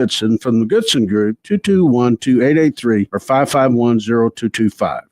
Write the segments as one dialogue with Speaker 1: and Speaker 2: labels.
Speaker 1: Goodson from the Goodson Group, 221-2883 or 551-0225.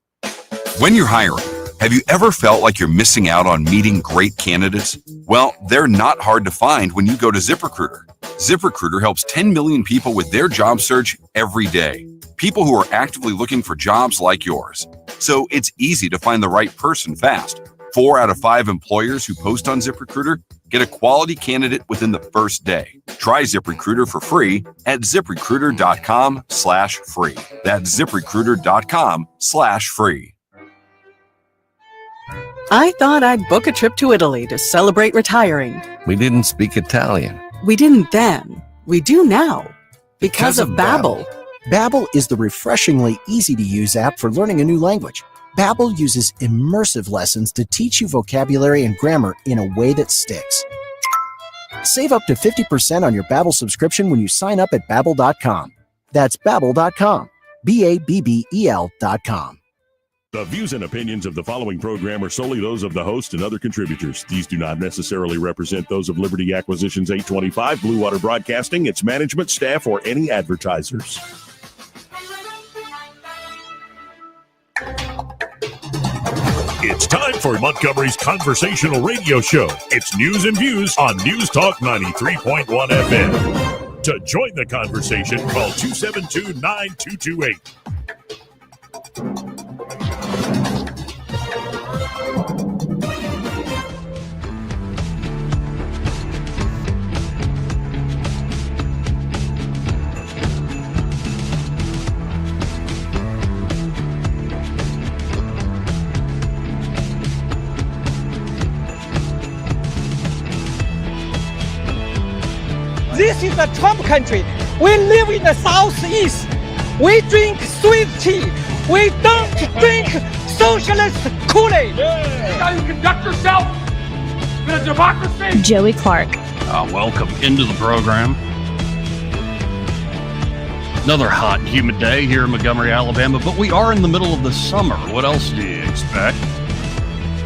Speaker 2: When you're hiring, have you ever felt like you're missing out on meeting great candidates? Well, they're not hard to find when you go to ZipRecruiter. ZipRecruiter helps 10 million people with their job search every day. People who are actively looking for jobs like yours. So it's easy to find the right person fast. 4 out of 5 employers who post on ZipRecruiter get a quality candidate within the first day. Try ZipRecruiter for free at ZipRecruiter.com/free. That's ZipRecruiter.com/free.
Speaker 3: I thought I'd book a trip to Italy to celebrate retiring.
Speaker 4: We didn't speak Italian.
Speaker 3: We didn't then. We do now. Because of Babbel.
Speaker 5: Babbel is the refreshingly easy-to-use app for learning a new language. Babbel uses immersive lessons to teach you vocabulary and grammar in a way that sticks. Save up to 50% on your Babbel subscription when you sign up at Babbel.com. That's Babbel.com. Babbel.com.
Speaker 6: The views and opinions of the following program are solely those of the host and other contributors. These do not necessarily represent those of Liberty Acquisitions 825, Blue Water Broadcasting, its management, staff, or any advertisers. It's time for Montgomery's conversational radio show. It's news and views on News Talk 93.1 FM. To join the conversation, call 272-9228.
Speaker 7: This is a Trump country. We live in the Southeast. We drink sweet tea. We don't drink socialist Kool-Aid.
Speaker 8: That's how you conduct yourself in a democracy.
Speaker 9: Joey Clark.
Speaker 10: Welcome into the program. Another hot and humid day here in Montgomery, Alabama, but we are in the middle of the summer. What else do you expect?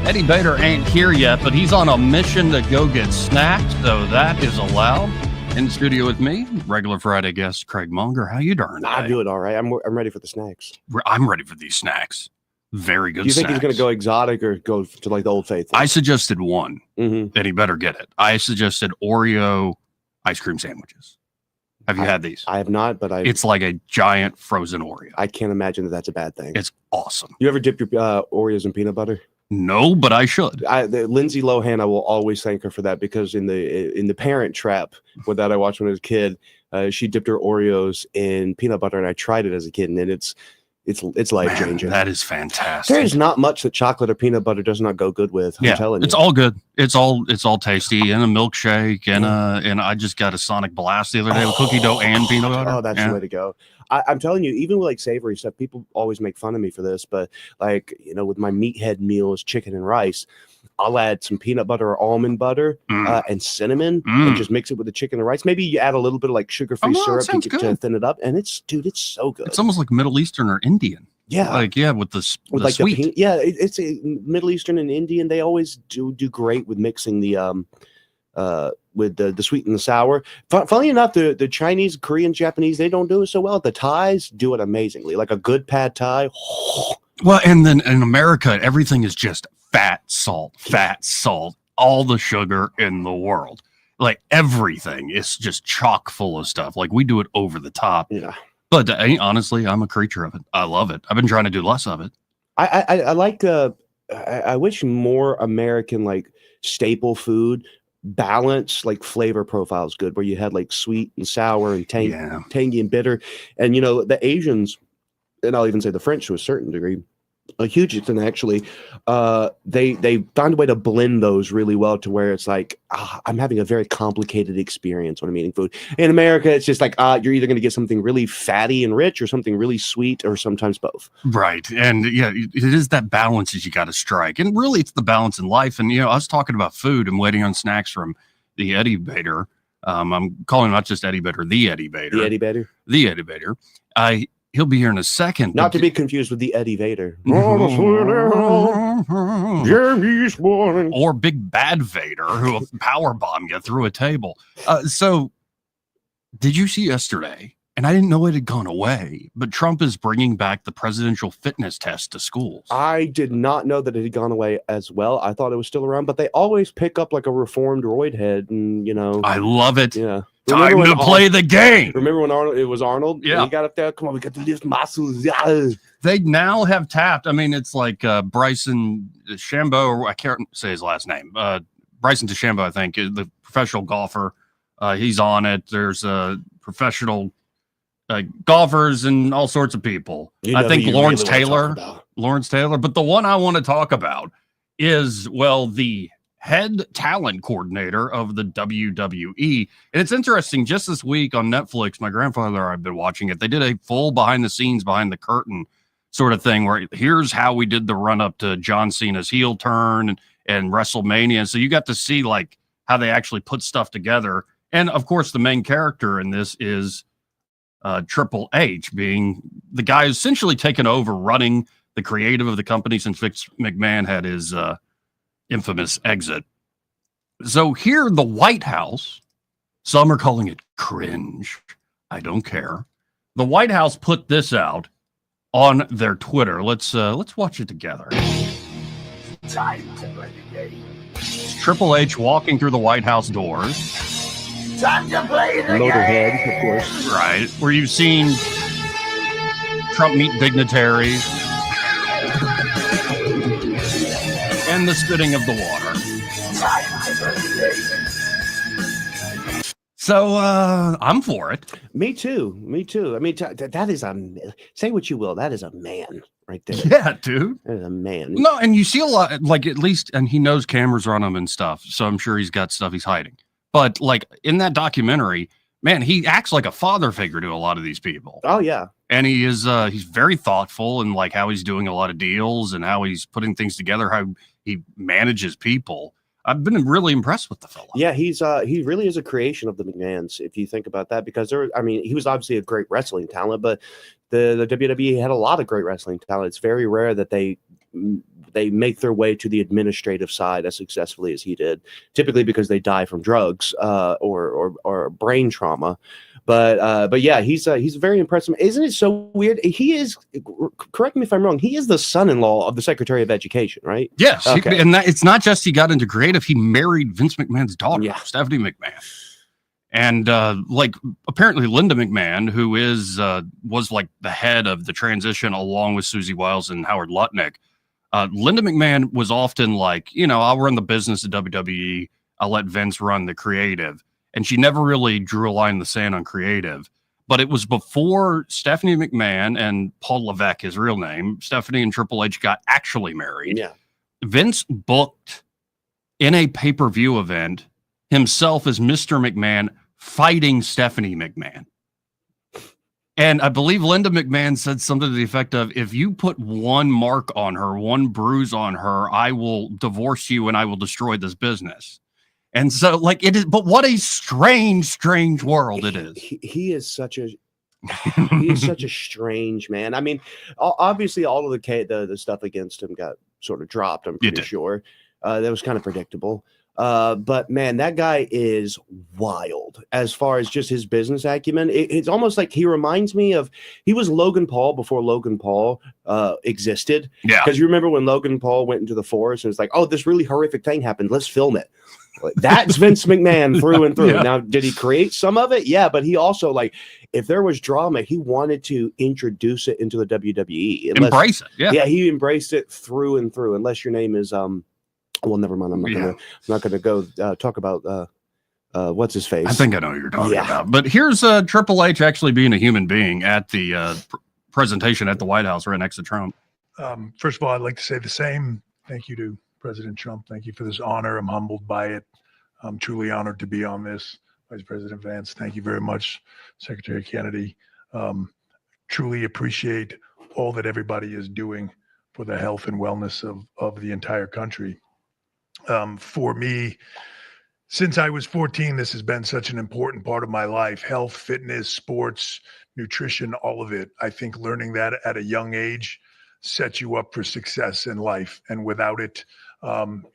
Speaker 10: Eddie Bader ain't here yet, but he's on a mission to go get snacks, so that is allowed. In the studio with me, regular Friday guest Craig Munger. How you doing today?
Speaker 11: I'm doing all right. I'm ready for the snacks.
Speaker 10: I'm ready for these snacks. Very good.
Speaker 11: Do you think
Speaker 10: snacks.
Speaker 11: he's going to go exotic or go to like the Old Faithful?
Speaker 10: I suggested one,
Speaker 11: and
Speaker 10: he better get it. I suggested Oreo ice cream sandwiches. Have you had these?
Speaker 11: I have not, but
Speaker 10: it's like a giant frozen Oreo.
Speaker 11: I can't imagine that that's a bad thing.
Speaker 10: It's awesome.
Speaker 11: You ever dip your Oreos in peanut butter?
Speaker 10: No, but I should.
Speaker 11: Lindsay Lohan, I will always thank her for that, because in the Parent Trap, with that I watched when I was a kid, she dipped her Oreos in peanut butter, and I tried it as a kid, and it's life changing.
Speaker 10: That is fantastic.
Speaker 11: There's not much that chocolate or peanut butter does not go good with. I'm telling you,
Speaker 10: it's all good. It's all tasty, and a milkshake, and I just got a Sonic Blast the other day with cookie dough and peanut butter.
Speaker 11: Oh, that's the way to go. I'm telling you, even with like savory stuff, people always make fun of me for this, but like, with my meathead meals, chicken and rice, I'll add some peanut butter or almond butter and cinnamon and just mix it with the chicken and rice. Maybe you add a little bit of like sugar-free syrup to thin it up, and it's so good.
Speaker 10: It's almost like Middle Eastern or Indian.
Speaker 11: Yeah,
Speaker 10: with the
Speaker 11: like
Speaker 10: sweet.
Speaker 11: It's a Middle Eastern and Indian. They always do great with mixing the with the sweet and the sour. Funnily enough, the Chinese, Korean, Japanese, they don't do it so well. The Thais do it amazingly, like a good pad Thai.
Speaker 10: Well, and then in America, everything is just fat, salt, all the sugar in the world. Like everything is just chock full of stuff. Like we do it over the top.
Speaker 11: Yeah.
Speaker 10: But honestly, I'm a creature of it. I love it. I've been trying to do less of it.
Speaker 11: I like I wish more American like staple food balance, like flavor profiles good, where you had like sweet and sour and tangy and bitter. And the Asians, and I'll even say the French to a certain degree, a huge extent actually, they found a way to blend those really well to where it's like I'm having a very complicated experience when I'm eating food. In America, it's just like you're either going to get something really fatty and rich or something really sweet, or sometimes both.
Speaker 10: Right. And it is that balance that you got to strike, and really it's the balance in life. And I was talking about food and waiting on snacks from the Eddie Bader. I'm calling not just Eddie Bader, the Eddie Bader. The Eddie Bader. He'll be here in a second.
Speaker 11: Not to be confused with the Eddie Vader.
Speaker 10: Or Big Bad Vader, who will powerbomb you through a table. So Did you see yesterday? And I didn't know it had gone away, but Trump is bringing back the presidential fitness test to schools.
Speaker 11: I did not know that it had gone away as well. I thought it was still around, but they always pick up like a reformed roid head, and
Speaker 10: I love it.
Speaker 11: Yeah.
Speaker 10: Time to play the game.
Speaker 11: Remember when it was Arnold?
Speaker 10: Yeah.
Speaker 11: He got up there. Come on, we got to lift muscles. Yeah.
Speaker 10: They now have tapped. I mean, it's like Bryson DeChambeau, or I can't say his last name. Bryson DeChambeau, I think, is the professional golfer. He's on it. There's professional golfers and all sorts of people. I think Lawrence Taylor. But the one I want to talk about is, well, the head talent coordinator of the WWE. And it's interesting, just this week on Netflix, my grandfather and I have been watching it. They did a full behind the scenes, behind the curtain sort of thing where here's how we did the run up to John Cena's heel turn and WrestleMania. So you got to see like how they actually put stuff together. And of course, the main character in this is Triple H, being the guy who's essentially taken over running the creative of the company since Vince McMahon had his infamous exit. So here, the White House, some are calling it cringe. I don't care. The White House put this out on their Twitter. Let's watch it together.
Speaker 9: Time to play the game.
Speaker 10: It's Triple H walking through the White House doors.
Speaker 9: Time to play the game.
Speaker 11: Motorhead, of course.
Speaker 10: Right, where you've seen Trump meet dignitaries and the spitting of the water.
Speaker 9: Time to play the game.
Speaker 10: So I'm for it.
Speaker 11: Me too. I mean, that is say what you will. That is a man right there.
Speaker 10: Yeah, dude.
Speaker 11: That is a man.
Speaker 10: No, and you see a lot, like at least, and he knows cameras are on him and stuff. So I'm sure he's got stuff he's hiding. But like in that documentary, man, he acts like a father figure to a lot of these people.
Speaker 11: Oh yeah.
Speaker 10: And he is he's very thoughtful in like how he's doing a lot of deals and how he's putting things together, how he manages people. I've been really impressed with the fella.
Speaker 11: Yeah, he really is a creation of the McMahons, if you think about that, because he was obviously a great wrestling talent, but the WWE had a lot of great wrestling talent. It's very rare that they make their way to the administrative side as successfully as he did, typically because they die from drugs or brain trauma. But yeah, he's very impressive. Isn't it so weird? He is, correct me if I'm wrong, he is the son-in-law of the Secretary of Education, right?
Speaker 10: Yes.
Speaker 11: Okay.
Speaker 10: And it's not just he got into creative, he married Vince McMahon's daughter, Stephanie McMahon. And like apparently Linda McMahon, who was like the head of the transition along with Susie Wiles and Howard Lutnick. Linda McMahon was often like, I'll run the business at WWE. I'll let Vince run the creative. And she never really drew a line in the sand on creative. But it was before Stephanie McMahon and Paul Levesque, his real name, Stephanie and Triple H got actually married.
Speaker 11: Yeah.
Speaker 10: Vince booked in a pay-per-view event himself as Mr. McMahon fighting Stephanie McMahon. And I believe Linda McMahon said something to the effect of, if you put one mark on her, one bruise on her, I will divorce you and I will destroy this business. And so, like, it is, but what a strange world it is.
Speaker 11: He is such a strange man. I mean, obviously, all of the stuff against him got sort of dropped. I'm pretty sure that was kind of predictable. But man, that guy is wild as far as just his business acumen. It's almost like he reminds me of, he was Logan Paul before Logan Paul existed.
Speaker 10: Yeah.
Speaker 11: Because you remember when Logan Paul went into the forest and it's like, oh, this really horrific thing happened. Let's film it. That's Vince McMahon through and through. Yeah. Now, did he create some of it? Yeah, but he also, like, if there was drama, he wanted to introduce it into the WWE.
Speaker 10: Embrace it.
Speaker 11: Yeah, he embraced it through and through. Unless your name is well, never mind. I'm not gonna go talk about what's his face.
Speaker 10: I think I know what you're talking about. But here's Triple H actually being a human being at the presentation at the White House right next to Trump.
Speaker 12: First of all, I'd like to say the same. Thank you to President Trump. Thank you for this honor. I'm humbled by it. I'm truly honored to be on this. Vice President Vance, thank you very much. Secretary Kennedy, truly appreciate all that everybody is doing for the health and wellness of the entire country. For me, since I was 14, this has been such an important part of my life. Health, fitness, sports, nutrition, all of it. I think learning that at a young age sets you up for success in life. And without it,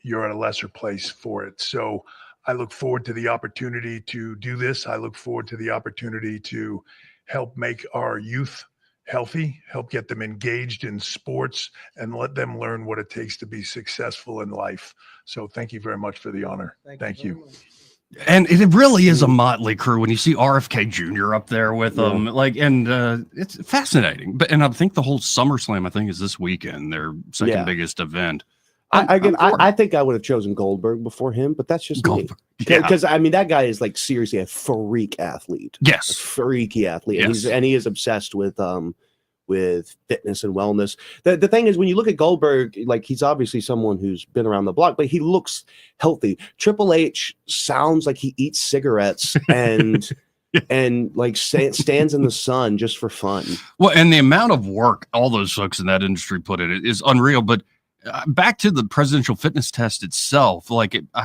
Speaker 12: you're at a lesser place for it. So I look forward to the opportunity to do this. I look forward to the opportunity to help make our youth healthy, help get them engaged in sports, and let them learn what it takes to be successful in life. So thank you very much for the honor. Thank you.
Speaker 10: And it really is a motley crew when you see RFK Jr. up there with them, it's fascinating. But I think the whole SummerSlam, I think, is this weekend, their second biggest event.
Speaker 11: I think I would have chosen Goldberg before him, but that's just Goldberg. Because I mean, that guy is like seriously a freak athlete.
Speaker 10: Yes,
Speaker 11: a freaky athlete, and he is obsessed with fitness and wellness. The thing is, when you look at Goldberg, like he's obviously someone who's been around the block, but he looks healthy. Triple H sounds like he eats cigarettes and and like stands in the sun just for fun.
Speaker 10: Well, and the amount of work all those folks in that industry put in it is unreal. But back to the presidential fitness test itself,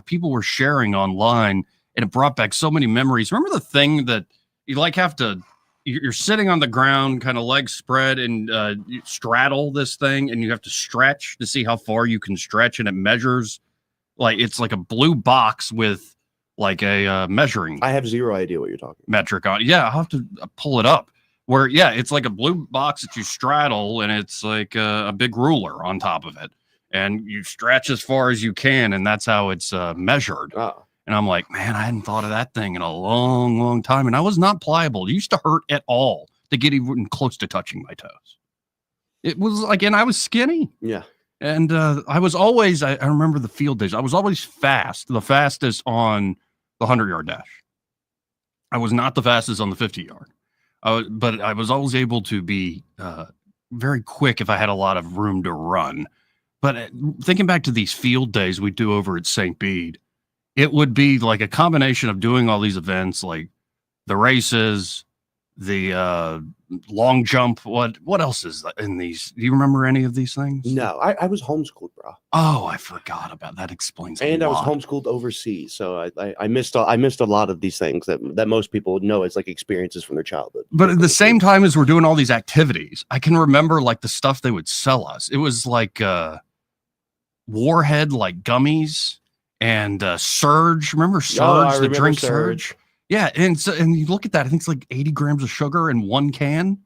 Speaker 10: people were sharing online, and it brought back so many memories. Remember the thing that you you're sitting on the ground, kind of legs spread, and you straddle this thing, and you have to stretch to see how far you can stretch, and it measures it's like a blue box with like a measuring.
Speaker 11: I have zero idea what you're talking about.
Speaker 10: Metric on. Yeah, I'll have to pull it up. Where it's like a blue box that you straddle, and it's like a big ruler on top of it. And you stretch as far as you can, and that's how it's measured.
Speaker 11: Oh.
Speaker 10: And I'm like, man, I hadn't thought of that thing in a long, long time. And I was not pliable. It used to hurt at all to get even close to touching my toes. It was and I was skinny.
Speaker 11: Yeah.
Speaker 10: And I was always, I remember the field days, I was always the fastest on the 100-yard dash. I was not the fastest on the 50-yard. But I was always able to be very quick if I had a lot of room to run. But thinking back to these field days we do over at St. Bede, it would be like a combination of doing all these events, like the races, the long jump. What else is in these? Do you remember any of these things?
Speaker 11: No, I was homeschooled, bro.
Speaker 10: Oh, I forgot about that. Explains a
Speaker 11: and
Speaker 10: lot.
Speaker 11: I was homeschooled overseas, so I missed a lot of these things that most people know as like experiences from their childhood.
Speaker 10: But at the same time as we're doing all these activities, I can remember like the stuff they would sell us. It was like Warhead, like gummies, and Surge. Remember Surge? The drink Surge. Yeah, and you look at that, I think it's like 80 grams of sugar in one can.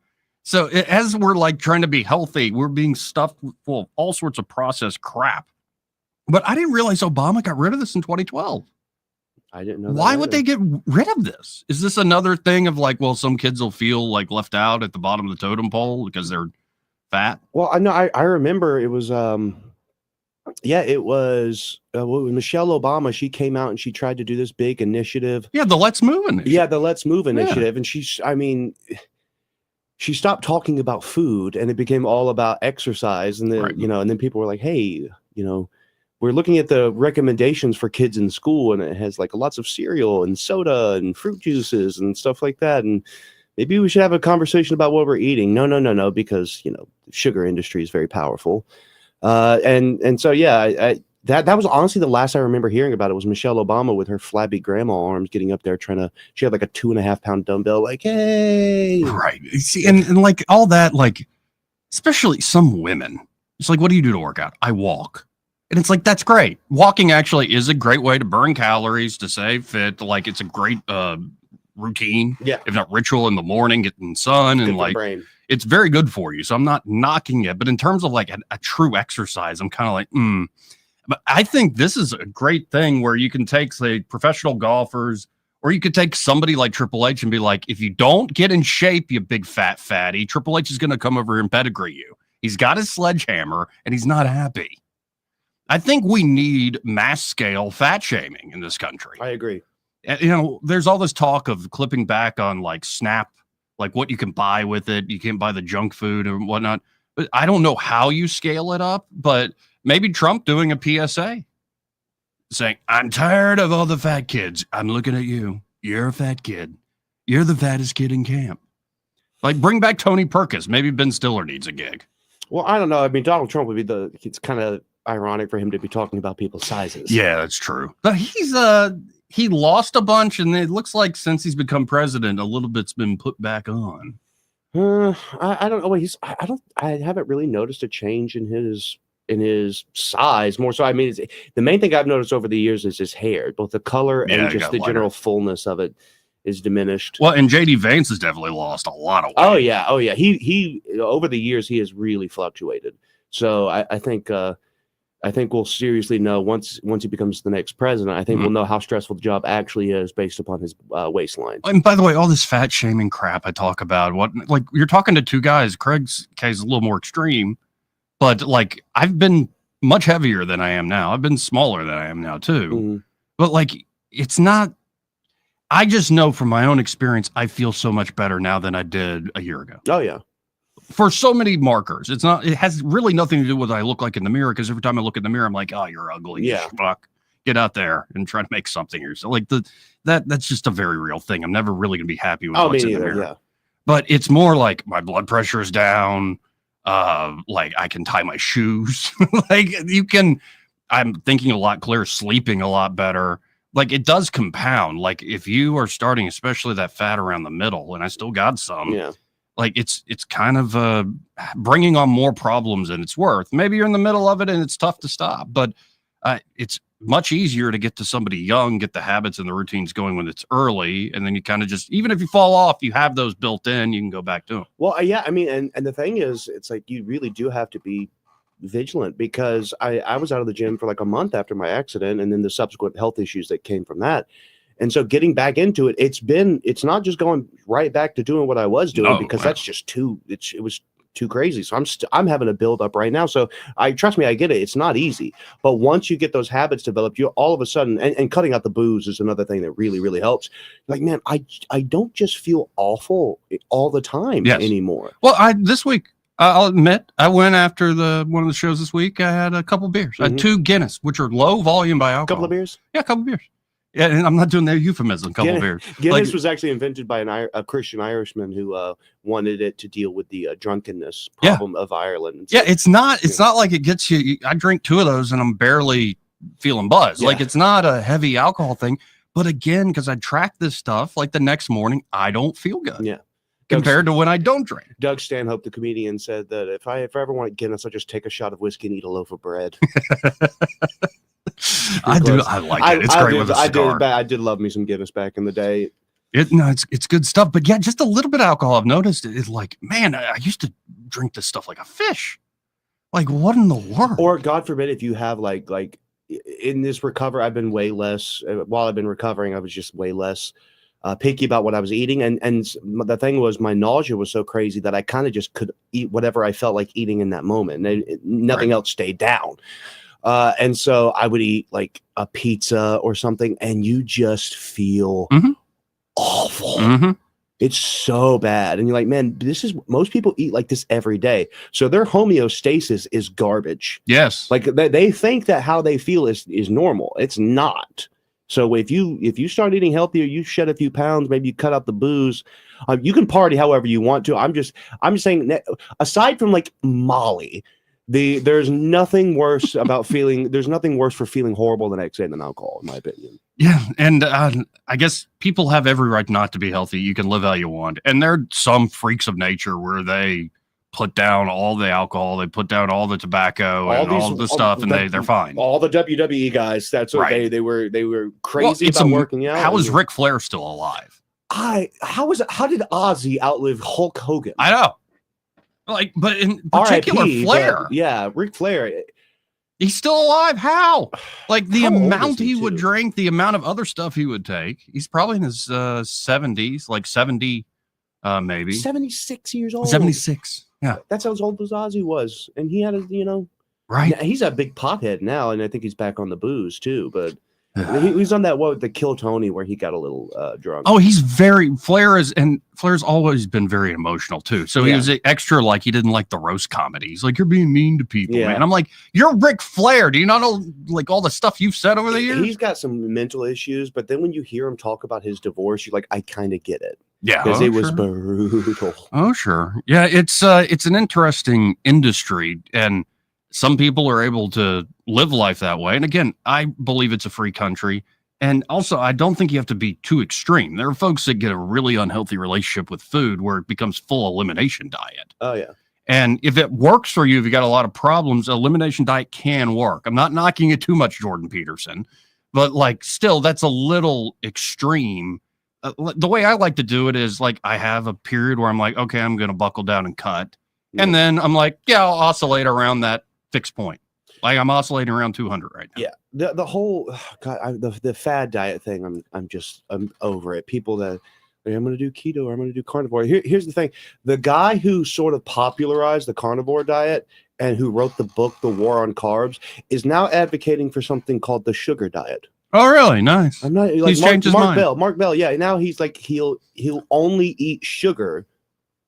Speaker 10: So as we're like trying to be healthy, we're being stuffed full of all sorts of processed crap. But I didn't realize Obama got rid of this in 2012.
Speaker 11: I didn't know.
Speaker 10: Why would they get rid of this? Is this another thing of like, well, some kids will feel like left out at the bottom of the totem pole because they're fat?
Speaker 11: Well, I know. I remember it was it was Michelle Obama. She came out and she tried to do this big initiative.
Speaker 10: Yeah, the Let's Move initiative.
Speaker 11: Yeah, the Let's Move initiative. And she stopped talking about food and it became all about exercise. And then, and then people were like, hey, we're looking at the recommendations for kids in school and it has like lots of cereal and soda and fruit juices and stuff like that. And maybe we should have a conversation about what we're eating. No, because, the sugar industry is very powerful. And so, that was honestly the last I remember hearing about it was Michelle Obama with her flabby grandma arms getting up there she had like a 2.5 pound dumbbell, like, hey.
Speaker 10: Right. See, and like all that, like, especially some women, it's like, what do you do to work out? I walk. And it's like, that's great. Walking actually is a great way to burn calories, to stay fit. Like, it's a great routine.
Speaker 11: Yeah.
Speaker 10: If not ritual in the morning, getting sun and like, it's very good for you. So I'm not knocking it. But in terms of like a true exercise, I'm kind of like, But I think this is a great thing where you can take, say, professional golfers, or you could take somebody like Triple H and be like, if you don't get in shape, you big fat fatty, Triple H is going to come over here and pedigree you. He's got his sledgehammer and he's not happy. I think we need mass scale fat shaming in this country.
Speaker 11: I agree.
Speaker 10: There's all this talk of clipping back on like SNAP, like what you can buy with it. You can't buy the junk food and whatnot. But I don't know how you scale it up, but maybe Trump doing a PSA saying, I'm tired of all the fat kids. I'm looking at you. You're a fat kid. You're the fattest kid in camp. Like, bring back Tony Perkins. Maybe Ben Stiller needs a gig.
Speaker 11: Well, I don't know. I mean, Donald Trump would be it's kind of ironic for him to be talking about people's sizes.
Speaker 10: Yeah, that's true. But he lost a bunch, and it looks like since he's become president, a little bit's been put back on.
Speaker 11: I don't know. I haven't really noticed a change in his in his size more so. I mean, the main thing I've noticed over the years is his hair, both the color and just the general fullness of it is diminished.
Speaker 10: Well, and JD Vance has definitely lost a lot of weight.
Speaker 11: Oh yeah. He over the years he has really fluctuated. So I think we'll seriously know once he becomes the next president. I think we'll know how stressful the job actually is based upon his waistline.
Speaker 10: And by the way, all this fat shaming crap I talk about, like you're talking to two guys. Craig's case is a little more extreme, but like I've been much heavier than I am now. I've been smaller than I am now too.
Speaker 11: Mm-hmm.
Speaker 10: But like it's not. I just know from my own experience, I feel so much better now than I did a year ago.
Speaker 11: Oh yeah.
Speaker 10: For so many markers. It has really nothing to do with what I look like in the mirror, because every time I look in the mirror, I'm like, oh, you're ugly.
Speaker 11: Yeah.
Speaker 10: Fuck. Get out there and try to make something of yourself. Like that's just a very real thing. I'm never really gonna be happy with what's in the mirror.
Speaker 11: Yeah.
Speaker 10: But it's more like my blood pressure is down. Like I can tie my shoes. Like I'm thinking a lot clearer, sleeping a lot better. Like it does compound. Like if you are starting, especially that fat around the middle, and I still got some.
Speaker 11: Yeah.
Speaker 10: Like it's kind of bringing on more problems than it's worth. Maybe you're in the middle of it and it's tough to stop, but it's much easier to get to somebody young, get the habits and the routines going when it's early, and then you kind of just, even if you fall off, you have those built in, you can go back to them.
Speaker 11: Well, yeah, I mean, and the thing is, it's like you really do have to be vigilant, because I was out of the gym for like a month after my accident, and then the subsequent health issues that came from that. And so getting back into it, it's not just going right back to doing what I was doing, because that's just it was too crazy. So I'm having to build up right now. So trust me, I get it. It's not easy, but once you get those habits developed, you all of a sudden, and cutting out the booze is another thing that really, really helps. Like, man, I don't just feel awful all the time anymore.
Speaker 10: Well, this week, I'll admit, I went after one of the shows this week. I had a couple beers. I had 2 Guinness, which are low volume by alcohol.
Speaker 11: A couple of beers?
Speaker 10: Yeah, a couple of beers. Yeah, and I'm not doing their euphemism. Couple beers.
Speaker 11: Guinness was actually invented by a Christian Irishman who wanted it to deal with the drunkenness problem of Ireland.
Speaker 10: So, it's not like it gets you. I drink 2 of those and I'm barely feeling buzzed. Yeah. Like it's not a heavy alcohol thing. But again, because I track this stuff, like the next morning, I don't feel good.
Speaker 11: Yeah.
Speaker 10: Compared to when I don't drink.
Speaker 11: Doug Stanhope, the comedian, said that if I ever want Guinness, I'll just take a shot of whiskey and eat a loaf of bread.
Speaker 10: I like it. It's great with a cigar.
Speaker 11: I did love me some Guinness back in the day.
Speaker 10: It's good stuff. But yeah, just a little bit of alcohol. I've noticed it's like, man, I used to drink this stuff like a fish. Like, what in the world?
Speaker 11: Or God forbid, if you have like in this recovery, I've been way less. While I've been recovering, I was just way less picky about what I was eating. And the thing was, my nausea was so crazy that I kind of just could eat whatever I felt like eating in that moment. And nothing else stayed down. And so I would eat like a pizza or something, and you just feel awful. Mm-hmm. It's so bad. And you're like, man, most people eat like this every day. So their homeostasis is garbage.
Speaker 10: Yes.
Speaker 11: Like they think that how they feel is normal. It's not. So if you start eating healthier, you shed a few pounds, maybe you cut out the booze, you can party however you want to. I'm just saying that aside from like Molly, there's nothing worse about there's nothing worse for feeling horrible the next day than alcohol, in my opinion.
Speaker 10: Yeah. And I guess people have every right not to be healthy. You can live how you want. And there are some freaks of nature where they put down all the alcohol, they put down all the tobacco and all the stuff, and they're fine.
Speaker 11: All the WWE guys, that's what they were crazy about working out.
Speaker 10: How is Ric Flair still alive?
Speaker 11: How did Ozzy outlive Hulk Hogan?
Speaker 10: I know. Like, but in particular, Flair.
Speaker 11: Yeah, Ric Flair.
Speaker 10: He's still alive. How? Like the amount he would drink, the amount of other stuff he would take. He's probably in his 70s, like 70, maybe
Speaker 11: 76 years old.
Speaker 10: 76. Yeah,
Speaker 11: that's how old as Ozzy was, and he had
Speaker 10: right.
Speaker 11: He's a big pothead now, and I think he's back on the booze too. But he's on that the Kill Tony where he got a little drunk.
Speaker 10: Oh, Flair's always been very emotional too. So he was extra, like he didn't like the roast comedies. Like, you're being mean to people, man. I'm like, you're Ric Flair. Do you not know like all the stuff you've said over the years?
Speaker 11: He's got some mental issues, but then when you hear him talk about his divorce, you're like, I kind of get it.
Speaker 10: Yeah,
Speaker 11: because it was brutal.
Speaker 10: Oh, sure. Yeah, it's an interesting industry, and some people are able to live life that way. And again, I believe it's a free country. And also, I don't think you have to be too extreme. There are folks that get a really unhealthy relationship with food where it becomes full elimination diet.
Speaker 11: Oh, yeah.
Speaker 10: And if it works for you, if you got a lot of problems, elimination diet can work. I'm not knocking it too much, Jordan Peterson, but like still, that's a little extreme. The way I like to do it is like I have a period where I'm like, okay, I'm going to buckle down and cut. And then I'm like, yeah, I'll oscillate around that fixed point. Like I'm oscillating around 200 right now.
Speaker 11: Yeah. The whole the fad diet thing, I'm over it. People that I'm going to do keto or I'm going to do carnivore. Here's the thing. The guy who sort of popularized the carnivore diet and who wrote the book, The War on Carbs, is now advocating for something called the sugar diet.
Speaker 10: Oh, really? Nice.
Speaker 11: I'm not like
Speaker 10: he's changed his mind.
Speaker 11: Mark Bell. Yeah. Now he's like, he'll only eat sugar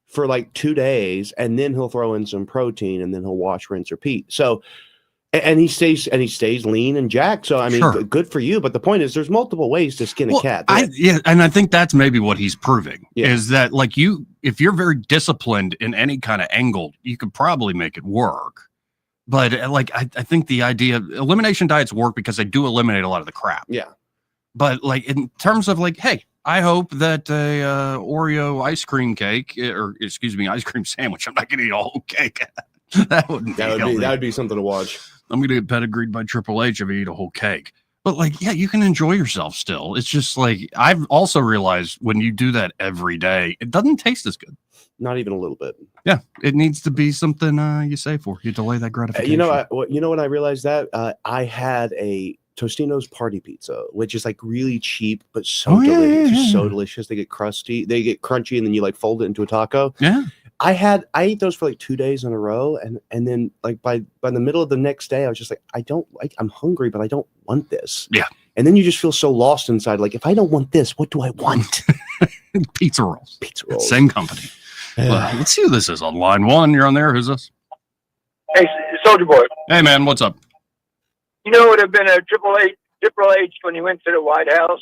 Speaker 11: for like 2 days and then he'll throw in some protein and then he'll wash, rinse, repeat. So, and he stays lean and jacked. So I mean, good for you. But the point is, there's multiple ways to skin a cat.
Speaker 10: And I think that's maybe what he's proving is that like if you're very disciplined in any kind of angle, you could probably make it work. But like I think the idea elimination diets work because they do eliminate a lot of the crap.
Speaker 11: Yeah.
Speaker 10: But like in terms of like, hey, I hope that a Oreo ice cream cake ice cream sandwich. I'm not going to eat a whole cake. that would
Speaker 11: be something to watch.
Speaker 10: I'm going to get pedigreed by Triple H if I eat a whole cake. But like, yeah, you can enjoy yourself still. It's just like, I've also realized when you do that every day, it doesn't taste as good.
Speaker 11: Not even a little bit.
Speaker 10: Yeah. It needs to be something you save for. You delay that gratification.
Speaker 11: You know what I realized that I had a Tostino's party pizza, which is like really cheap, but so delicious. So delicious. They get crusty, they get crunchy, and then you like fold it into a taco.
Speaker 10: Yeah.
Speaker 11: I ate those for like 2 days in a row, and then like by the middle of the next day, I was just like, I'm hungry, but I don't want this.
Speaker 10: Yeah.
Speaker 11: And then you just feel so lost inside. Like, if I don't want this, what do I want?
Speaker 10: Pizza rolls.
Speaker 11: Pizza rolls.
Speaker 10: Same company. Well, let's see who this is on line one. You're on there. Who's this?
Speaker 13: Hey, Soldier Boy.
Speaker 10: Hey, man. What's up?
Speaker 13: You know, it would have been a Triple H when he went to the White House.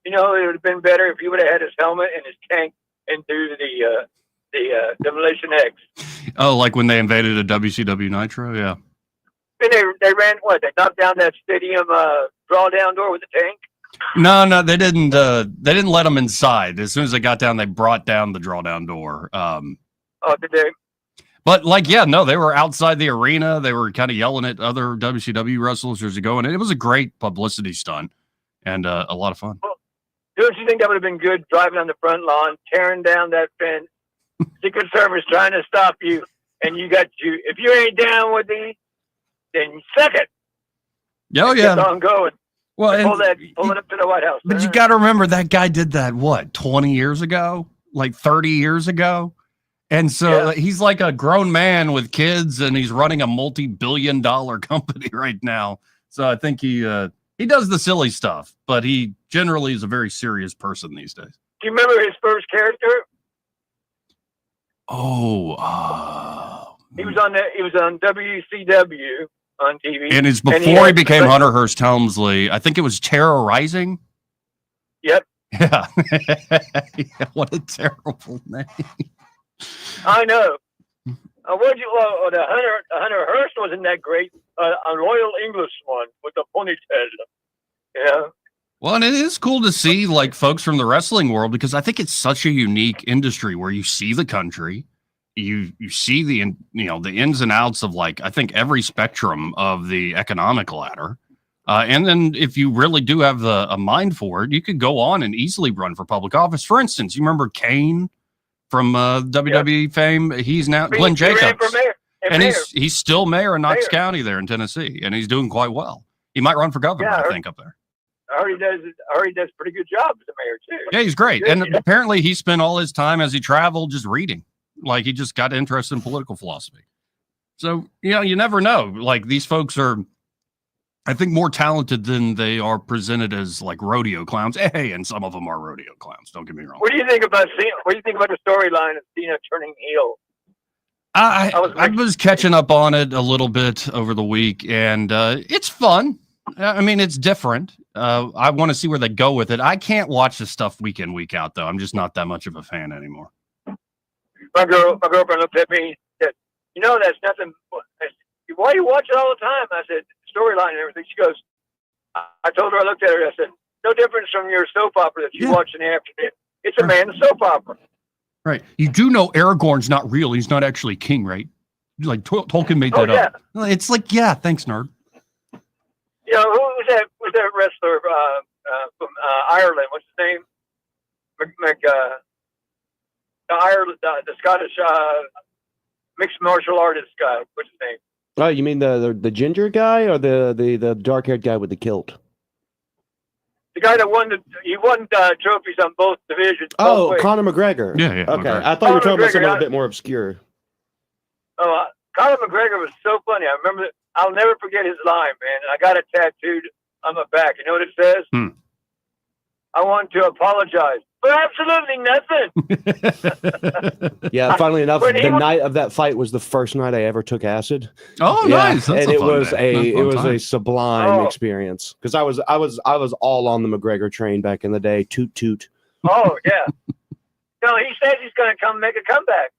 Speaker 13: You know, it would have been better if he would have had his helmet and his tank and do the Demolition X.
Speaker 10: Oh, like when they invaded a WCW Nitro? Yeah.
Speaker 13: And they ran what? They knocked down that stadium drawdown door with the tank?
Speaker 10: No, they didn't. They didn't let them inside. As soon as they got down, they brought down the drawdown door.
Speaker 13: Did they?
Speaker 10: But like, yeah, no, they were outside the arena. They were kind of yelling at other WCW wrestlers as they go, and it was a great publicity stunt and a lot of fun.
Speaker 13: Well, don't you think that would have been good driving on the front lawn, tearing down that fence, Secret Service trying to stop you, and if you ain't down with these, then suck it.
Speaker 10: Oh, yeah.
Speaker 13: Keep on going.
Speaker 10: Well,
Speaker 13: pull it up to the White House.
Speaker 10: But you got to remember that guy did that, what, 20 years ago? Like 30 years ago? And so he's like a grown man with kids, and he's running a multi-billion-dollar company right now. So I think he does the silly stuff, but he generally is a very serious person these days.
Speaker 13: Do you remember his first character? He was on WCW on TV,
Speaker 10: and it's before he became Hunter Hearst Helmsley. I think it was Terrorizing.
Speaker 13: Yep.
Speaker 10: Yeah. What a terrible name.
Speaker 13: I know. The Hunter Hearst wasn't that great. A Royal English one with the ponytail. Yeah.
Speaker 10: Well, and it is cool to see like folks from the wrestling world, because I think it's such a unique industry where you see the country, you see the ins and outs of like, I think every spectrum of the economic ladder. And then if you really do have a mind for it, you could go on and easily run for public office. For instance, you remember Kane from WWE fame? He's now Glenn Jacobs. And he's still mayor in Knox County there in Tennessee, and he's doing quite well. He might run for governor, I think, up there.
Speaker 13: I heard he does a pretty good job as a mayor, too.
Speaker 10: Yeah, he's great. And apparently he spent all his time as he traveled just reading. Like, he just got interested in political philosophy. So, you never know. Like, these folks are, I think, more talented than they are presented as, like, rodeo clowns. Hey, and some of them are rodeo clowns. Don't get me wrong.
Speaker 13: What do you think about the storyline of Cena turning heel?
Speaker 10: I was catching up on it a little bit over the week, and it's fun. I mean, it's different. I want to see where they go with it. I can't watch this stuff week in, week out, though. I'm just not that much of a fan anymore.
Speaker 13: My girlfriend looked at me and said, that's nothing. Why do you watch it all the time? I said, storyline and everything. She goes, I told her, I looked at her, I said, no difference from your soap opera that you watch in the afternoon. It's a man's soap opera.
Speaker 10: Right. You do know Aragorn's not real. He's not actually king, right? Like Tolkien made that up. It's like, yeah, thanks, nerd.
Speaker 13: You know, who was that wrestler from Ireland? What's his name? Ireland, the Scottish mixed martial artist guy. What's his name?
Speaker 11: Oh, you mean the ginger guy or the dark-haired guy with the kilt?
Speaker 13: The guy that won trophies on both divisions.
Speaker 11: Oh,
Speaker 13: both
Speaker 11: Conor McGregor.
Speaker 10: Yeah.
Speaker 11: Okay,
Speaker 10: McGregor.
Speaker 11: I thought you were talking about
Speaker 13: McGregor,
Speaker 11: someone a bit more obscure.
Speaker 13: Oh, Conor McGregor was so funny. I remember. I'll never forget his line, man. I got it tattooed on my back. You know what it says? I want to apologize for absolutely nothing.
Speaker 11: Yeah, funnily enough, the night of that fight was the first night I ever took acid.
Speaker 10: Oh,
Speaker 11: yeah,
Speaker 10: nice!
Speaker 11: That's and it was a sublime experience because I was all on the McGregor train back in the day. Toot toot.
Speaker 13: Oh yeah. No, he says he's going to come make a comeback.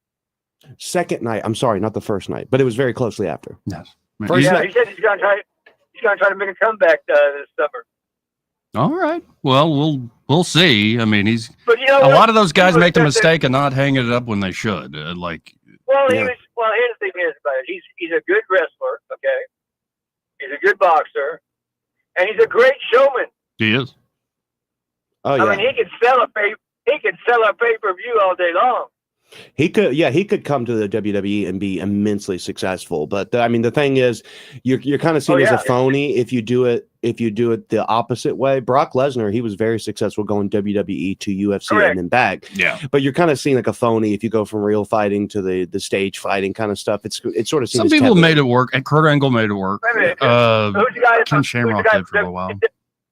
Speaker 11: Second night. I'm sorry, not the first night, but it was very closely after.
Speaker 10: Yes.
Speaker 13: First night. He said he's going to try. He's going to try to make a comeback this summer.
Speaker 10: All right. Well, we'll see. I mean, he's.
Speaker 13: But you know
Speaker 10: a lot of those guys make the mistake of not hanging it up when they should.
Speaker 13: Well, here's the thing is about it. He's a good wrestler. Okay. He's a good boxer, and he's a great showman.
Speaker 10: He is.
Speaker 11: Oh yeah.
Speaker 13: I mean, he could sell a pay-per-view all day long.
Speaker 11: He could come to the WWE and be immensely successful. But I mean, the thing is, you're kind of seen as a phony if you do it the opposite way. Brock Lesnar, he was very successful going WWE to UFC and then back.
Speaker 10: Yeah.
Speaker 11: But you're kind of seen like a phony if you go from real fighting to the stage fighing kind of stuff. It's sort of
Speaker 10: some people made it work, and Kurt Angle made it work.
Speaker 13: Who's the guy?
Speaker 10: Ken Shamrock did for a while.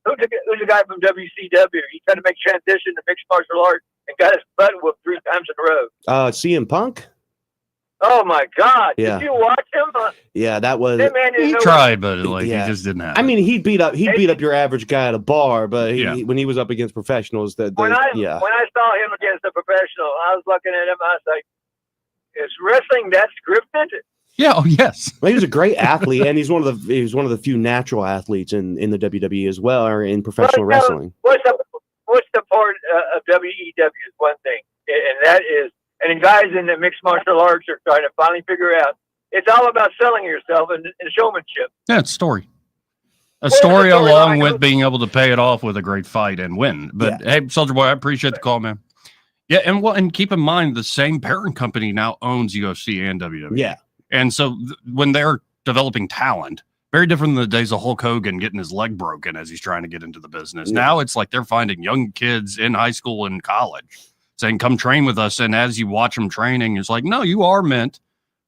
Speaker 13: Who's the guy from WCW? He tried to make transition to mixed martial arts and got his butt whooped 3 times in a row.
Speaker 11: CM Punk?
Speaker 13: Oh my God!
Speaker 11: Yeah.
Speaker 13: Did you watch him?
Speaker 11: Yeah, that was.
Speaker 10: He tried, but he just didn't have.
Speaker 11: I mean, he beat up your average guy at a bar, but when he was up against professionals,
Speaker 13: when I saw him against a professional, I was looking at him. I was like, "Is wrestling that scripted?"
Speaker 10: Yeah. Oh, yes.
Speaker 11: Well, he was a great athlete, and he's one of the few natural athletes in the WWE as well, or in professional wrestling.
Speaker 13: What's the part of WEW is one thing, and that is, and guys in the mixed martial arts are trying to finally figure out it's all about selling yourself and showmanship.
Speaker 10: Yeah, it's story. A story along with being able to pay it off with a great fight and win. But hey, Soldier Boy, I appreciate the call, man. Yeah, and keep in mind the same parent company now owns UFC and WWE.
Speaker 11: Yeah.
Speaker 10: And so when they're developing talent, very different than the days of Hulk Hogan getting his leg broken as he's trying to get into the business. Yeah. Now it's like they're finding young kids in high school and college saying, come train with us. And as you watch them training, it's like, no, you are meant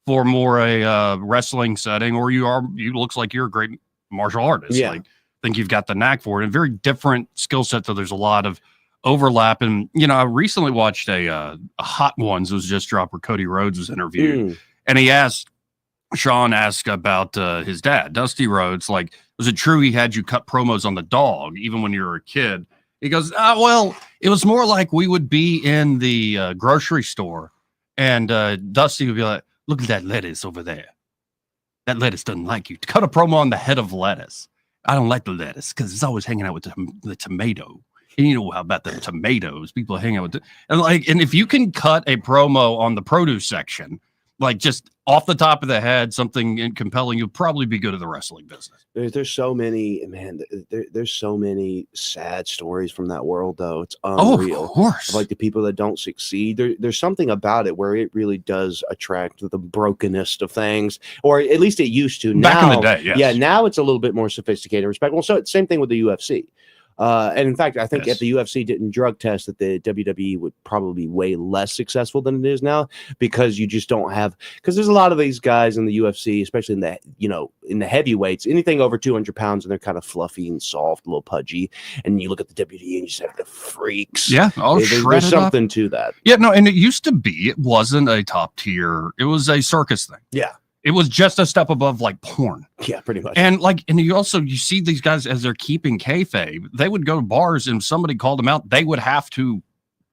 Speaker 10: for more a wrestling setting, or you looks like you're a great martial artist.
Speaker 11: Yeah.
Speaker 10: Like, I think you've got the knack for it. And very different skill set. So there's a lot of overlap. And, I recently watched a Hot Ones was just dropped where Cody Rhodes was interviewed. And Sean asked about his dad, Dusty Rhodes. Like, was it true he had you cut promos on the dog even when you were a kid? He goes, well, it was more like we would be in the grocery store and Dusty would be like, look at that lettuce over there. That lettuce doesn't like you. Cut a promo on the head of lettuce. I don't like the lettuce because it's always hanging out with the tomato. And you know how about the tomatoes? People hang out with and if you can cut a promo on the produce section, like just off the top of the head, something compelling, you'll probably be good at the wrestling business.
Speaker 11: There's so many, man. There's so many sad stories from that world, though. It's unreal.
Speaker 10: Oh, of course.
Speaker 11: Like the people that don't succeed. There's something about it where it really does attract the brokenest of things, or at least it used to.
Speaker 10: Back in the day, yes.
Speaker 11: Yeah, now it's a little bit more sophisticated and respectable. So it's same thing with the UFC. And in fact, I think if the UFC didn't drug test, that the WWE would probably be way less successful than it is now, because you just don't have, because there's a lot of these guys in the UFC, especially in the heavyweights, anything over 200 pounds, and they're kind of fluffy and soft, a little pudgy. And you look at the WWE and you just have the freaks.
Speaker 10: Yeah.
Speaker 11: There's something to that.
Speaker 10: Yeah. No. And it used to be, it wasn't a top tier. It was a circus thing.
Speaker 11: Yeah.
Speaker 10: It was just a step above like porn.
Speaker 11: Yeah, pretty much.
Speaker 10: And you see these guys as they're keeping kayfabe, they would go to bars and somebody called them out. They would have to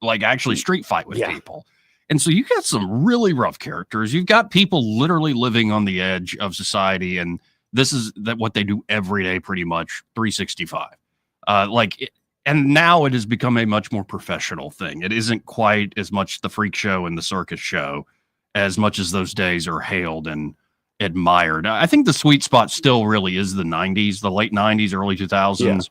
Speaker 10: actually street fight with people. And so you got some really rough characters. You've got people literally living on the edge of society. And this is what they do every day, pretty much 365. And now it has become a much more professional thing. It isn't quite as much the freak show and the circus show as much as those days are hailed and admired. I think the sweet spot still really is the 90s, the late 90s, early 2000s,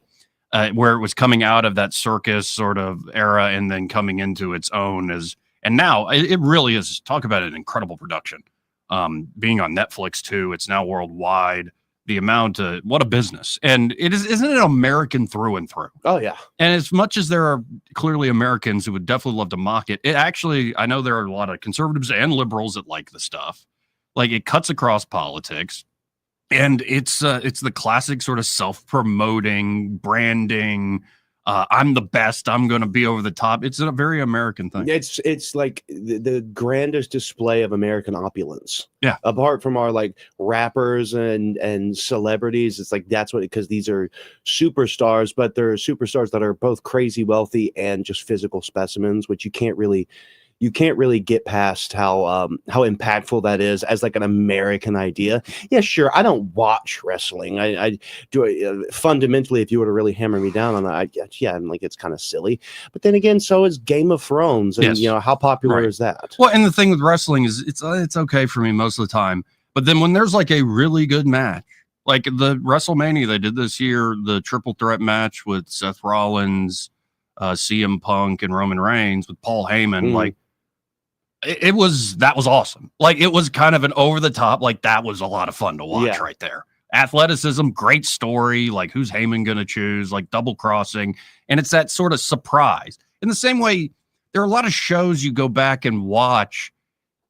Speaker 10: where it was coming out of that circus sort of era and then coming into its own and now it really is, talk about an incredible production. Being on Netflix too, it's now worldwide. The amount of what a business, and isn't it American through and through?
Speaker 11: Oh yeah.
Speaker 10: And as much as there are clearly Americans who would definitely love to mock it, it actually, I know there are a lot of conservatives and liberals that like the stuff. Like it cuts across politics, and it's the classic sort of self-promoting branding. I'm the best. I'm going to be over the top. It's a very American thing.
Speaker 11: It's like the grandest display of American opulence.
Speaker 10: Yeah.
Speaker 11: Apart from our like rappers and celebrities, it's like that's what, because these are superstars, but they're superstars that are both crazy wealthy and just physical specimens, which you can't really get past how impactful that is as like an American idea. Yeah, sure. I don't watch wrestling. I do fundamentally. If you were to really hammer me down on that, I'm like, it's kind of silly. But then again, so is Game of Thrones, and how popular is that?
Speaker 10: Well, and the thing with wrestling is it's okay for me most of the time. But then when there's like a really good match, like the WrestleMania they did this year, the triple threat match with Seth Rollins, CM Punk, and Roman Reigns with Paul Heyman, like. That was awesome. Like it was kind of an over the top, like that was a lot of fun to watch right there. Athleticism, great story. Like who's Heyman going to choose? Like double crossing. And it's that sort of surprise. In the same way, there are a lot of shows you go back and watch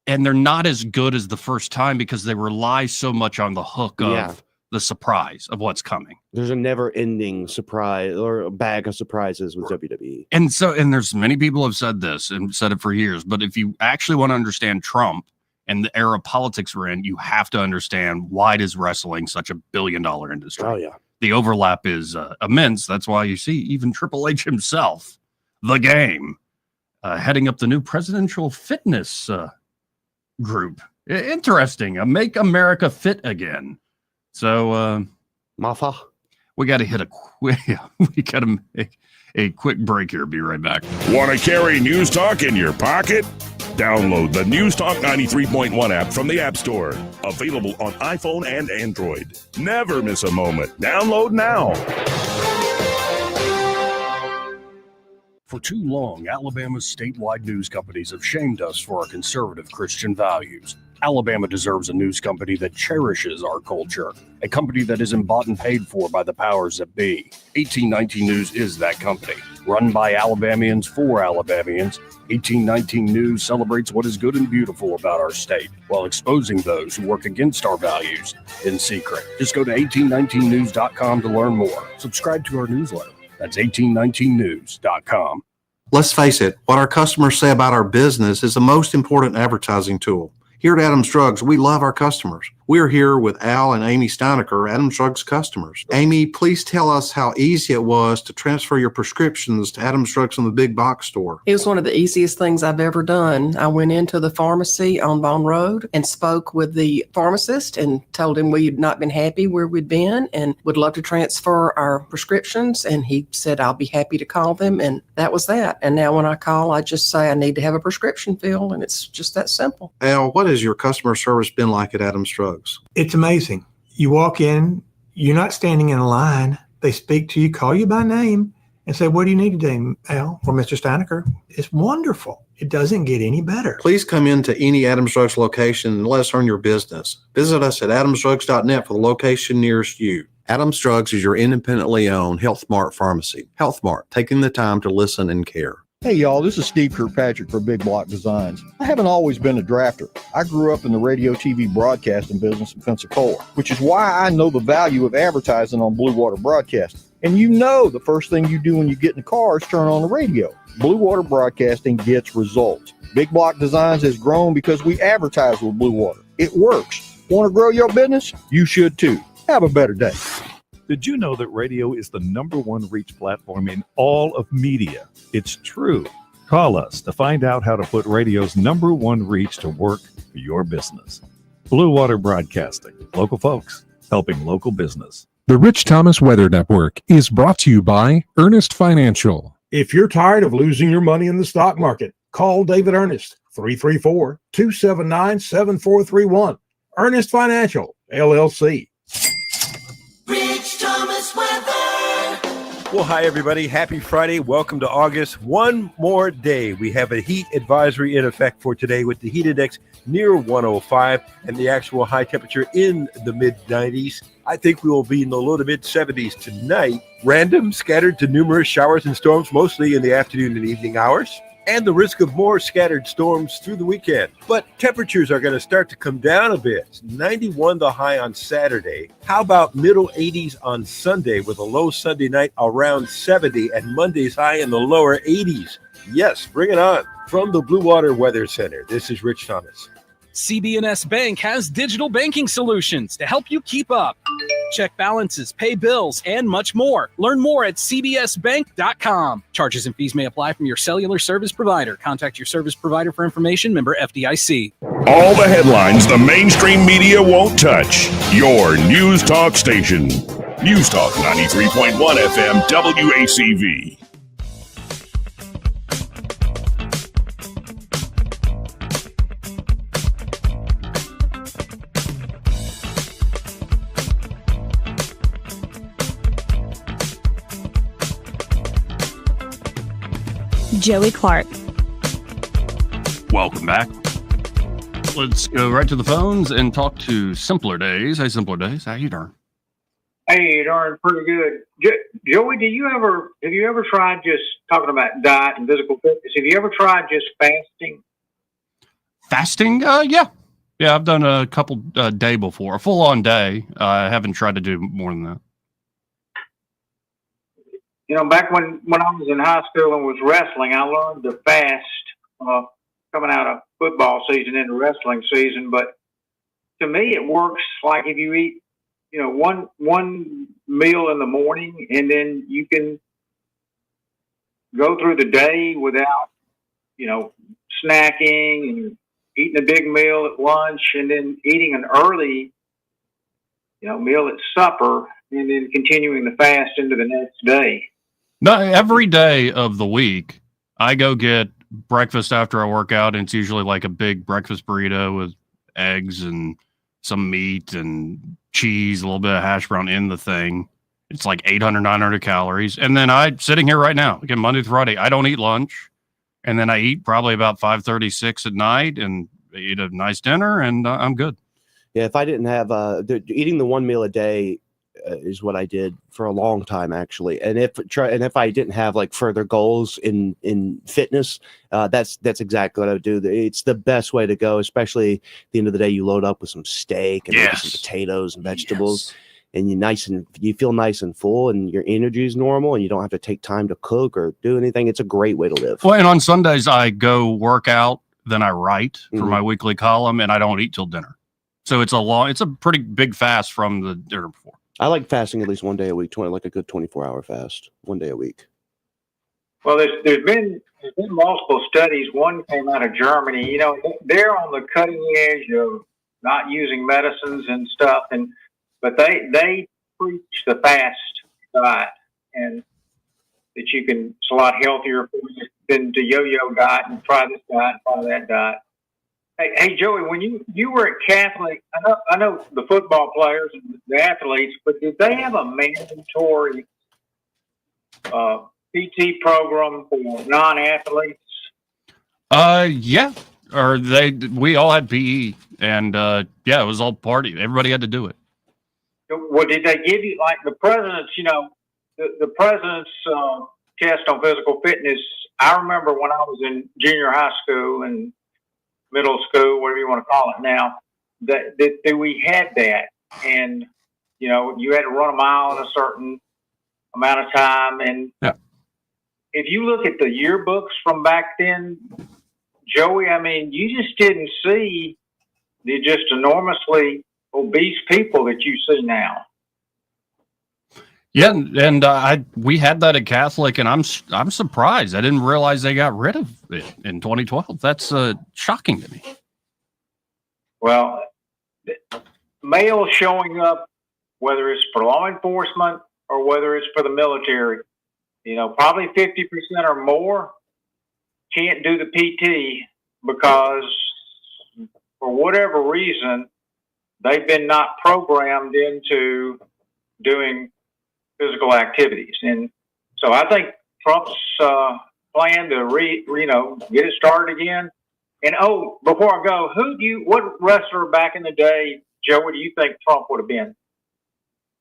Speaker 10: and they're not as good as the first time because they rely so much on the hook of the surprise of what's coming.
Speaker 11: There's a never-ending surprise or a bag of surprises with WWE.
Speaker 10: And there's many people have said this and said it for years, but if you actually want to understand Trump and the era of politics we're in, you have to understand why is wrestling such a billion-dollar industry.
Speaker 11: Oh, yeah.
Speaker 10: The overlap is immense. That's why you see even Triple H himself, the game, heading up the new presidential fitness group. Interesting. Make America fit again. So,
Speaker 11: Mafa,
Speaker 10: we got to hit we got to make a quick break here. Be right back.
Speaker 6: Want to carry News Talk in your pocket? Download the News Talk 93.1 app from the App Store. Available on iPhone and Android. Never miss a moment. Download now.
Speaker 1: For too long, Alabama's statewide news companies have shamed us for our conservative Christian values. Alabama deserves a news company that cherishes our culture, a company that isn't bought and paid for by the powers that be. 1819 News is that company. Run by Alabamians for Alabamians, 1819 News celebrates what is good and beautiful about our state, while exposing those who work against our values in secret. Just go to 1819news.com to learn more. Subscribe to our newsletter. That's 1819news.com.
Speaker 14: Let's face it, what our customers say about our business is the most important advertising tool. Here at Adams Drugs, we love our customers. We're here with Al and Amy Steinecker, Adams Drugs customers. Amy, please tell us how easy it was to transfer your prescriptions to Adams Drugs in the big box store.
Speaker 3: It was one of the easiest things I've ever done. I went into the pharmacy on Bond Road and spoke with the pharmacist and told him we had not been happy where we'd been and would love to transfer our prescriptions. And he said, I'll be happy to call them. And that was that. And now when I call, I just say I need to have a prescription filled. And it's just that simple.
Speaker 14: Al, what has your customer service been like at Adams Drugs?
Speaker 15: It's amazing. You walk in, you're not standing in a line. They speak to you, call you by name, and say, what do you need today, Al or Mr. Steinecker? It's wonderful. It doesn't get any better.
Speaker 14: Please come into any Adams Drugs location and let us earn your business. Visit us at adamsdrugs.net for the location nearest you. Adams Drugs is your independently owned Health Mart pharmacy. Health Mart, taking the time to listen and care.
Speaker 16: Hey y'all, this is Steve Kirkpatrick for Big Block Designs. I haven't always been a drafter. I grew up in the radio, TV broadcasting business in Pensacola, which is why I know the value of advertising on Blue Water Broadcasting. And you know the first thing you do when you get in the car is turn on the radio. Blue Water Broadcasting gets results. Big Block Designs has grown because we advertise with Blue Water. It works. Want to grow your business? You should too. Have a better day.
Speaker 17: Did you know that radio is the #1 reach platform in all of media? It's true. Call us to find out how to put radio's #1 reach to work for your business. Blue Water Broadcasting. Local folks helping local business.
Speaker 18: The Rich Thomas Weather Network is brought to you by Ernest Financial.
Speaker 19: If you're tired of losing your money in the stock market, call David Ernest, 334-279-7431. Ernest Financial, LLC.
Speaker 9: Rich Thomas Weather.
Speaker 20: Well, hi, everybody. Happy Friday. Welcome to August. One more day. We have a heat advisory in effect for today with the heat index near 105 and the actual high temperature in the mid-90s. I think we will be in the low to mid-70s tonight. Random, scattered to numerous showers and storms, mostly in the afternoon and evening hours, and the risk of more scattered storms through the weekend. But temperatures are going to start to come down a bit. It's 91 the high on Saturday. How about middle 80s on Sunday with a low Sunday night around 70 and Monday's high in the lower 80s? Yes, bring it on. From the Blue Water Weather Center, this is Rich Thomas.
Speaker 21: CB&S Bank has digital banking solutions to help you keep up. Check balances, pay bills, and much more. Learn more at cbsbank.com. Charges and fees may apply from your cellular service provider. Contact your service provider for information. Member FDIC.
Speaker 6: All the headlines the mainstream media won't touch. Your News Talk station. News Talk 93.1 FM WACV.
Speaker 22: Joey Clark.
Speaker 10: Welcome back. Let's go right to the phones and talk to Simpler Days. Hey, Simpler Days, how you doing?
Speaker 23: Hey, darn, pretty good. Joey, have you ever tried just talking about diet and physical fitness? Have you ever tried just fasting?
Speaker 10: Fasting? Yeah. Yeah, I've done a couple day before, a full-on day. I haven't tried to do more than that.
Speaker 23: You know, back when I was in high school and was wrestling, I learned to fast coming out of football season into wrestling season. But to me, it works like if you eat, you know, one meal in the morning, and then you can go through the day without, you know, snacking and eating a big meal at lunch, and then eating an early, you know, meal at supper, and then continuing the fast into the next day.
Speaker 10: No, every day of the week, I go get breakfast after I work out, and it's usually like a big breakfast burrito with eggs and some meat and cheese, a little bit of hash brown in the thing. It's like 800, 900 calories. And then I'm sitting here right now, again, Monday through Friday, I don't eat lunch. And then I eat probably about 5:36 at night and eat a nice dinner, and I'm good.
Speaker 11: Yeah, if I didn't have eating the one meal a day is what I did for a long time, actually. And if I didn't have like further goals in fitness, that's exactly what I would do. It's the best way to go, especially at the end of the day. You load up with some steak and maybe some potatoes and vegetables, and you feel nice and full, and your energy is normal, and you don't have to take time to cook or do anything. It's a great way to live.
Speaker 10: Well, and on Sundays I go work out, then I write for my weekly column, and I don't eat till dinner. So it's a pretty big fast from the dinner before.
Speaker 11: I like fasting at least one day a week, like a good 24-hour fast, one day a week.
Speaker 23: Well, there's been multiple studies. One came out of Germany. You know, they're on the cutting edge of not using medicines and stuff, but they preach the fast diet, and that it's a lot healthier for you than the yo-yo diet and try this diet, try that diet. Hey, Joey, when you were at Catholic, I know the football players and the athletes, but did they have a mandatory PT program for non-athletes?
Speaker 10: Yeah. Or we all had PE, and yeah, it was all party. Everybody had to do it.
Speaker 23: Well, did they give you, like, the president's, you know, the president's test on physical fitness? I remember when I was in junior high school and middle school, whatever you want to call it now, that we had that. And, you know, you had to run a mile in a certain amount of time. And if you look at the yearbooks from back then, Joey, I mean, you just didn't see the just enormously obese people that you see now.
Speaker 10: Yeah, and we had that at Catholic, and I'm surprised. I didn't realize they got rid of it in 2012. That's shocking to me.
Speaker 23: Well, males showing up whether it's for law enforcement or whether it's for the military. Probably 50% or more can't do the PT because for whatever reason, they've been not programmed into doing physical activities. And so I think Trump's plan to get it started again. And before I go, what wrestler back in the day, Joey, do you think Trump would have been?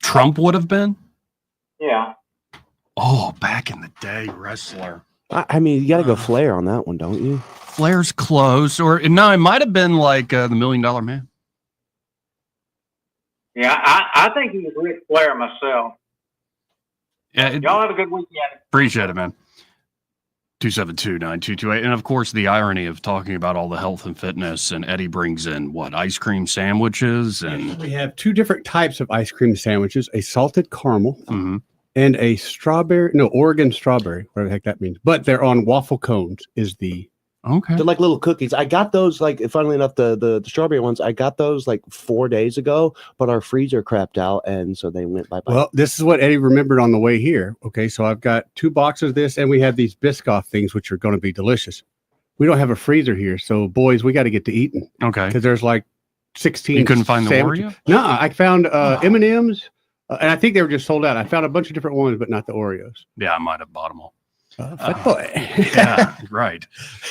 Speaker 10: Trump would have been?
Speaker 23: Yeah.
Speaker 10: Oh, back in the day, wrestler.
Speaker 11: I mean, you got to go Flair on that one, don't you?
Speaker 10: Flair's close, or no, it might have been like the $1 Million Man.
Speaker 23: Yeah, I think he was Ric Flair myself.
Speaker 10: Yeah,
Speaker 23: y'all have a good weekend.
Speaker 10: Appreciate it, man. 272-9228. And of course, the irony of talking about all the health and fitness, and Eddie brings in ice cream sandwiches, and
Speaker 2: we have two different types of ice cream sandwiches: a salted caramel and a Oregon strawberry, whatever the heck that means. But they're on waffle cones.
Speaker 10: Okay.
Speaker 11: They're like little cookies. I got those, funnily enough, the strawberry ones, I got those 4 days ago, but our freezer crapped out, and so they went bye-bye.
Speaker 2: Well, this is what Eddie remembered on the way here. Okay, so I've got 2 boxes of this, and we have these Biscoff things, which are going to be delicious. We don't have a freezer here, so boys, we got to get to eating.
Speaker 10: Okay.
Speaker 2: Because there's 16
Speaker 10: You couldn't find
Speaker 2: sandwiches.
Speaker 10: the Oreo?
Speaker 2: No, I found M&Ms, and I think they were just sold out. I found a bunch of different ones, but not the Oreos.
Speaker 10: Yeah, I might have bought them all.
Speaker 2: Fat boy.
Speaker 10: Yeah, right.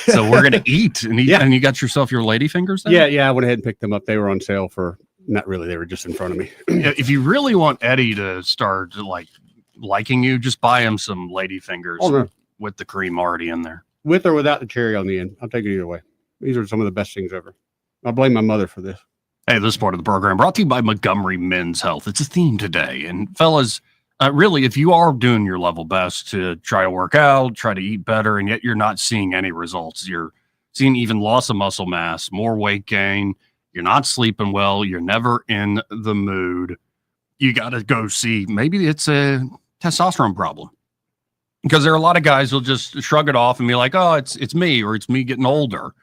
Speaker 10: So we're gonna eat and eat, and you got yourself your lady fingers then?
Speaker 2: Yeah, I went ahead and picked them up. They were on sale for not really. They were just in front of me.
Speaker 10: If you really want Eddie to start liking you, just buy him some lady fingers with the cream already in there,
Speaker 2: with or without the cherry on the end. I'll take it either way. These are some of the best things ever. I blame my mother for this.
Speaker 10: Hey, this part of the program brought to you by Montgomery Men's Health. It's a theme today, and fellas. Really, if you are doing your level best to try to work out, try to eat better, and yet you're not seeing any results, you're seeing even loss of muscle mass, more weight gain, you're not sleeping well, you're never in the mood, you got to go see, maybe it's a testosterone problem. Because there are a lot of guys who'll just shrug it off and be like, oh, it's me, or it's me getting older.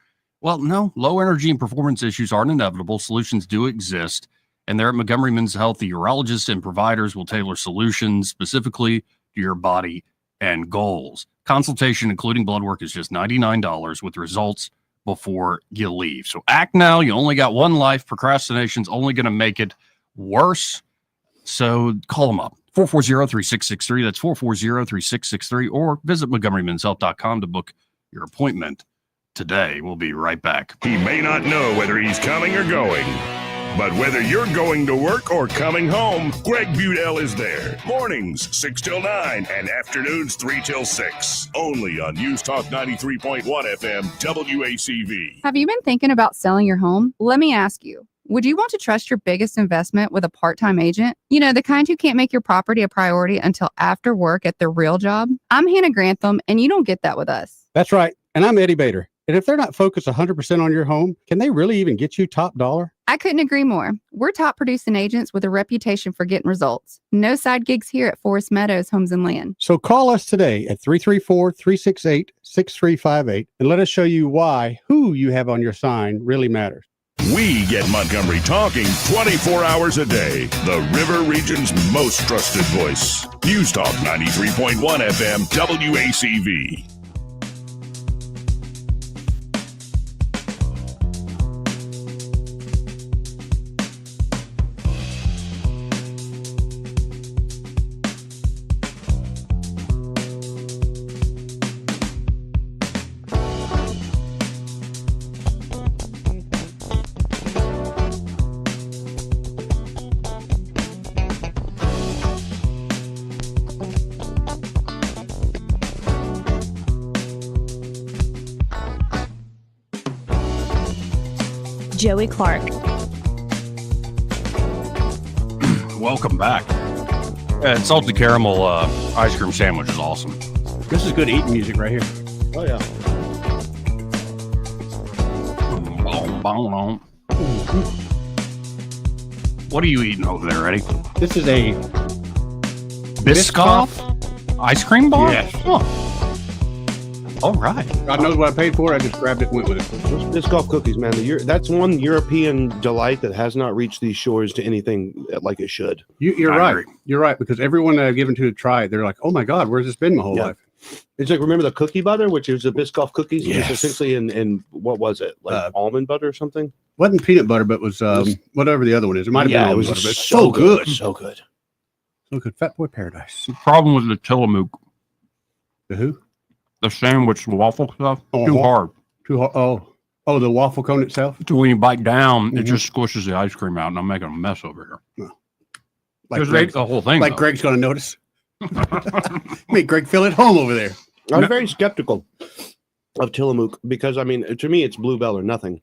Speaker 10: Well, no, low energy and performance issues aren't inevitable. Solutions do exist. And there at Montgomery Men's Health, the urologists and providers will tailor solutions specifically to your body and goals. Consultation, including blood work, is just $99 with results before you leave. So act now. You only got one life. Procrastination's only going to make it worse. So call them up. 440-3663. That's 440-3663. Or visit MontgomeryMen'sHealth.com to book your appointment today. We'll be right back.
Speaker 6: He may not know whether he's coming or going. But whether you're going to work or coming home, Greg Budell is there. Mornings, 6 till 9, and afternoons, 3 till 6. Only on News Talk 93.1 FM, WACV.
Speaker 4: Have you been thinking about selling your home? Let me ask you. Would you want to trust your biggest investment with a part-time agent? You know, the kind who can't make your property a priority until after work at their real job? I'm Hannah Grantham, and you don't get that with us.
Speaker 2: That's right. And I'm Eddie Bader. And if they're not focused 100% on your home, can they really even get you top dollar?
Speaker 4: I couldn't agree more. We're top producing agents with a reputation for getting results. No side gigs here at Forest Meadows Homes and Land.
Speaker 2: So call us today at 334-368-6358 and let us show you why who you have on your sign really matters.
Speaker 6: We get Montgomery talking 24 hours a day. The River Region's most trusted voice. News Talk 93.1 FM, WACV.
Speaker 22: Joey Clark.
Speaker 10: Welcome back. Salted caramel ice cream sandwich is awesome.
Speaker 2: This is good eating music right here.
Speaker 11: Oh, yeah.
Speaker 10: What are you eating over there, Eddie?
Speaker 2: This is a
Speaker 10: Biscoff ice cream bar?
Speaker 2: Yes.
Speaker 10: Oh. All right.
Speaker 2: God knows what I paid for it. I just grabbed it and went with it.
Speaker 11: Those Biscoff cookies, man. That's one European delight that has not reached these shores to anything like it should.
Speaker 2: You're right. You're right, because everyone that I've given to try, they're like, oh my God, where's this been my whole life?
Speaker 11: It's like, remember the cookie butter, which is the Biscoff cookies?
Speaker 2: Yes.
Speaker 11: It's essentially in what was it? Like almond butter or something?
Speaker 2: Wasn't peanut butter, but was whatever the other one is. It might have been almond butter, but so good.
Speaker 11: So good.
Speaker 2: So good. Fat Boy Paradise.
Speaker 10: The problem with the Tillamook.
Speaker 2: The who?
Speaker 10: The sandwich waffle stuff.
Speaker 2: Oh,
Speaker 10: too hard.
Speaker 2: Too hard. Oh, the waffle cone itself?
Speaker 10: So when you bite down, it just squishes the ice cream out, and I'm making a mess over here.
Speaker 2: Like
Speaker 10: Just ate the whole thing.
Speaker 2: Like
Speaker 10: though.
Speaker 2: Greg's going to notice. Make Greg feel at home over there.
Speaker 11: I'm very skeptical of Tillamook because, I mean, to me, it's Bluebell or nothing.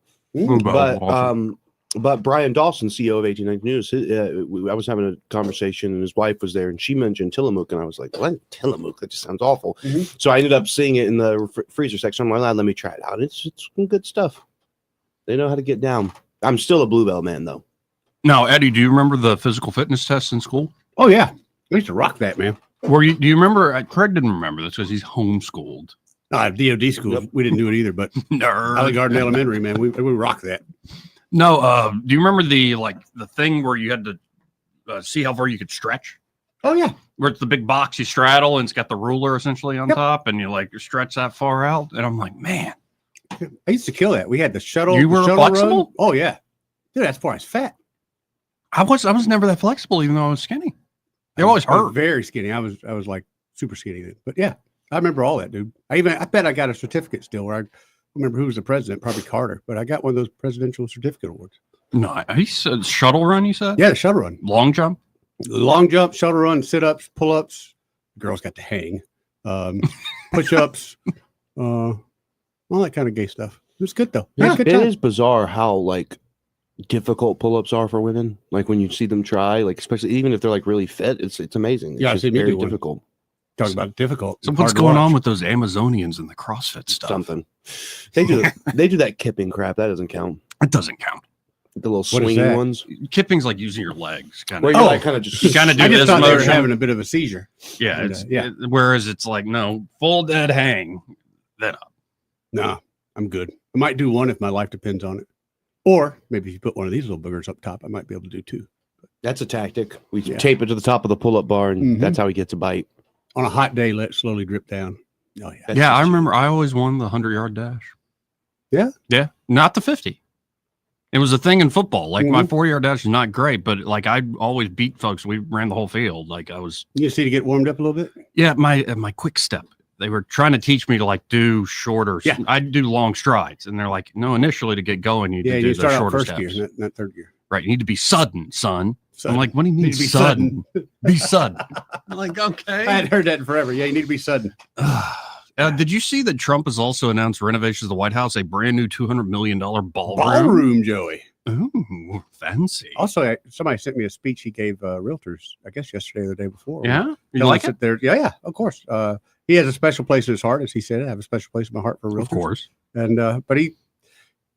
Speaker 11: But Brian Dawson, CEO of 1890 News, I was having a conversation and his wife was there and she mentioned Tillamook and I was like, what? Tillamook? That just sounds awful. So I ended up seeing it in the freezer section. I'm like, let me try it out. It's some good stuff. They know how to get down. I'm still a Bluebell man, though.
Speaker 10: Now, Eddie, do you remember the physical fitness tests in school?
Speaker 2: Oh, yeah. I used to rock that, man.
Speaker 10: Do you remember? Craig didn't remember this because he's homeschooled.
Speaker 2: DOD school. We didn't do it either, but Valley Garden Elementary, man, we rock that.
Speaker 10: No, do you remember the thing where you had to see how far you could stretch?
Speaker 2: Oh yeah,
Speaker 10: where it's the big box you straddle and it's got the ruler essentially on top, and you stretch that far out. And I'm like, man,
Speaker 2: I used to kill that. We had the shuttle.
Speaker 10: You were
Speaker 2: shuttle
Speaker 10: flexible?
Speaker 2: Run. Oh yeah, dude, that's why I was fat.
Speaker 10: I was never that flexible, even though I was skinny. They always
Speaker 2: I was
Speaker 10: hurt.
Speaker 2: very skinny. I was like super skinny then. But yeah, I remember all that, dude. I bet I got a certificate still where I remember who was the president, probably Carter, but I got one of those presidential certificate awards.
Speaker 10: No, he said shuttle run, you said?
Speaker 2: Yeah, the shuttle run.
Speaker 10: Long jump?
Speaker 2: Long jump, shuttle run, sit-ups, pull-ups. Girls got to hang. Push-ups, all that kind of gay stuff. It was good, though.
Speaker 11: It is bizarre how, difficult pull-ups are for women. Like, when you see them try, especially even if they're, really fit, it's amazing. It's just very difficult.
Speaker 2: Talking about difficult.
Speaker 10: So what's going on with those Amazonians and the CrossFit stuff?
Speaker 11: Something. They do that kipping crap. That doesn't count.
Speaker 10: It doesn't count.
Speaker 11: The little swinging ones.
Speaker 10: Kipping's like using your legs, kind
Speaker 11: of.
Speaker 10: Where you
Speaker 11: kind of just.
Speaker 10: You kind of do
Speaker 2: I just
Speaker 10: this
Speaker 2: thought
Speaker 10: motion.
Speaker 2: they were having a bit of a seizure.
Speaker 10: Yeah, whereas it's like no full dead hang, then up.
Speaker 2: Nah, I'm good. I might do one if my life depends on it, or maybe if you put one of these little boogers up top, I might be able to do two.
Speaker 11: That's a tactic. We tape it to the top of the pull-up bar, and that's how he gets a bite.
Speaker 2: On a hot day, let it slowly drip down. Oh yeah.
Speaker 10: Yeah, I remember. I always won the 100-yard dash.
Speaker 2: Yeah.
Speaker 10: Yeah, not the 50. It was a thing in football. My 4-yard dash is not great, but I always beat folks. We ran the whole field. I was.
Speaker 2: You just need to get warmed up a little bit.
Speaker 10: Yeah, my quick step. They were trying to teach me to do shorter.
Speaker 2: Yeah.
Speaker 10: I'd do long strides, and they're like, no, initially to get going, you do
Speaker 2: start
Speaker 10: the
Speaker 2: out
Speaker 10: shorter
Speaker 2: first
Speaker 10: steps.
Speaker 2: gear, not third gear.
Speaker 10: Right, you need to be sudden, son.
Speaker 2: Sudden.
Speaker 10: I'm like, what do you mean
Speaker 2: Need to be
Speaker 10: sudden? Be sudden. I'm like, okay.
Speaker 2: I hadn't heard that in forever. Yeah, you need to be sudden.
Speaker 10: Did you see that Trump has also announced renovations of the White House, a brand new $200 million ballroom?
Speaker 2: Ballroom, Joey.
Speaker 10: Ooh, fancy.
Speaker 2: Also, somebody sent me a speech he gave realtors, I guess yesterday or the day before.
Speaker 10: Yeah? You
Speaker 2: Telling
Speaker 10: like
Speaker 2: us
Speaker 10: it?
Speaker 2: that yeah, of course. He has a special place in his heart, as he said. I have a special place in my heart for realtors.
Speaker 10: Of course.
Speaker 2: And but he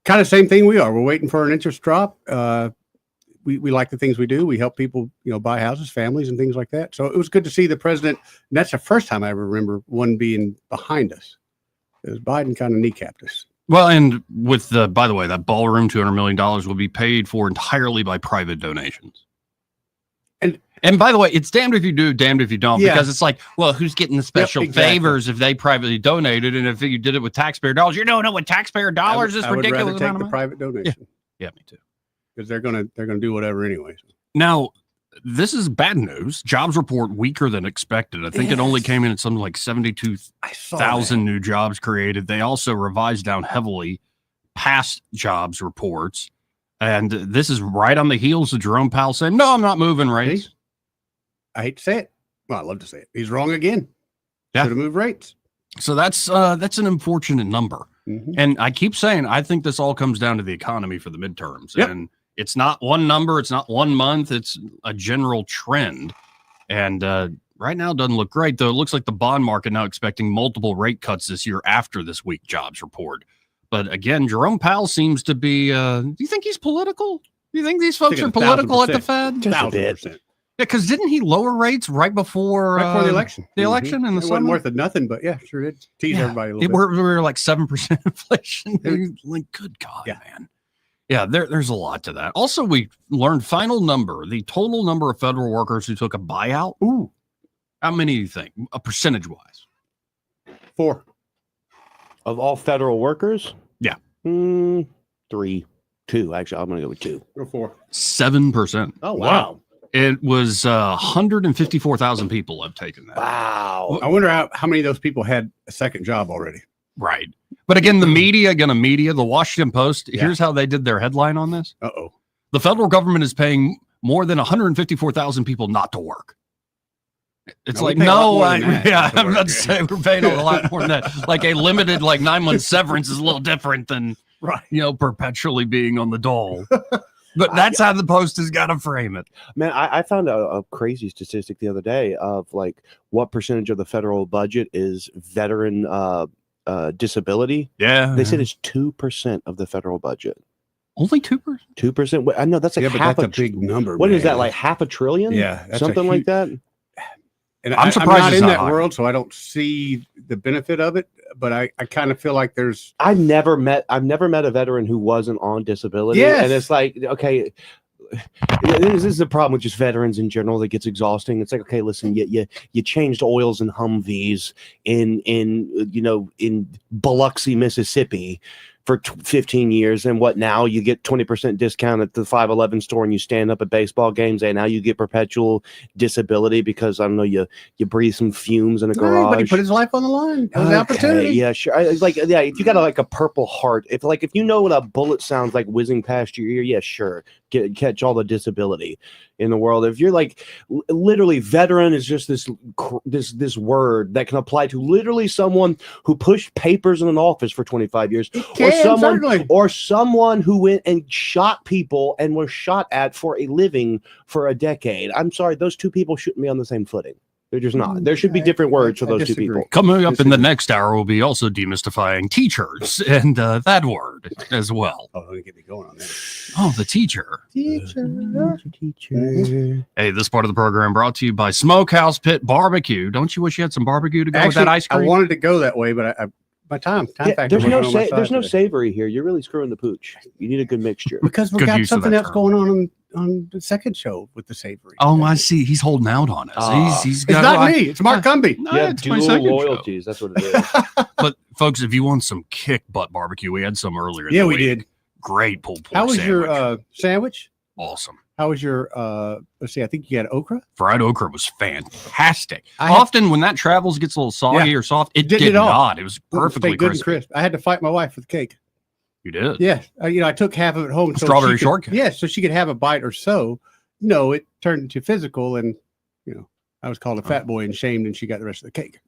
Speaker 2: kind of same thing we are. We're waiting for an interest drop. We like the things we do. We help people, buy houses, families, and things like that. So it was good to see the president. And that's the first time I ever remember one being behind us. It was Biden kind of kneecapped us.
Speaker 10: Well, and with by the way, that ballroom, $200 million will be paid for entirely by private donations. And by the way, it's damned if you do, damned if you don't, because it's like, well, who's getting the special favors if they privately donated? And if you did it with taxpayer dollars, you don't know what taxpayer dollars is ridiculous.
Speaker 2: I would rather take the private donation.
Speaker 10: Yeah, me too.
Speaker 2: Because they're gonna do whatever anyway.
Speaker 10: Now, this is bad news. Jobs report weaker than expected. I think it only came in at something like 72,000 new jobs created. They also revised down heavily past jobs reports. And this is right on the heels of Jerome Powell saying, no, I'm not moving rates.
Speaker 2: I hate to say it. Well, I love to say it. He's wrong again.
Speaker 10: Yeah.
Speaker 2: Should have moved rates.
Speaker 10: So that's an unfortunate number.
Speaker 2: Mm-hmm.
Speaker 10: And I keep saying, I think this all comes down to the economy for the midterms.
Speaker 2: Yep.
Speaker 10: And it's not one number. It's not 1 month. It's a general trend. And right now it doesn't look great, though. It looks like the bond market now expecting multiple rate cuts this year after this week jobs report. But again, Jerome Powell seems to be, do you think he's political? Do you think these folks are political at the Fed?
Speaker 11: Just a bit.
Speaker 10: because didn't he lower rates right before
Speaker 2: the election?
Speaker 10: The election in the
Speaker 2: It wasn't
Speaker 10: summer?
Speaker 2: worth it nothing, but yeah, sure did tease everybody a little bit.
Speaker 10: We were like 7% inflation. Like, good God, man. Yeah, there's a lot to that. Also, we learned the total number of federal workers who took a buyout.
Speaker 2: Ooh.
Speaker 10: How many do you think, percentage-wise?
Speaker 2: 4.
Speaker 11: Of all federal workers?
Speaker 10: Yeah.
Speaker 11: 3. 2, actually. I'm going to go with 2.
Speaker 2: Go 4.
Speaker 10: 7%.
Speaker 2: Oh, wow.
Speaker 10: It was 154,000 people have taken that.
Speaker 11: Wow.
Speaker 2: I wonder how many of those people had a second job already.
Speaker 10: Right. But again, the media, the Washington Post, here's how they did their headline on this.
Speaker 2: Uh-oh.
Speaker 10: The federal government is paying more than 154,000 people not to work. It's
Speaker 2: No,
Speaker 10: like,
Speaker 2: we pay a lot more than that
Speaker 10: yeah,
Speaker 2: to
Speaker 10: I'm
Speaker 2: work,
Speaker 10: about to say we're paying a lot more than that. Like a limited, 9-month severance is a little different than, perpetually being on the dole. But that's how the Post has got to frame it.
Speaker 11: Man, I found a crazy statistic the other day of what percentage of the federal budget is veteran disability.
Speaker 10: Yeah.
Speaker 11: They said it's 2% of the federal budget.
Speaker 10: Only 2%?
Speaker 11: 2%? I know that's like
Speaker 2: but that's a big number.
Speaker 11: What is
Speaker 2: man.
Speaker 11: that, like $500 billion?
Speaker 2: Yeah. that's
Speaker 11: Something like that?
Speaker 2: And
Speaker 10: I'm surprised
Speaker 2: I'm not
Speaker 10: it's
Speaker 2: in
Speaker 10: not
Speaker 2: that
Speaker 10: higher.
Speaker 2: world, so I don't see the benefit of it. But I kind of feel like there's.
Speaker 11: I've never met a veteran who wasn't on disability.
Speaker 2: Yes.
Speaker 11: And it's like, okay, this is the problem with just veterans in general that gets exhausting. It's like, okay, listen, you changed oils and Humvees in Biloxi, Mississippi for 15 years, and what now? You get 20% discount at the 511 store, and you stand up at baseball games, and now you get perpetual disability because I don't know, you breathe some fumes in a garage.
Speaker 2: But he put his life on the line. It was an opportunity.
Speaker 11: Yeah, sure. If you got a Purple Heart, if you know what a bullet sounds like whizzing past your ear, yeah, sure, catch all the disability in the world. If you're literally, veteran is just this word that can apply to literally someone who pushed papers in an office for 25 years, or someone who went and shot people and was shot at for a living for a decade. I'm sorry, those two people shouldn't be on the same footing. They're just not. There should be different words for those two people.
Speaker 10: Coming up in the next hour, we'll be also demystifying teachers and that word as well.
Speaker 2: Oh, let me get me going on that.
Speaker 10: Oh, the teacher.
Speaker 11: Teacher.
Speaker 10: Hey, this part of the program brought to you by Smokehouse Pit Barbecue. Don't you wish you had some barbecue to go with that ice cream?
Speaker 2: I wanted to go that way, but my time factor.
Speaker 11: There's no savory here. You're really screwing the pooch. You need a good mixture.
Speaker 2: Because we got something else going on the second show with the savory.
Speaker 10: Oh, I see. He's holding out on us. He's got
Speaker 2: it's not me. It's Mark Cumby.
Speaker 10: No,
Speaker 11: you have
Speaker 10: it's my
Speaker 11: dual
Speaker 10: second
Speaker 11: loyalties.
Speaker 10: show.
Speaker 11: That's what it is.
Speaker 10: But folks, if you want some kick butt barbecue, we had some earlier.
Speaker 2: Yeah,
Speaker 10: in the
Speaker 2: we
Speaker 10: week.
Speaker 2: did.
Speaker 10: Great pulled pork
Speaker 2: How was
Speaker 10: sandwich.
Speaker 2: your sandwich?
Speaker 10: Awesome.
Speaker 2: How was your let's see, I think you had okra?
Speaker 10: Fried okra was fantastic. Often when that travels gets a little soggy or soft, it did not. It was perfectly
Speaker 2: good and
Speaker 10: crispy.
Speaker 2: crisp. I had to fight my wife for the cake.
Speaker 10: You did?
Speaker 2: Yeah. I took half of it home.
Speaker 10: Strawberry shortcake.
Speaker 2: Yeah, so she could have a bite or so. No, it turned into physical, and I was called a fat boy and shamed, and she got the rest of the cake.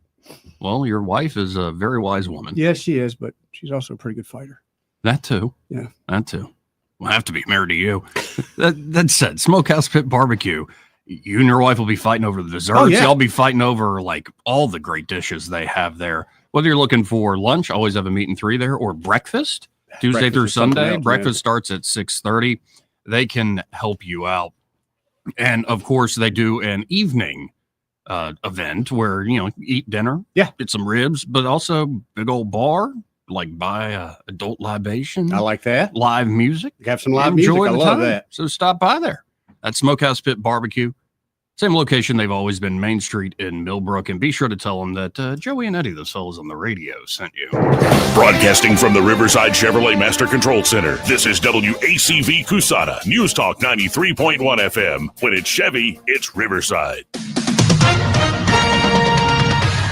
Speaker 10: Well, your wife is a very wise woman.
Speaker 2: Yes, she is, but she's also a pretty good fighter.
Speaker 10: That too.
Speaker 2: Yeah.
Speaker 10: That too. We'll have to be married to you. That said, Smokehouse Pit Barbecue. You and your wife will be fighting over the desserts.
Speaker 2: Oh, yeah.
Speaker 10: Y'all be fighting over all the great dishes they have there. Whether you're looking for lunch, always have a meat and 3 there, or breakfast, Tuesday
Speaker 2: Breakfast
Speaker 10: through
Speaker 2: is something
Speaker 10: Sunday.
Speaker 2: else,
Speaker 10: Breakfast
Speaker 2: man.
Speaker 10: starts at 6:30. They can help you out. And of course, they do an evening event where, eat dinner.
Speaker 2: Yeah.
Speaker 10: Get some ribs, but also big old bar, buy adult libation.
Speaker 2: I like that.
Speaker 10: Live music.
Speaker 2: You have some live music. I
Speaker 10: the
Speaker 2: love
Speaker 10: time.
Speaker 2: that.
Speaker 10: So stop by there at Smokehouse Pit Barbecue. Same location they've always been, Main Street in Millbrook. And be sure to tell them that Joey and Eddie, those fellas on the radio, sent you.
Speaker 6: Broadcasting from the Riverside Chevrolet Master Control Center, this is WACV Cusana, News Talk 93.1 FM. When it's Chevy, it's Riverside.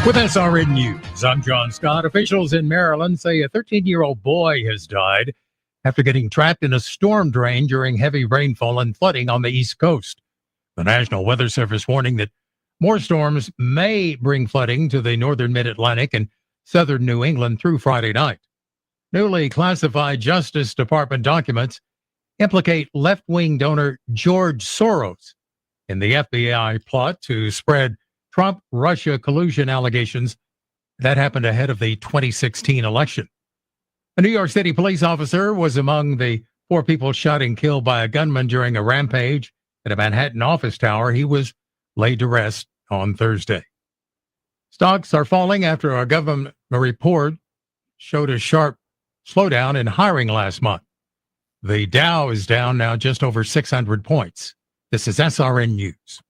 Speaker 5: With SRN News, I'm John Scott. Officials in Maryland say a 13-year-old boy has died after getting trapped in a storm drain during heavy rainfall and flooding on the East Coast. The National Weather Service warning that more storms may bring flooding to the northern mid-Atlantic and southern New England through Friday night. Newly classified Justice Department documents implicate left-wing donor George Soros in the FBI plot to spread Trump-Russia collusion allegations that happened ahead of the 2016 election. A New York City police officer was among the 4 people shot and killed by a gunman during a rampage at a Manhattan office tower. He was laid to rest on Thursday. Stocks are falling after a government report showed a sharp slowdown in hiring last month. The Dow is down now just over 600 points. This is SRN News.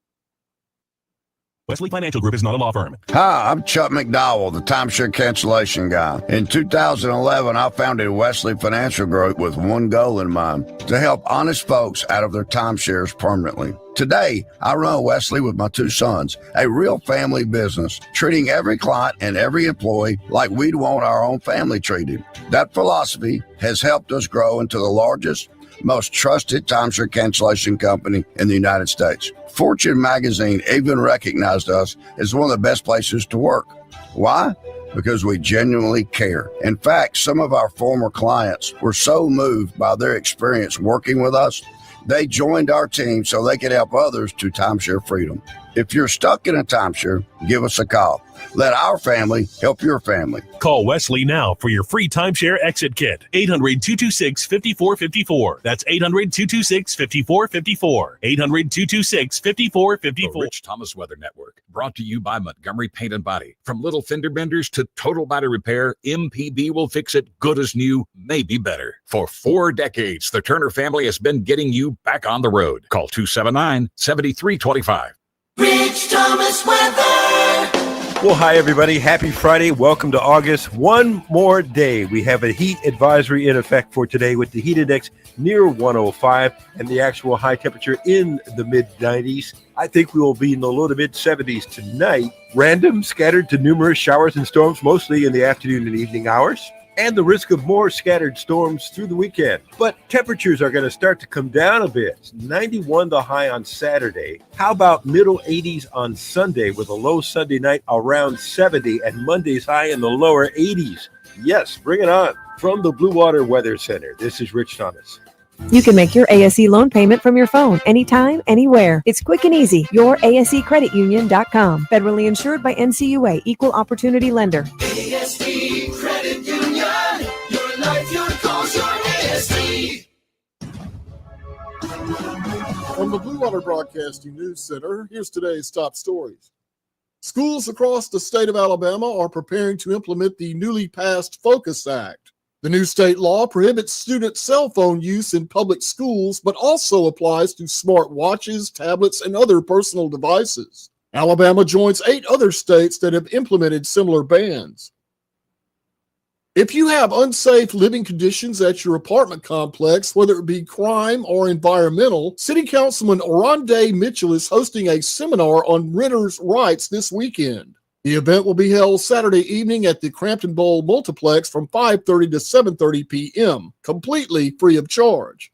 Speaker 7: Wesley Financial Group is not a law firm.
Speaker 8: Hi, I'm Chuck McDowell, the timeshare cancellation guy. In 2011, I founded Wesley Financial Group with one goal in mind, to help honest folks out of their timeshares permanently. Today, I run Wesley with my two sons, a real family business, treating every client and every employee like we'd want our own family treated. That philosophy has helped us grow into the largest, most trusted timeshare cancellation company in the United States. Fortune magazine even recognized us as one of the best places to work. Why? Because we genuinely care. In fact, some of our former clients were so moved by their experience working with us, they joined our team so they could help others to timeshare freedom. If you're stuck in a timeshare, give us a call. Let our family help your family.
Speaker 6: Call Wesley now for your free timeshare exit kit. 800-226-5454. That's 800-226-5454. 800-226-5454.
Speaker 12: The Rich Thomas Weather Network, brought to you by Montgomery Paint and Body. From little fender benders to total body repair, MPB will fix it good as new, maybe better. For 4 decades, the Turner family has been getting you back on the road. Call 279-7325.
Speaker 9: Rich Thomas Weather.
Speaker 20: Well, hi, everybody. Happy Friday. Welcome to August. One more day. We have a heat advisory in effect for today with the heat index near 105 and the actual high temperature in the mid-90s. I think we will be in the low to mid-70s tonight. Random, scattered to numerous showers and storms, mostly in the afternoon and evening hours, and the risk of more scattered storms through the weekend. But temperatures are going to start to come down a bit. It's 91 the high on Saturday. How about middle 80s on Sunday with a low Sunday night around 70 and Monday's high in the lower 80s? Yes, bring it on. From the Blue Water Weather Center, this is Rich Thomas.
Speaker 24: You can make your ASE loan payment from your phone anytime, anywhere. It's quick and easy. YourASECreditUnion.com. Federally insured by NCUA. Equal Opportunity Lender.
Speaker 9: ASE Credit Union. Your life, your cause, your ASE.
Speaker 25: From the Blue Water Broadcasting News Center, here's today's top stories. Schools across the state of Alabama are preparing to implement the newly passed Focus Act. The new state law prohibits student cell phone use in public schools, but also applies to smart watches, tablets, and other personal devices. Alabama joins 8 other states that have implemented similar bans. If you have unsafe living conditions at your apartment complex, whether it be crime or environmental, City Councilman Oronde Mitchell is hosting a seminar on renters' rights this weekend. The event will be held Saturday evening at the Crampton Bowl Multiplex from 5:30 to 7:30 p.m., completely free of charge.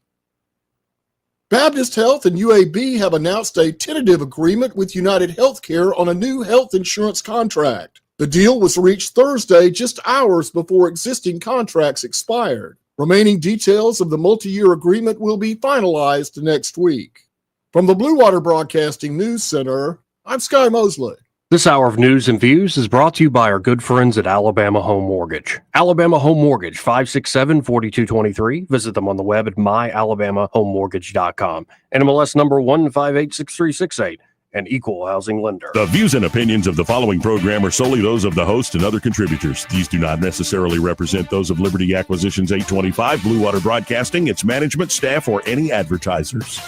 Speaker 25: Baptist Health and UAB have announced a tentative agreement with United Healthcare on a new health insurance contract. The deal was reached Thursday, just hours before existing contracts expired. Remaining details of the multi-year agreement will be finalized next week. From the Blue Water Broadcasting News Center, I'm Sky Mosley.
Speaker 1: This hour of news and views is brought to you by our good friends at Alabama Home Mortgage. Alabama Home Mortgage, 567-4223. Visit them on the web at myalabamahomemortgage.com. NMLS number 1586368. An equal housing lender.
Speaker 6: The views and opinions of the following program are solely those of the host and other contributors. These do not necessarily represent those of Liberty Acquisitions 825, Blue Water Broadcasting, its management, staff, or any advertisers.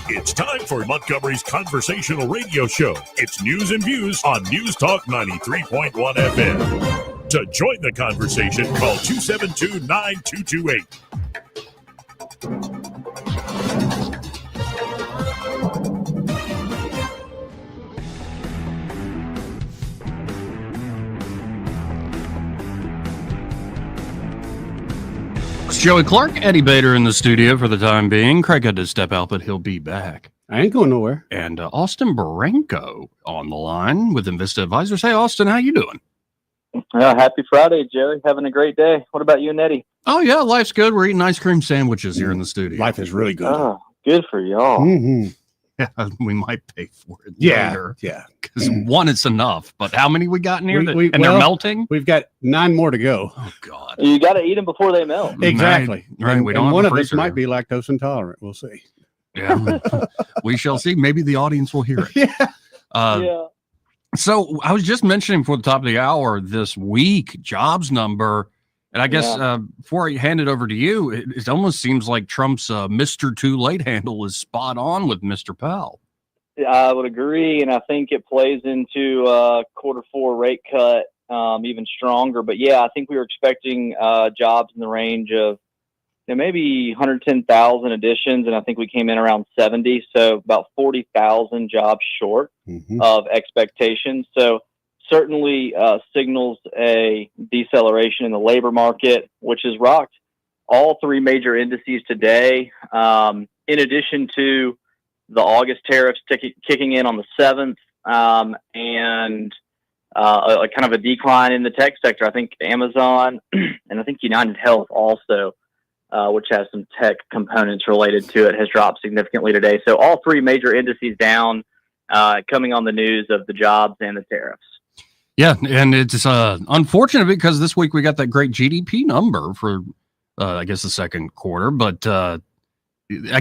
Speaker 6: It's time for Montgomery's conversational radio show. It's news and views on News Talk 93.1 FM. To join the conversation, call 272-9228.
Speaker 10: It's Joey Clark, Eddie Bader in the studio for the time being. Craig had to step out, but he'll be back.
Speaker 2: I ain't going nowhere.
Speaker 10: And Austin Baranko on the line with Invista Advisors. Hey, Austin, how you doing?
Speaker 26: Happy Friday, Joey. Having a great day. What about you and Eddie?
Speaker 10: Oh, yeah, life's good. We're eating ice cream sandwiches here in the studio.
Speaker 2: Life is really good.
Speaker 26: Oh, good for y'all.
Speaker 2: Mm-hmm.
Speaker 10: Yeah, we might pay for it
Speaker 2: Yeah,
Speaker 10: later.
Speaker 2: yeah.
Speaker 10: Because one is enough, but how many we got in here?
Speaker 2: We-
Speaker 10: And they're
Speaker 2: well,
Speaker 10: melting?
Speaker 2: We've got 9 more to go.
Speaker 10: Oh, God.
Speaker 26: You got to eat them before they melt.
Speaker 2: Exactly.
Speaker 10: Right.
Speaker 2: And,
Speaker 10: We
Speaker 2: and
Speaker 10: don't have
Speaker 2: one
Speaker 10: a
Speaker 2: of us
Speaker 10: freezer
Speaker 2: might
Speaker 10: here.
Speaker 2: be lactose intolerant. We'll see.
Speaker 10: Yeah. We shall see. Maybe the audience will hear it.
Speaker 2: Yeah.
Speaker 26: Yeah.
Speaker 10: So I was just mentioning before the top of the hour this week jobs number. And I guess before I hand it over to you, it almost seems like Trump's Mr. Too Late handle is spot on with Mr. Powell.
Speaker 26: I would agree, and I think it plays into Q4 rate cut even stronger. But yeah, I think we were expecting jobs in the range of maybe 110,000 additions, and I think we came in around 70, so about 40,000 jobs short of expectations. So certainly signals a deceleration in the labor market, which has rocked all 3 major indices today, in addition to the August tariffs kicking in on the 7th, and a kind of a decline in the tech sector. I think Amazon and I think United Health also, which has some tech components related to it, has dropped significantly today. So all 3 major indices down, coming on the news of the jobs and the tariffs.
Speaker 10: Yeah, and it's unfortunate because this week we got that great GDP number for, I guess, the second quarter. But I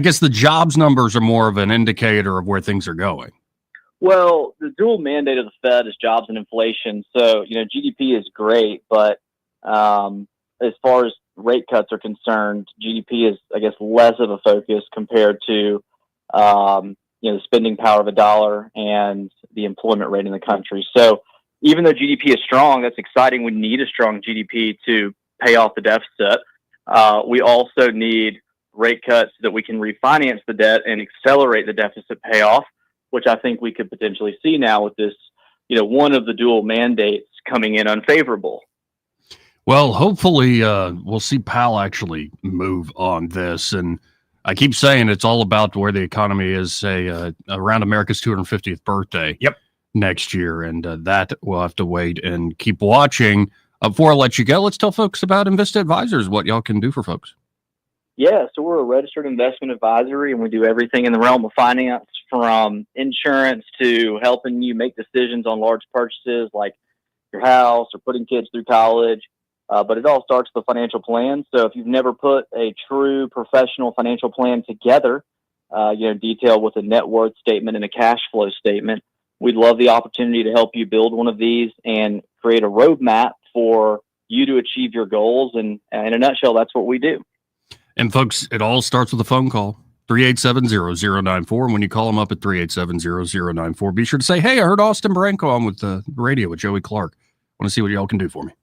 Speaker 10: guess the jobs numbers are more of an indicator of where things are going.
Speaker 26: Well, the dual mandate of the Fed is jobs and inflation. So, GDP is great, but as far as rate cuts are concerned, GDP is, I guess, less of a focus compared to, the spending power of a dollar and the employment rate in the country. So even though GDP is strong, that's exciting. We need a strong GDP to pay off the deficit. We also need rate cuts so that we can refinance the debt and accelerate the deficit payoff, which I think we could potentially see now with this, one of the dual mandates coming in unfavorable.
Speaker 10: Well, hopefully we'll see Powell actually move on this. And I keep saying it's all about where the economy is, say, around America's 250th birthday.
Speaker 2: Yep.
Speaker 10: Next year, and that we'll have to wait and keep watching. Before I let you go, let's tell folks about Invista Advisors, what y'all can do for folks.
Speaker 26: Yeah, so we're a registered investment advisory, and we do everything in the realm of finance, from insurance to helping you make decisions on large purchases like your house or putting kids through college. But it all starts with a financial plan. So if you've never put a true professional financial plan together, detailed with a net worth statement and a cash flow statement, we'd love the opportunity to help you build one of these and create a roadmap for you to achieve your goals. And in a nutshell, that's what we do.
Speaker 10: And folks, it all starts with a phone call, 387-0094. And when you call them up at 387-0094, be sure to say, hey, I heard Austin Branco on with the radio with Joey Clark. I want to see what y'all can do for me.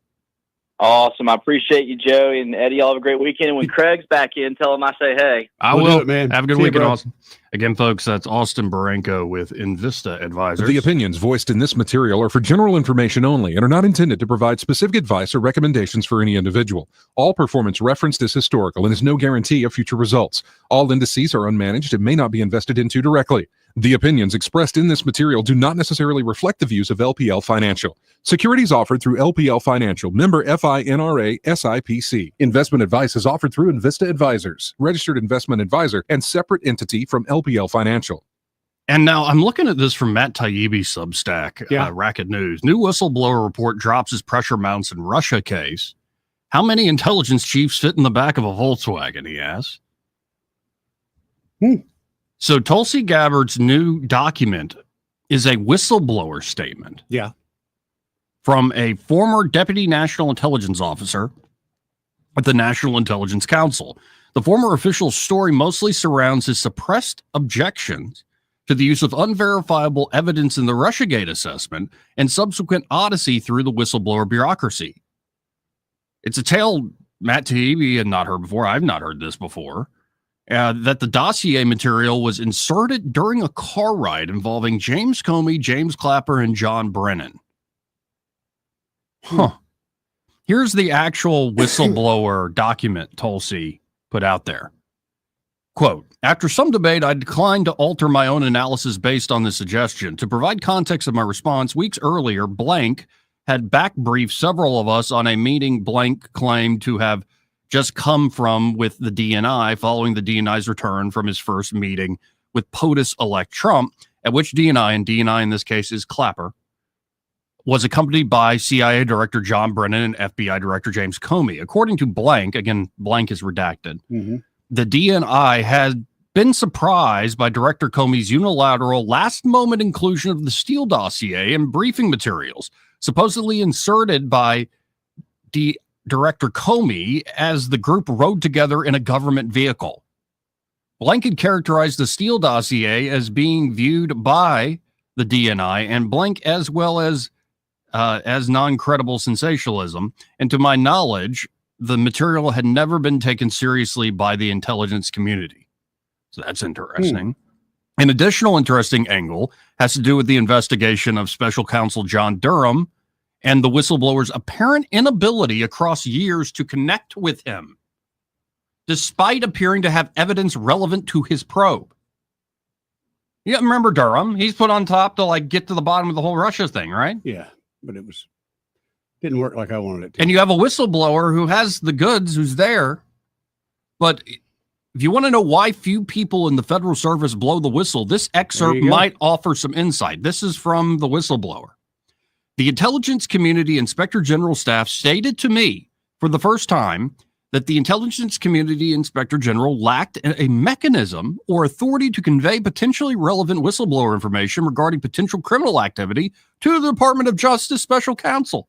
Speaker 26: Awesome. I appreciate you, Joey and Eddie. Y'all have a great weekend. And when Craig's back in, tell him I say hey.
Speaker 10: I will.
Speaker 2: Do it, man.
Speaker 10: Have a good
Speaker 2: See you,
Speaker 10: weekend,
Speaker 2: bro.
Speaker 10: Austin. Again, folks, that's Austin Barenko with Invista Advisors.
Speaker 18: The opinions voiced in this material are for general information only and are not intended to provide specific advice or recommendations for any individual. All performance referenced is historical and is no guarantee of future results. All indices are unmanaged and may not be invested into directly. The opinions expressed in this material do not necessarily reflect the views of LPL Financial. Securities offered through LPL Financial, member FINRA SIPC. Investment advice is offered through Invista Advisors, registered investment advisor and separate entity from LPL Financial.
Speaker 10: And now I'm looking at this from Matt Taibbi's Substack, Racket News. New whistleblower report drops as pressure mounts in Russia case. How many intelligence chiefs fit in the back of a Volkswagen, he asks. So Tulsi Gabbard's new document is a whistleblower statement.
Speaker 2: Yeah.
Speaker 10: From a former deputy national intelligence officer at the National Intelligence Council. The former official's story mostly surrounds his suppressed objections to the use of unverifiable evidence in the Russiagate assessment and subsequent odyssey through the whistleblower bureaucracy. It's a tale Matt Taibbi had not heard before. I've not heard this before. That the dossier material was inserted during a car ride involving James Comey, James Clapper, and John Brennan. Here's the actual whistleblower document Tulsi put out there. Quote, after some debate, I declined to alter my own analysis based on the suggestion. To provide context of my response, weeks earlier, blank had back briefed several of us on a meeting blank claimed to have just come from with the DNI following the DNI's return from his first meeting with POTUS-elect Trump, at which DNI, and DNI in this case is Clapper, was accompanied by CIA Director John Brennan and FBI Director James Comey. According to Blank, again, Blank is redacted, the DNI had been surprised by Director Comey's unilateral last-moment inclusion of the Steele dossier in briefing materials, supposedly inserted by Director Comey as the group rode together in a government vehicle. Blank had characterized the Steele dossier as being viewed by the DNI and Blank as well as non-credible sensationalism. And to my knowledge, the material had never been taken seriously by the intelligence community. So that's interesting. An additional interesting angle has to do with the investigation of Special Counsel John Durham and the whistleblower's apparent inability across years to connect with him, despite appearing to have evidence relevant to his probe. You remember Durham? He's put on top to like get to the bottom of the whole Russia thing, right?
Speaker 2: Yeah, but didn't work like I wanted it to.
Speaker 10: And you have a whistleblower who has the goods, who's there. But if you want to know why few people in the federal service blow the whistle, this excerpt might offer some insight. This is from the whistleblower. The intelligence community inspector general staff stated to me for the first time that the intelligence community inspector general lacked a mechanism or authority to convey potentially relevant whistleblower information regarding potential criminal activity to the Department of Justice Special Counsel.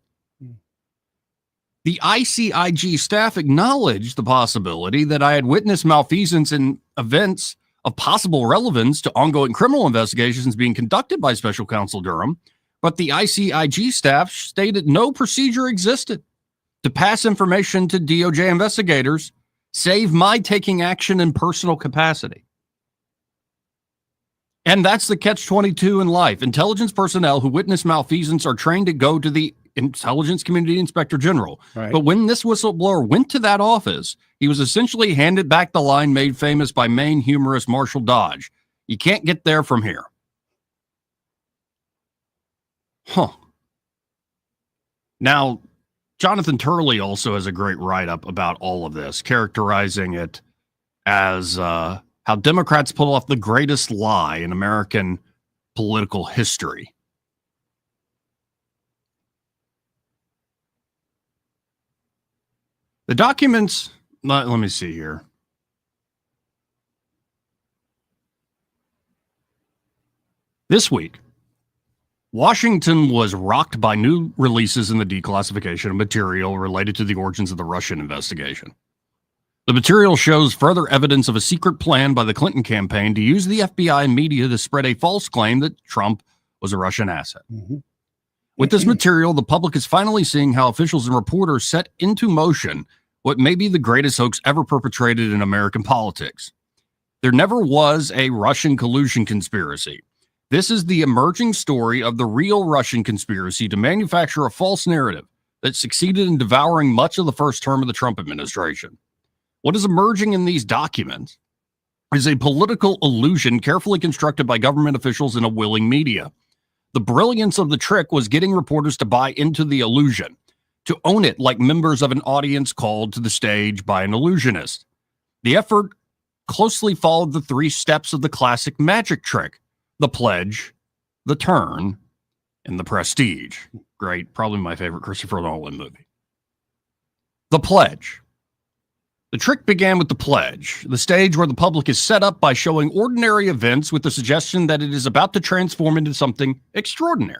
Speaker 10: The ICIG staff acknowledged the possibility that I had witnessed malfeasance in events of possible relevance to ongoing criminal investigations being conducted by Special Counsel Durham, but the ICIG staff stated no procedure existed to pass information to DOJ investigators, save my taking action in personal capacity. And that's the catch-22 in life. Intelligence personnel who witness malfeasance are trained to go to the Intelligence Community Inspector General.
Speaker 2: Right.
Speaker 10: But when this whistleblower went to that office, he was essentially handed back the line made famous by Maine humorist Marshall Dodge. You can't get there from here. Now, Jonathan Turley also has a great write-up about all of this, characterizing it as how Democrats pull off the greatest lie in American political history. The documents, let me see here. This week, Washington was rocked by new releases in the declassification of material related to the origins of the Russian investigation. The material shows further evidence of a secret plan by the Clinton campaign to use the FBI and media to spread a false claim that Trump was a Russian asset. With this material, the public is finally seeing how officials and reporters set into motion what may be the greatest hoax ever perpetrated in American politics. There never was a Russian collusion conspiracy. This is the emerging story of the real Russian conspiracy to manufacture a false narrative that succeeded in devouring much of the first term of the Trump administration. What is emerging in these documents is a political illusion carefully constructed by government officials and a willing media. The brilliance of the trick was getting reporters to buy into the illusion, to own it like members of an audience called to the stage by an illusionist. The effort closely followed the 3 steps of the classic magic trick: the pledge, the turn, and the prestige. Great, probably my favorite Christopher Nolan movie. The pledge. The trick began with the pledge, the stage where the public is set up by showing ordinary events with the suggestion that it is about to transform into something extraordinary.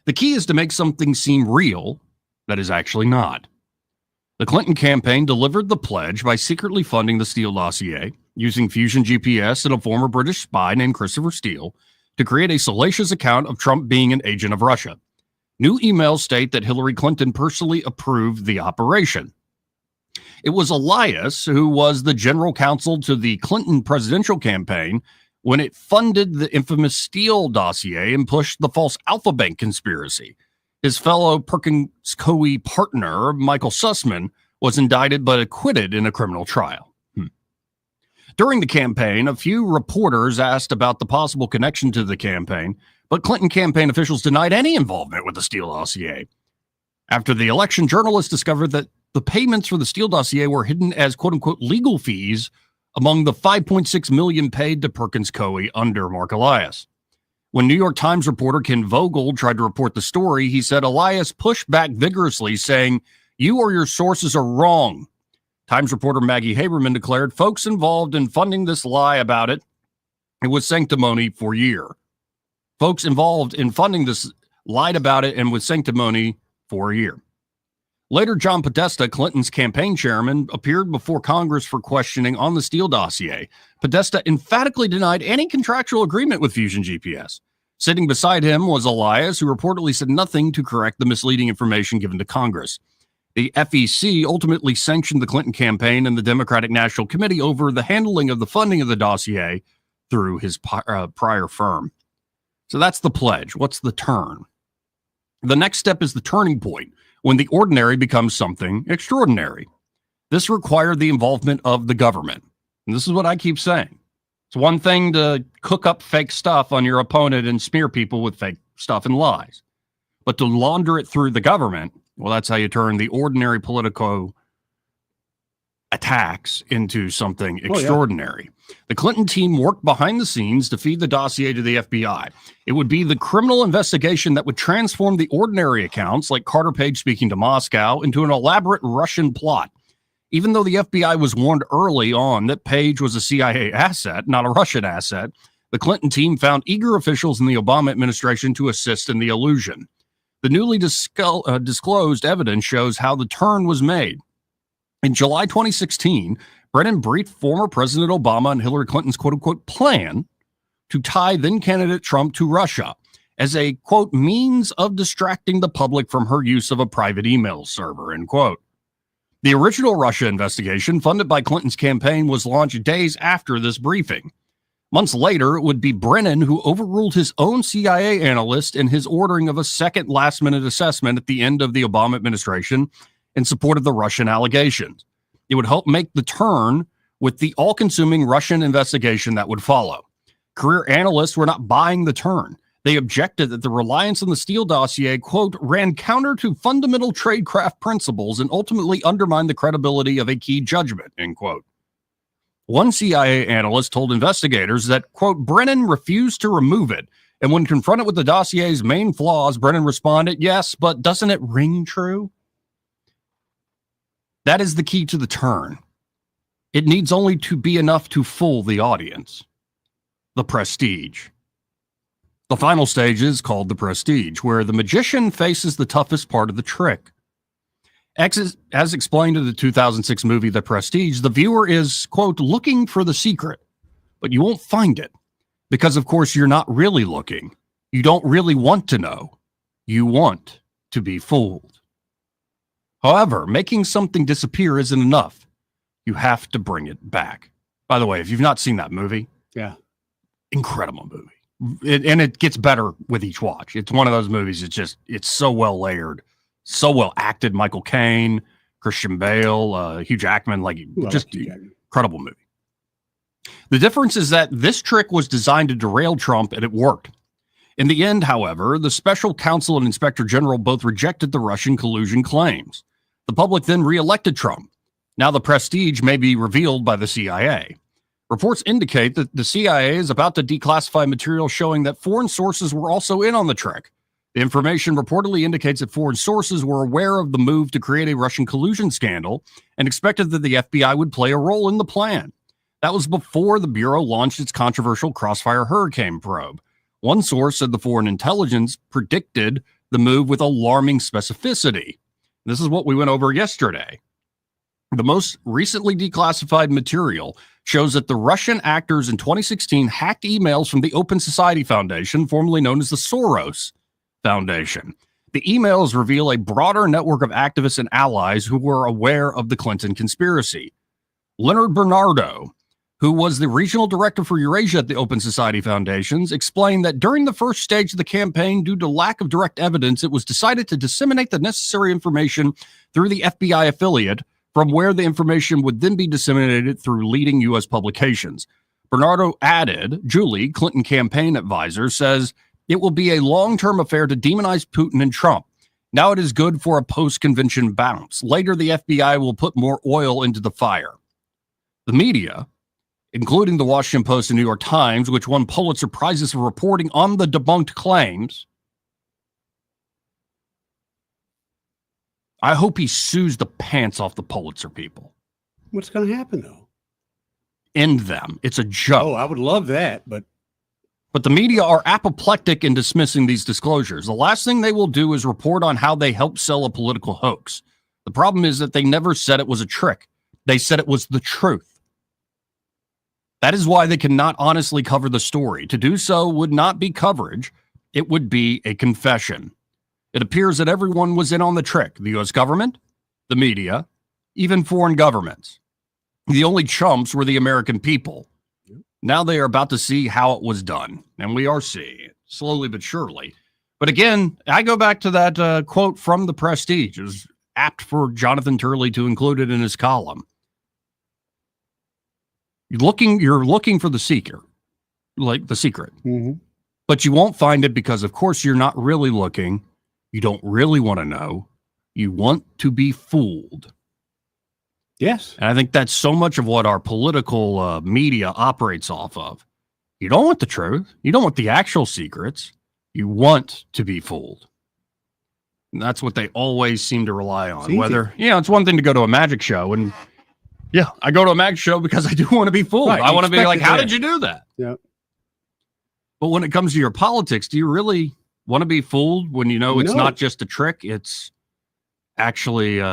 Speaker 10: The key is to make something seem real that is actually not. The Clinton campaign delivered the pledge by secretly funding the Steele dossier, using Fusion GPS and a former British spy named Christopher Steele to create a salacious account of Trump being an agent of Russia. New emails state that Hillary Clinton personally approved the operation. It was Elias who was the general counsel to the Clinton presidential campaign when it funded the infamous Steele dossier and pushed the false Alpha Bank conspiracy. His fellow Perkins Coie partner, Michael Sussman, was indicted but acquitted in a criminal trial. During the campaign, a few reporters asked about the possible connection to the campaign, but Clinton campaign officials denied any involvement with the Steele dossier. After the election, journalists discovered that the payments for the Steele dossier were hidden as quote-unquote legal fees
Speaker 1: among the $5.6 million paid to Perkins Coie under Mark Elias. When New York Times reporter Ken Vogel tried to report the story, he said Elias pushed back vigorously, saying, "You or your sources are wrong." Times reporter Maggie Haberman declared folks involved in funding this lie about it with sanctimony for a year. Folks involved in funding this lied about it and with sanctimony for a year. Later, John Podesta, Clinton's campaign chairman, appeared before Congress for questioning on the Steele dossier. Podesta emphatically denied any contractual agreement with Fusion GPS. Sitting beside him was Elias, who reportedly said nothing to correct the misleading information given to Congress. The FEC ultimately sanctioned the Clinton campaign and the Democratic National Committee over the handling of the funding of the dossier through his prior firm. So that's the pledge. What's the turn? The next step is the turning point, when the ordinary becomes something extraordinary. This required the involvement of the government. And this is what I keep saying. It's one thing to cook up fake stuff on your opponent and smear people with fake stuff and lies. But to launder it through the government, well, that's how you turn the ordinary political attacks into something extraordinary. The Clinton team worked behind the scenes to feed the dossier to the FBI. It would be the criminal investigation that would transform the ordinary accounts, like Carter Page speaking to Moscow, into an elaborate Russian plot. Even though the FBI was warned early on that Page was a CIA asset, not a Russian asset, the Clinton team found eager officials in the Obama administration to assist in the illusion. The newly disclosed evidence shows how the turn was made. In July 2016, Brennan briefed former President Obama and Hillary Clinton's quote-unquote plan to tie then-candidate Trump to Russia as a, quote, means of distracting the public from her use of a private email server, end quote. The original Russia investigation, funded by Clinton's campaign, was launched days after this briefing. Months later, it would be Brennan who overruled his own CIA analyst in his ordering of a second last-minute assessment at the end of the Obama administration in support of the Russian allegations. It would help make the turn with the all-consuming Russian investigation that would follow. Career analysts were not buying the turn. They objected that the reliance on the Steele dossier, quote, ran counter to fundamental tradecraft principles and ultimately undermined the credibility of a key judgment, end quote. One CIA analyst told investigators that, quote, Brennan refused to remove it. And when confronted with the dossier's main flaws, Brennan responded, yes, but doesn't it ring true? That is the key to the turn. It needs only to be enough to fool the audience. The prestige. The final stage is called the prestige, where the magician faces the toughest part of the trick. As explained in the 2006 movie The Prestige, the viewer is, quote, looking for the secret, but you won't find it because, of course, you're not really looking. You don't really want to know. You want to be fooled. However, making something disappear isn't enough. You have to bring it back. By the way, if you've not seen that movie, incredible movie. And it gets better with each watch. It's one of those movies. It's so well layered. So well acted. Michael Caine, Christian Bale, Hugh Jackman, incredible movie. The difference is that this trick was designed to derail Trump, and it worked. In the end, however, the special counsel and inspector general both rejected the Russian collusion claims. The public then reelected Trump. Now the prestige may be revealed by the CIA. Reports indicate that the CIA is about to declassify material showing that foreign sources were also in on the trick. The information reportedly indicates that foreign sources were aware of the move to create a Russian collusion scandal and expected that the FBI would play a role in the plan. That was before the Bureau launched its controversial Crossfire Hurricane probe. One source said the foreign intelligence predicted the move with alarming specificity. This is what we went over yesterday. The most recently declassified material shows that the Russian actors in 2016 hacked emails from the Open Society Foundation, formerly known as the Soros Foundation. The emails reveal a broader network of activists and allies who were aware of the Clinton conspiracy. Leonard Bernardo, who was the regional director for Eurasia at the Open Society Foundations, explained that during the first stage of the campaign, due to lack of direct evidence, it was decided to disseminate the necessary information through the FBI affiliate, from where the information would then be disseminated through leading U.S. publications. Bernardo added, Julie, Clinton campaign advisor, says, it will be a long-term affair to demonize Putin and Trump. Now it is good for a post-convention bounce. Later, the FBI will put more oil into the fire. The media,
Speaker 10: including the Washington Post and New York Times, which won Pulitzer Prizes for reporting on the debunked claims. I hope he sues the pants off the Pulitzer people.
Speaker 2: What's going to happen, though?
Speaker 10: End them. It's a joke.
Speaker 2: Oh, I would love that, but
Speaker 10: the media are apoplectic in dismissing these disclosures. The last thing they will do is report on how they helped sell a political hoax. The problem is that they never said it was a trick. They said it was the truth. That is why they cannot honestly cover the story. To do so would not be coverage. It would be a confession. It appears that everyone was in on the trick. The U.S. government, the media, even foreign governments. The only chumps were the American people. Now they are about to see how it was done. And we are seeing it, slowly but surely. But again, I go back to that quote from The Prestige. It was apt for Jonathan Turley to include it in his column. You're looking for the seeker, like the secret.
Speaker 2: Mm-hmm.
Speaker 10: But you won't find it because, of course, you're not really looking. You don't really want to know. You want to be fooled.
Speaker 2: Yes.
Speaker 10: And I think that's so much of what our political media operates off of. You don't want the truth. You don't want the actual secrets. You want to be fooled. And that's what they always seem to rely on. It's one thing to go to a magic show. And yeah, I go to a magic show because I do want to be fooled.
Speaker 2: Right,
Speaker 10: I want to be like, how
Speaker 2: that.
Speaker 10: did you do that?
Speaker 2: Yeah.
Speaker 10: But when it comes to your politics, do you really want to be fooled when you know it's not just a trick? It's actually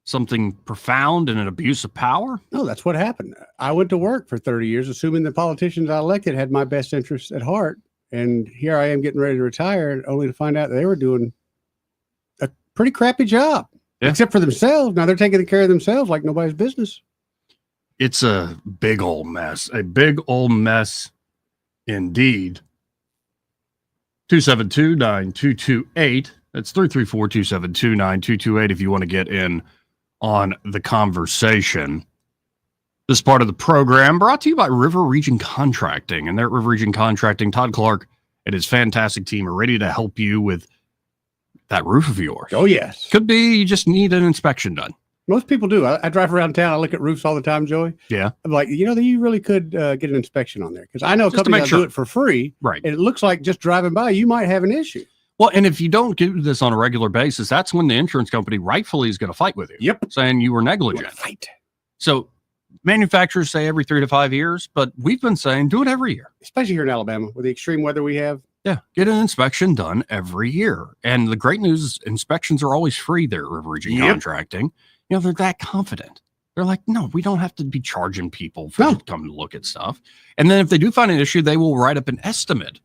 Speaker 10: something profound and an abuse of power?
Speaker 2: No, that's what happened. I went to work for 30 years, assuming the politicians I elected had my best interests at heart. And here I am getting ready to retire, only to find out they were doing a pretty crappy job, except for themselves. Now they're taking care of themselves like nobody's business.
Speaker 10: It's a big old mess, indeed. 272-9228. That's 334-272-9228 if you want to get in on the conversation. This part of the program brought to you by River Region Contracting. And there at River Region Contracting, Todd Clark and his fantastic team are ready to help you with that roof of yours.
Speaker 2: Oh, yes.
Speaker 10: Could be you just need an inspection done.
Speaker 2: Most people do. I drive around town. I look at roofs all the time, Joey.
Speaker 10: Yeah.
Speaker 2: I'm like, you really could get an inspection on there. Because I know a
Speaker 10: Just to
Speaker 2: company
Speaker 10: make
Speaker 2: that do
Speaker 10: sure.
Speaker 2: it for free.
Speaker 10: Right.
Speaker 2: And it looks like just driving by, you might have an issue.
Speaker 10: Well, and if you don't do this on a regular basis, that's when the insurance company rightfully is going to fight with you.
Speaker 2: Yep.
Speaker 10: Saying you were negligent.
Speaker 2: Fight.
Speaker 10: So manufacturers say every 3 to 5 years, but we've been saying do it every year.
Speaker 2: Especially here in Alabama with the extreme weather we have.
Speaker 10: Yeah. Get an inspection done every year. And the great news is inspections are always free there at River Region Contracting. They're that confident. They're like, no, we don't have to be charging people to come to look at stuff. And then if they do find an issue, they will write up an estimate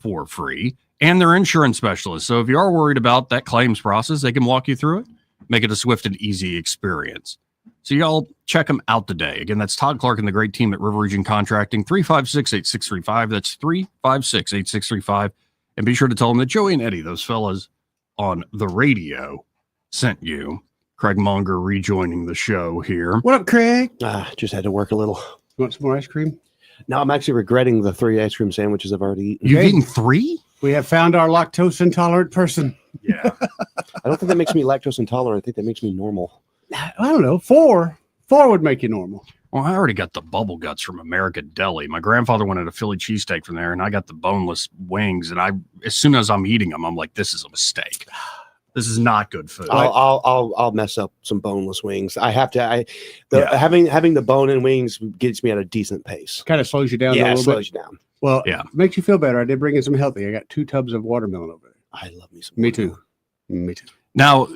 Speaker 10: for free and their insurance specialist. So if you are worried about that claims process, they can walk you through it, make it a swift and easy experience. So y'all check them out today. Again, that's Todd Clark and the great team at River Region Contracting, 356-8635. That's 356-8635. And be sure to tell them that Joey and Eddie, those fellas on the radio, sent you. Craig Monger rejoining the show here.
Speaker 2: What up, Craig?
Speaker 11: Just had to work a little.
Speaker 2: You want some more ice cream?
Speaker 11: No, I'm actually regretting the 3 ice cream sandwiches I've already eaten.
Speaker 10: You've eaten 3?
Speaker 2: We have found our lactose intolerant person.
Speaker 10: Yeah.
Speaker 11: I don't think that makes me lactose intolerant. I think that makes me normal.
Speaker 2: I don't know. 4 would make you normal.
Speaker 10: Well, I already got the bubble guts from America Deli. My grandfather wanted a Philly cheesesteak from there, and I got the boneless wings. And as soon as I'm eating them, I'm like, this is a mistake. This is not good food.
Speaker 11: I'll mess up some boneless wings. I have to. Having the bone-in wings gets me at a decent pace.
Speaker 2: Kind of slows you down.
Speaker 11: Yeah,
Speaker 2: a little
Speaker 11: slows
Speaker 2: bit.
Speaker 11: you down.
Speaker 2: Well, makes you feel better. I did bring in some healthy. I got 2 tubs of watermelon over there.
Speaker 11: I love me some.
Speaker 2: Me too. Me too.
Speaker 10: Now,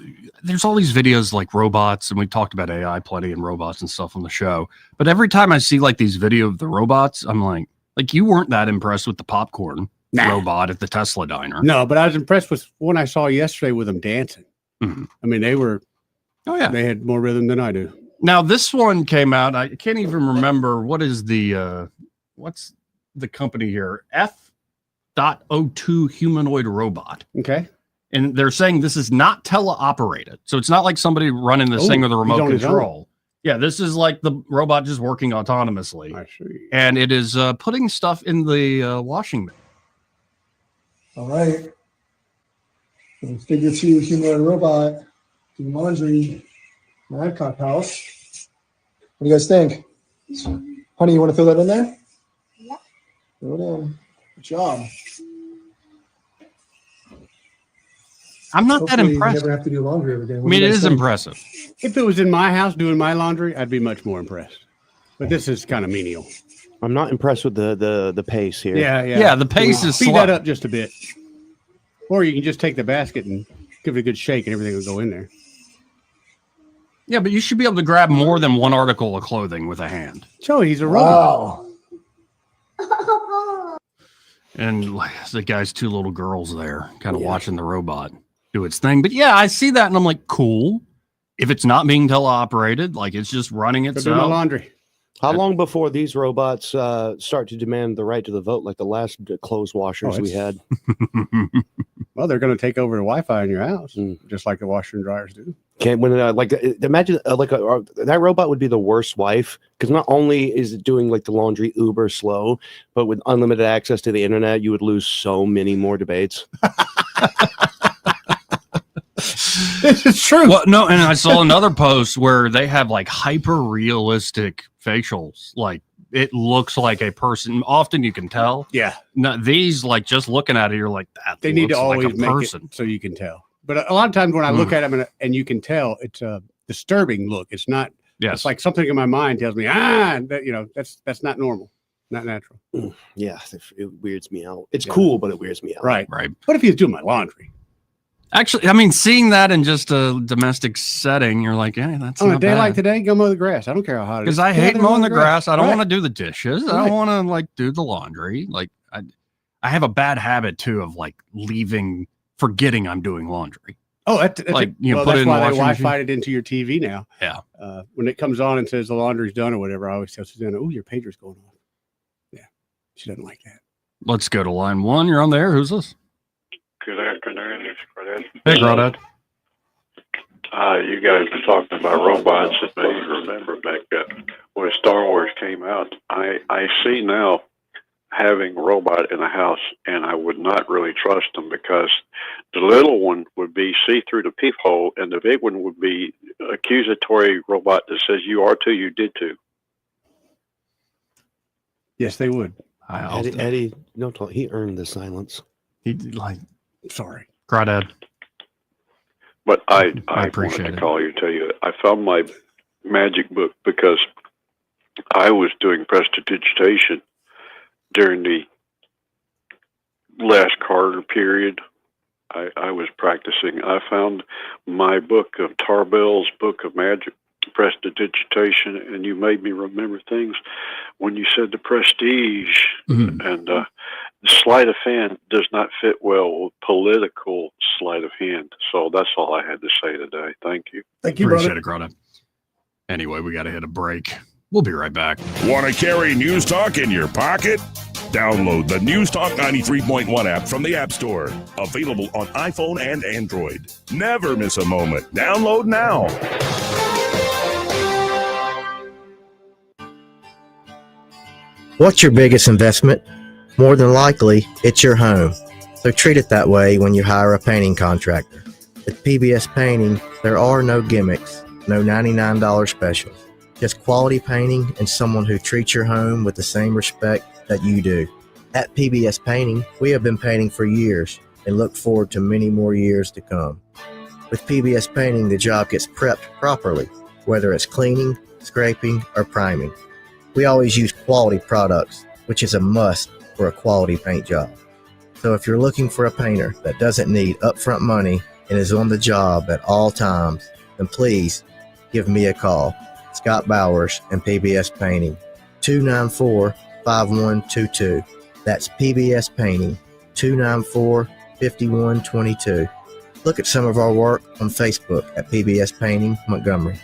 Speaker 10: there's all these videos like robots, and we talked about AI plenty and robots and stuff on the show. But every time I see like these video of the robots, I'm like you weren't that impressed with the popcorn robot at the Tesla diner.
Speaker 2: No, but I was impressed with one I saw yesterday with them dancing.
Speaker 10: Mm-hmm.
Speaker 2: I mean, they were.
Speaker 10: Oh yeah,
Speaker 2: they had more rhythm than I do.
Speaker 10: Now this one came out. I can't even remember what is the what's the company here? F.02 humanoid robot.
Speaker 2: Okay.
Speaker 10: And they're saying this is not teleoperated. So it's not like somebody running this thing with a remote control. Yeah, this is like the robot just working autonomously.
Speaker 2: I see.
Speaker 10: And it is putting stuff in the washing machine.
Speaker 3: All right. Figure 2 humanoid robot doing laundry in my Adcock house. What do you guys think? Honey, you want to throw that in there? Yeah. Throw it in. Good job.
Speaker 10: I'm not that
Speaker 3: Hopefully
Speaker 10: impressed.
Speaker 3: You never have to do laundry every day.
Speaker 10: I mean, it is impressive.
Speaker 2: If it was in my house doing my laundry, I'd be much more impressed. But this is kind of menial.
Speaker 11: I'm not impressed with the pace here.
Speaker 2: Yeah.
Speaker 10: The pace is
Speaker 2: speed
Speaker 10: slow.
Speaker 2: that up just a bit. Or you can just take the basket and give it a good shake, and everything will go in there.
Speaker 10: Yeah, but you should be able to grab more than one article of clothing with a hand.
Speaker 2: Joey, he's a robot.
Speaker 10: And like, the guy's two little girls there, kind of watching the robot do its thing. But yeah, I see that, and I'm like, cool. If it's not being teleoperated, like it's just running
Speaker 2: Go do my
Speaker 10: itself.
Speaker 2: laundry.
Speaker 11: How long before these robots start to demand the right to the vote, like the last clothes washers we had?
Speaker 2: Well, they're going to take over the Wi-Fi in your house, just like the washer and dryers do.
Speaker 11: Imagine that robot would be the worst wife, because not only is it doing like the laundry uber slow, but with unlimited access to the internet, you would lose so many more debates.
Speaker 2: This is true.
Speaker 10: Well, no, and I saw another post where they have like hyper realistic facials. Like it looks like a person. Often you can tell.
Speaker 2: Yeah.
Speaker 10: No, these like just looking at it, you're like that.
Speaker 2: They need to
Speaker 10: looks like
Speaker 2: always
Speaker 10: a
Speaker 2: make
Speaker 10: person.
Speaker 2: it so you can tell. But a lot of times when I look at them and you can tell, it's a disturbing look. It's not.
Speaker 10: Yes.
Speaker 2: It's like something in my mind tells me, that's not normal, not natural.
Speaker 11: Yeah, it weirds me out. It's cool, but it weirds me out.
Speaker 2: Right.
Speaker 10: Right.
Speaker 2: What if he's doing my laundry?
Speaker 10: Actually, I mean, seeing that in just a domestic setting, you're like, yeah, that's
Speaker 2: On
Speaker 10: not
Speaker 2: a day
Speaker 10: bad.
Speaker 2: like today, go mow the grass. I don't care how hot it is.
Speaker 10: Because I
Speaker 2: Get out
Speaker 10: hate
Speaker 2: there,
Speaker 10: mowing the grass. I don't
Speaker 2: Right.
Speaker 10: want to do the dishes. I
Speaker 2: Right.
Speaker 10: don't want to like do the laundry. Like I have a bad habit too of like forgetting I'm doing laundry.
Speaker 2: Oh, that's
Speaker 10: like
Speaker 2: put
Speaker 10: it in
Speaker 2: that's
Speaker 10: the
Speaker 2: why they
Speaker 10: washing
Speaker 2: Wi-Fi
Speaker 10: machine.
Speaker 2: it into your TV now.
Speaker 10: Yeah.
Speaker 2: When it comes on and says the laundry's done or whatever, I always tell Susanna, "Oh, your pager's going off." Yeah, she doesn't like that.
Speaker 10: Let's go to line one. You're on there. Who's this?
Speaker 13: Good afternoon, it's Crawdad.
Speaker 10: Hey, Crawdad.
Speaker 13: You guys were talking about robots. It made me remember back when Star Wars came out. I see now having a robot in a house, and I would not really trust them because the little one would be see through the peephole, and the big one would be accusatory robot that says you are too, you did too.
Speaker 2: Yes, they would.
Speaker 11: Eddie, don't talk. He earned the silence.
Speaker 10: He like.
Speaker 2: Sorry,
Speaker 10: Crawdad.
Speaker 13: But I
Speaker 10: appreciate
Speaker 13: wanted to
Speaker 10: it.
Speaker 13: call you, tell you, I found my magic book because I was doing prestidigitation during the last Carter period. I was practicing. I found my book of Tarbell's Book of Magic Prestidigitation, and you made me remember things when you said the prestige and the sleight of hand does not fit well with political sleight of hand. So that's all I had to say today. Thank you.
Speaker 2: Thank you,
Speaker 10: Appreciate it, Crawdad. Anyway, we got to hit a break. We'll be right back.
Speaker 6: Want to carry News Talk in your pocket? Download the News Talk 93.1 app from the App Store. Available on iPhone and Android. Never miss a moment. Download now.
Speaker 14: What's your biggest investment? More than likely, it's your home. So treat it that way when you hire a painting contractor. With PBS Painting, there are no gimmicks, no $99 specials. Just quality painting and someone who treats your home with the same respect that you do. At PBS Painting, we have been painting for years and look forward to many more years to come. With PBS Painting, the job gets prepped properly, whether it's cleaning, scraping, or priming. We always use quality products, which is a must for a quality paint job. So if you're looking for a painter that doesn't need upfront money and is on the job at all times, then please give me a call. Scott Bowers and PBS Painting, 294-5122. That's PBS Painting, 294-5122. Look at some of our work on Facebook at PBS Painting Montgomery.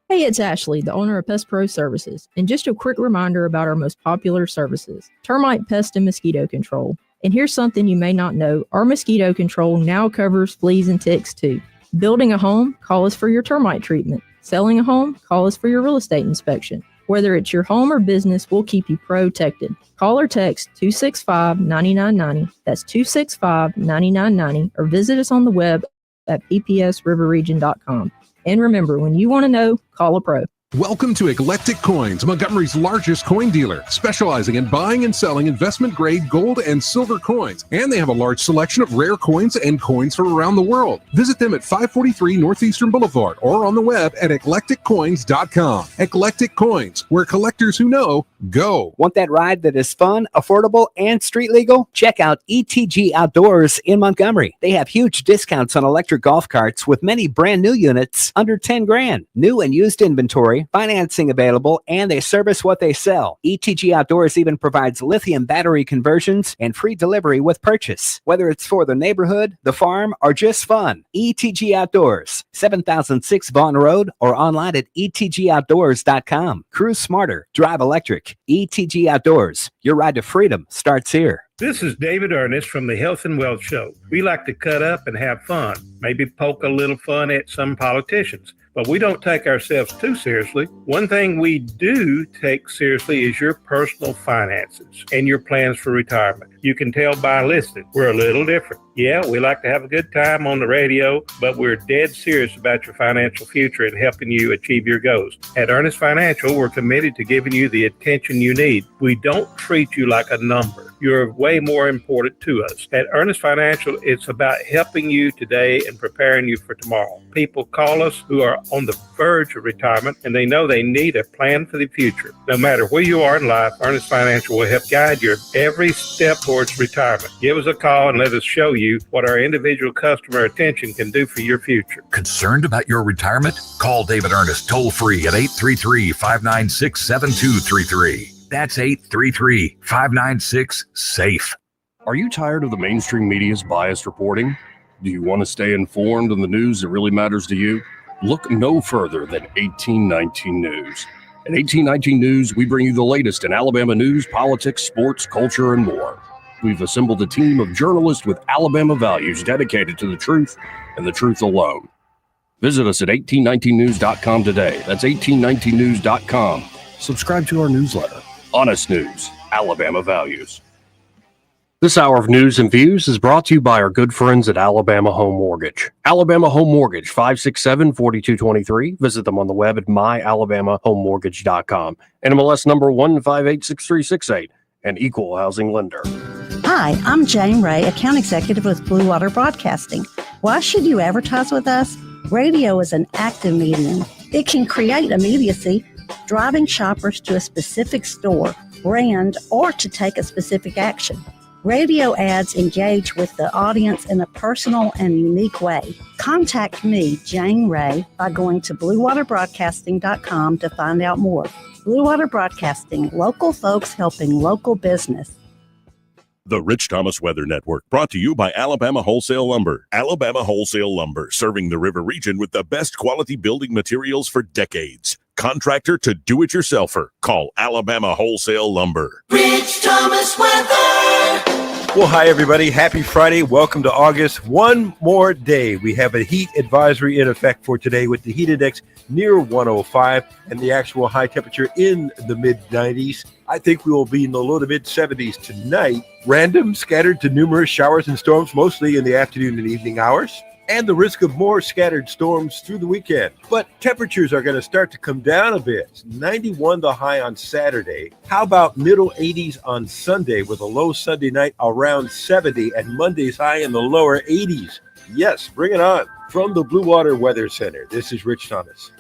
Speaker 15: Hey, it's Ashley, the owner of Pest Pro Services, and just a quick reminder about our most popular services, termite, pest, and mosquito control. And here's something you may not know, our mosquito control now covers fleas and ticks too. Building a home, call us for your termite treatment. Selling a home, call us for your real estate inspection. Whether it's your home or business, we'll keep you protected. Call or text 265-9990, that's 265-9990, or visit us on the web at ppsriverregion.com. And remember, when you want to know, call a pro.
Speaker 18: Welcome to Eclectic Coins, Montgomery's largest coin dealer, specializing in buying and selling investment-grade gold and silver coins. And they have a large selection of rare coins and coins from around the world. Visit them at 543 Northeastern Boulevard or on the web at eclecticcoins.com. Eclectic Coins, where collectors who know go.
Speaker 4: Want that ride that is fun, affordable, and street legal? Check out ETG Outdoors in Montgomery. They have huge discounts on electric golf carts with many brand new units under 10 grand. New and used inventory, financing available, and they service what they sell. ETG Outdoors even provides lithium battery conversions and free delivery with purchase. Whether it's for the neighborhood, the farm, or just fun, ETG Outdoors, 7006 Vaughn Road, or online at etgoutdoors.com. Cruise smarter, drive electric. ETG Outdoors, your ride to freedom starts here.
Speaker 16: This is David Ernest from the Health and Wealth Show. We like to cut up and have fun, maybe poke a little fun at some politicians, but we don't take ourselves too seriously. One thing we do take seriously is your personal finances and your plans for retirement. You can tell by listening, we're a little different. Yeah, we like to have a good time on the radio, but we're dead serious about your financial future and helping you achieve your goals. At Ernest Financial, we're committed to giving you the attention you need. We don't treat you like a number. You're way more important to us. At Ernest Financial, it's about helping you today and preparing you for tomorrow. People call us who are on the verge of retirement, and they know they need a plan for the future. No matter where you are in life, Ernest Financial will help guide your every step towards retirement. Give us a call and let us show you what our individual customer attention can do for your future.
Speaker 12: Concerned about your retirement? Call David Ernest toll free at 833-596-7233. That's 833-596-SAFE.
Speaker 1: Are you tired of the mainstream media's biased reporting? Do you want to stay informed on the news that really matters to you? Look no further than 1819 News. At 1819 News, we bring you the latest in Alabama news, politics, sports, culture, and more. We've assembled a team of journalists with Alabama values dedicated to the truth and the truth alone. Visit us at 1819news.com today. That's 1819news.com. Subscribe to our newsletter. Honest News, Alabama Values. This hour of news and views is brought to you by our good friends at Alabama Home Mortgage. Alabama Home Mortgage, 567-4223. Visit them on the web at myalabamahomemortgage.com. NMLS number 1586368, an equal housing lender.
Speaker 17: Hi, I'm Jane Ray, account executive with Blue Water Broadcasting. Why should you advertise with us? Radio is an active medium. It can create immediacy, driving shoppers to a specific store, brand, or to take a specific action. Radio ads engage with the audience in a personal and unique way. Contact me, Jane Ray, by going to bluewaterbroadcasting.com to find out more. Blue Water Broadcasting, local folks helping local business.
Speaker 6: The Rich Thomas Weather Network, brought to you by Alabama Wholesale Lumber. Alabama Wholesale Lumber, serving the river region with the best quality building materials for decades. Contractor to do-it-yourselfer. Call Alabama Wholesale Lumber.
Speaker 9: Rich Thomas Weather.
Speaker 20: Well, hi, everybody. Happy Friday. Welcome to August. One more day. We have a heat advisory in effect for today with the heat index near 105 and the actual high temperature in the mid-90s. I think we will be in the low to mid-70s tonight. Random, scattered to numerous showers and storms, mostly in the afternoon and evening hours, and the risk of more scattered storms through the weekend. But temperatures are going to start to come down a bit. It's 91 the high on Saturday. How about middle 80s on Sunday with a low Sunday night around 70 and Monday's high in the lower 80s? Yes, bring it on. From the Blue Water Weather Center, this is Rich Thomas.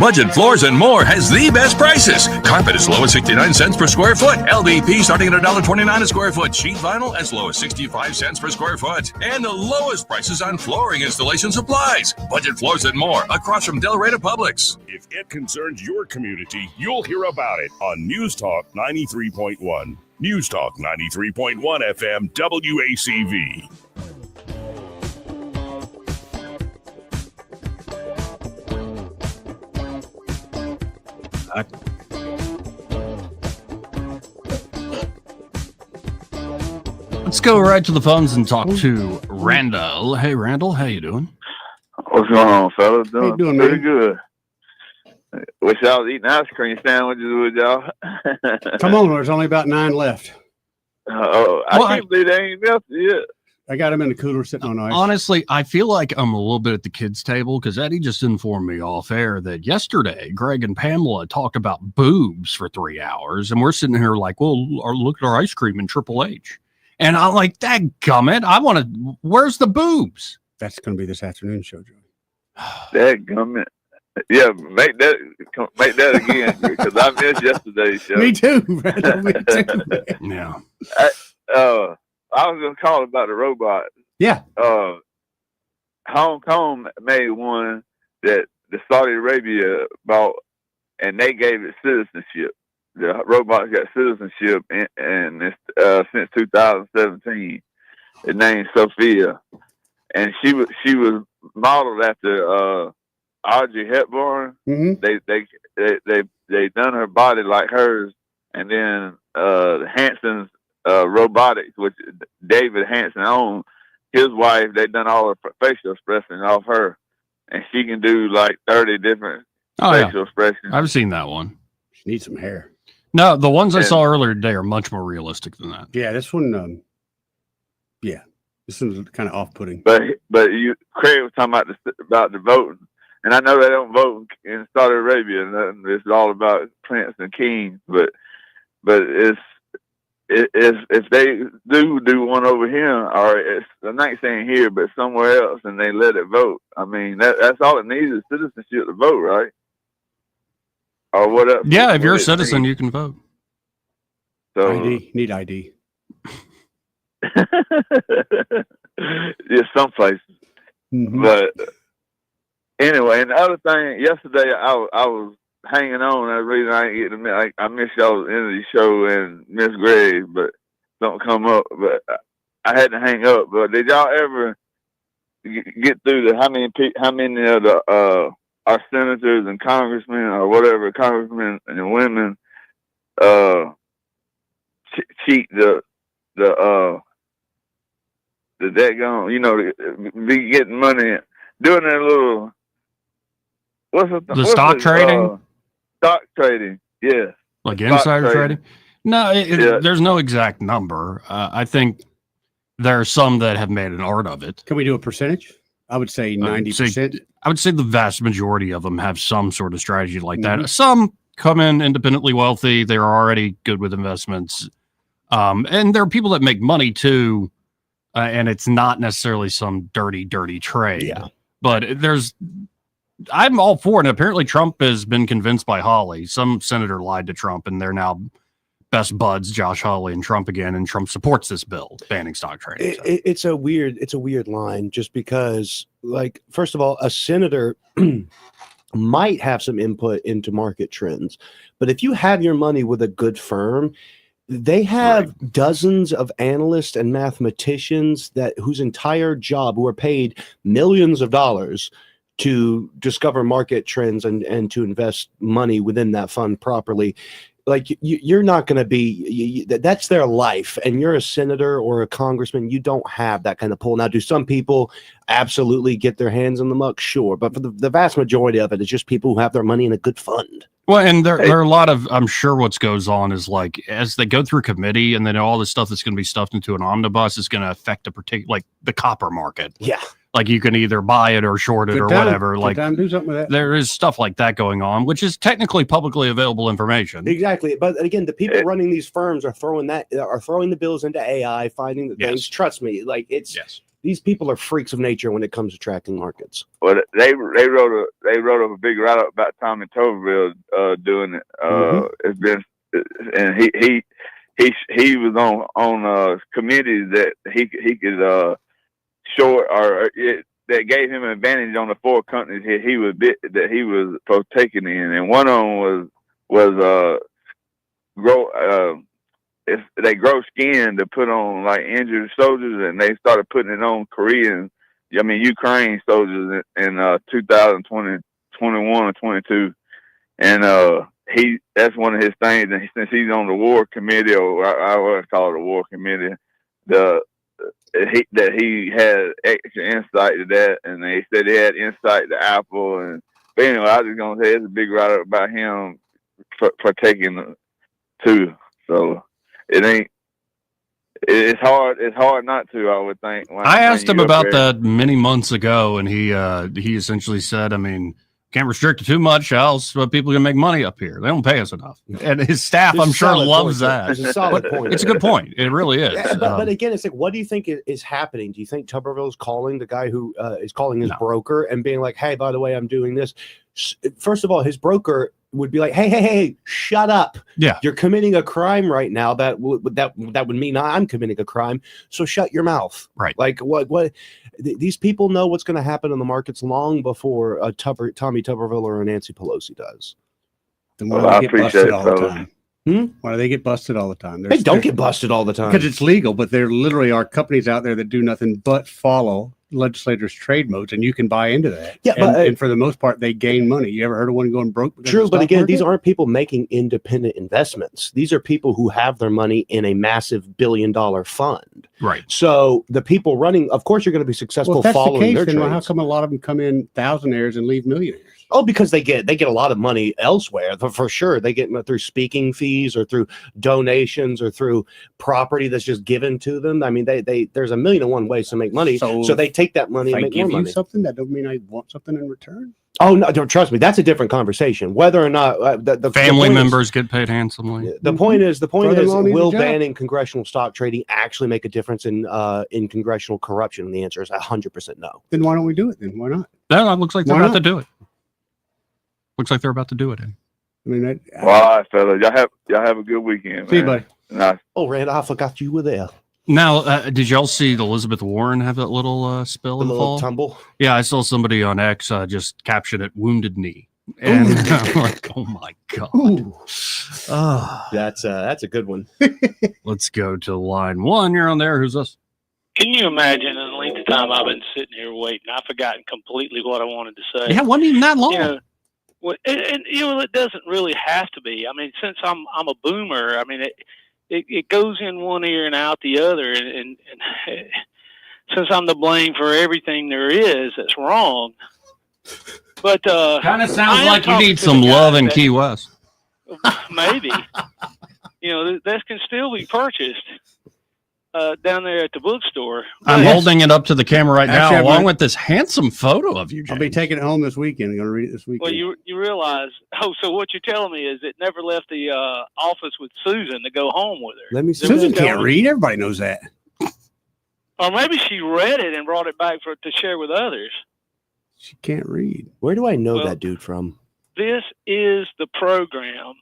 Speaker 12: Budget Floors and More has the best prices. Carpet as low as 69 cents per square foot. LVP starting at $1.29 a square foot. Sheet vinyl as low as 65 cents per square foot. And the lowest prices on flooring installation supplies. Budget Floors and More across from Delray to Publix.
Speaker 6: If it concerns your community, you'll hear about it on News Talk 93.1. News Talk 93.1 FM WACV.
Speaker 10: Let's go right to the phones and talk to Randall. Hey, Randall, how you doing?
Speaker 19: What's going on, fellas?
Speaker 2: How you doing,
Speaker 19: pretty
Speaker 2: man?
Speaker 19: good. Wish I was eating ice cream sandwiches with y'all.
Speaker 2: Come on, there's only about 9 left.
Speaker 19: I can't believe they ain't left yet.
Speaker 2: I got them in the cooler sitting on ice.
Speaker 10: Honestly, I feel like I'm a little bit at the kids' table because Eddie just informed me off air that yesterday Greg and Pamela talked about boobs for 3 hours, and we're sitting here like, well, look at our ice cream in Triple H. And I'm like, dadgummit, I want to, where's the boobs?
Speaker 2: That's going to be this afternoon show, Joey.
Speaker 19: Dadgummit. Yeah, make that again because I missed yesterday's show.
Speaker 2: Me too, man. Me too.
Speaker 10: Yeah.
Speaker 19: I was gonna call about the robot.
Speaker 2: Yeah.
Speaker 19: Hong Kong made one that the Saudi Arabia bought, and they gave it citizenship. The robot's got citizenship, and it's since 2017. It's named Sophia, and she was modeled after Audrey Hepburn.
Speaker 2: Mm-hmm.
Speaker 19: They done her body like hers, and then Hanson's robotics, which David Hanson owned, his wife, they done all her facial expressions off her, and she can do like 30 different facial expressions.
Speaker 10: I've seen that one.
Speaker 2: She needs some hair.
Speaker 10: No, the ones I saw earlier today are much more realistic than that.
Speaker 2: Yeah, this one. This one's kind of off-putting.
Speaker 19: But Craig was talking about the voting, and I know they don't vote in Saudi Arabia. And it's all about prince and kings, but it's if they do one over here, or I'm not saying here, but somewhere else, and they let it vote. I mean, that's all it needs is citizenship to vote, right? Or what else?
Speaker 10: Yeah, if you're a citizen, you can vote.
Speaker 19: So
Speaker 2: ID, need ID.
Speaker 19: Yeah, some places.
Speaker 2: Mm-hmm.
Speaker 19: But anyway, and the other thing, yesterday I was hanging on. That's the reason I ain't getting I miss y'all's end of the show and Miss Greg, but don't come up. But I had to hang up. But did y'all ever get through how many of the our senators and congressmen or whatever congressmen and women cheat the daggone, be getting money doing their little
Speaker 10: stock trading?
Speaker 19: Stock trading, yeah.
Speaker 10: Like insider trading? No, there's no exact number. I think there are some that have made an art of it.
Speaker 2: Can we do a percentage? I would say 90%.
Speaker 10: I would say the vast majority of them have some sort of strategy like that.
Speaker 2: Mm-hmm.
Speaker 10: Some come in independently wealthy. They're already good with investments. And there are people that make money too. And it's not necessarily some dirty trade.
Speaker 11: Yeah.
Speaker 10: But I'm all for it. And apparently Trump has been convinced by Hawley. Some senator lied to Trump, and they're now best buds, Josh Hawley and Trump again. And Trump supports this bill banning stock trading. So.
Speaker 11: It's a weird line, just because, like, first of all, a senator might have some input into market trends, but if you have your money with a good firm, they have dozens of analysts and mathematicians whose entire job, who are paid millions of dollars to discover market trends and to invest money within that fund properly. Like, you're not going to be, that's their life. And you're a senator or a congressman, you don't have that kind of pull. Now, do some people absolutely get their hands in the muck? Sure. But for the vast majority of it, it's just people who have their money in a good fund.
Speaker 10: Well, and there are a lot of, I'm sure what goes on is, like, as they go through committee and then all this stuff that's going to be stuffed into an omnibus is going to affect a particular, like the copper market.
Speaker 11: Yeah.
Speaker 10: Like, you can either buy it or short it or whatever. Like,
Speaker 2: do something with that.
Speaker 10: There is stuff like that going on, which is technically publicly available information.
Speaker 11: Exactly. But again, the people running these firms are throwing the bills into AI, finding the things. Trust me, like, these people are freaks of nature when it comes to tracking markets.
Speaker 19: Well, they wrote a big write up about Tommy Tuberville doing it. It's been, and he was on committees that he could short that gave him an advantage on the four companies he was partaking in, and one of them was they grow skin to put on, like, injured soldiers, and they started putting it on Ukraine soldiers in 2020, 21 or 22. And that's one of his things. And since he's on the war committee, or I would call it a war committee, that he had extra insight to that, and they said they had insight to Apple. But anyway, I was just gonna say it's a big write-up about him partaking too. So it ain't it's hard. It's hard not to. I would think.
Speaker 10: I asked him about that many months ago, and he essentially said, I mean, can't restrict it too much, else people can make money up here. They don't pay us enough. And his staff, I'm sure, loves that.
Speaker 11: It's a solid point.
Speaker 10: It's a good point. It really is.
Speaker 11: But again, it's like, what do you think is happening? Do you think Tuberville is calling the guy who is calling his broker and being like, hey, by the way, I'm doing this? First of all, his broker would be like, hey, shut up.
Speaker 10: Yeah.
Speaker 11: You're committing a crime right now. That would mean I'm committing a crime. So shut your mouth.
Speaker 10: Right.
Speaker 11: Like what these people know what's going to happen in the markets long before Tommy Tuberville or a Nancy Pelosi does.
Speaker 2: Then why do they get busted all the time? Why do they get busted all the time?
Speaker 11: They don't get busted all the time.
Speaker 2: Because it's legal, but there literally are companies out there that do nothing but follow legislators' trade modes, and you can buy into that.
Speaker 11: Yeah,
Speaker 2: and for the most part, they gain money. You ever heard of one going broke?
Speaker 11: True, but again, these aren't people making independent investments. These are people who have their money in a massive billion-dollar fund.
Speaker 10: Right.
Speaker 11: So the people running, of course, you're going to be successful
Speaker 2: Well, if that's
Speaker 11: following
Speaker 2: the case,
Speaker 11: their
Speaker 2: then
Speaker 11: trades.
Speaker 2: how come a lot of them come in thousandaires and leave millionaires?
Speaker 11: Oh, because they get a lot of money elsewhere for sure. They get through speaking fees or through donations or through property that's just given to them. I mean, they there's a million and one ways to make money. So they take that money and
Speaker 2: If I
Speaker 11: make
Speaker 2: give
Speaker 11: more
Speaker 2: you
Speaker 11: money.
Speaker 2: something, that don't mean I want something in return.
Speaker 11: Oh no, don't trust me. That's a different conversation. Whether or not the
Speaker 10: Family
Speaker 11: point is-
Speaker 10: members get paid handsomely.
Speaker 11: The point is,
Speaker 2: Brother-in-law needs a
Speaker 11: will
Speaker 2: job.
Speaker 11: banning congressional stock trading actually make a difference in congressional corruption? And the answer is 100% no.
Speaker 2: Then why don't we do it? Then why not?
Speaker 10: No, it looks like they're
Speaker 2: Why
Speaker 10: about to
Speaker 2: not?
Speaker 10: do it. Looks like they're about to do it.
Speaker 2: I mean,
Speaker 19: Well, all right, fellas. Y'all have a good weekend.
Speaker 2: See you,
Speaker 19: man.
Speaker 2: buddy.
Speaker 19: Nice.
Speaker 11: Oh, Rand, I forgot you were there.
Speaker 10: Now, did y'all see Elizabeth Warren have that little spill in the
Speaker 11: little
Speaker 10: fall?
Speaker 11: tumble?
Speaker 10: Yeah, I saw somebody on X just caption it "wounded knee," and I'm like, "Oh my god!"
Speaker 11: That's a good one.
Speaker 10: Let's go to line one. You're on there. Who's this?
Speaker 5: Can you imagine the length of time I've been sitting here waiting? I've forgotten completely what I wanted to say.
Speaker 10: Yeah, it wasn't even that long.
Speaker 5: You know, and it doesn't really have to be. I mean, since I'm a boomer, I mean it goes in one ear and out the other, and since I'm to blame for everything there is that's wrong. But
Speaker 10: kind of sounds like you need some love in Key West.
Speaker 5: Maybe, that can still be purchased down there at the bookstore.
Speaker 10: I'm holding it up to the camera right
Speaker 2: Actually,
Speaker 10: now,
Speaker 2: I
Speaker 10: along
Speaker 2: might-
Speaker 10: with this handsome photo of you,
Speaker 2: I'll be
Speaker 10: James.
Speaker 2: taking it home this weekend. I'm going to read it this weekend.
Speaker 5: Well, you realize? Oh, so what you're telling me is it never left the office with Susan to go home with her.
Speaker 11: Let me see.
Speaker 2: Susan can't read. Everybody knows that.
Speaker 5: Or maybe she read it and brought it back to share with others.
Speaker 2: She can't read.
Speaker 11: Where do I know
Speaker 5: Well,
Speaker 11: that dude from?
Speaker 5: This is the program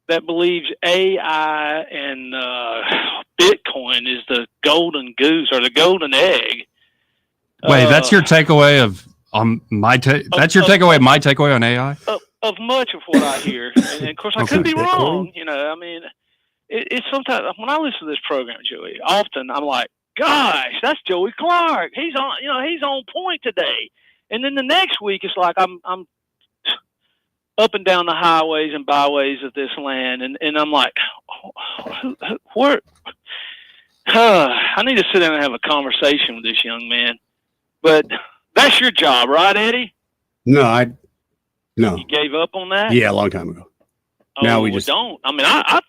Speaker 5: that believes AI and Bitcoin is the golden goose or the golden egg.
Speaker 10: Wait, that's your takeaway of that's your takeaway of my takeaway on AI?
Speaker 5: Of much of what I hear. And of course, I could be
Speaker 10: Bitcoin?
Speaker 5: wrong. I mean, it's sometimes when I listen to this program, Joey, often I'm like, gosh, that's Joey Clark. He's on, he's on point today. And then the next week, it's like I'm up and down the highways and byways of this land, and I'm like, where? I need to sit down and have a conversation with this young man. But that's your job, right, Eddie?
Speaker 2: No.
Speaker 5: You gave up on that?
Speaker 2: Yeah, a long time ago.
Speaker 5: Oh,
Speaker 2: now we
Speaker 5: well,
Speaker 2: just
Speaker 5: don't. I mean, I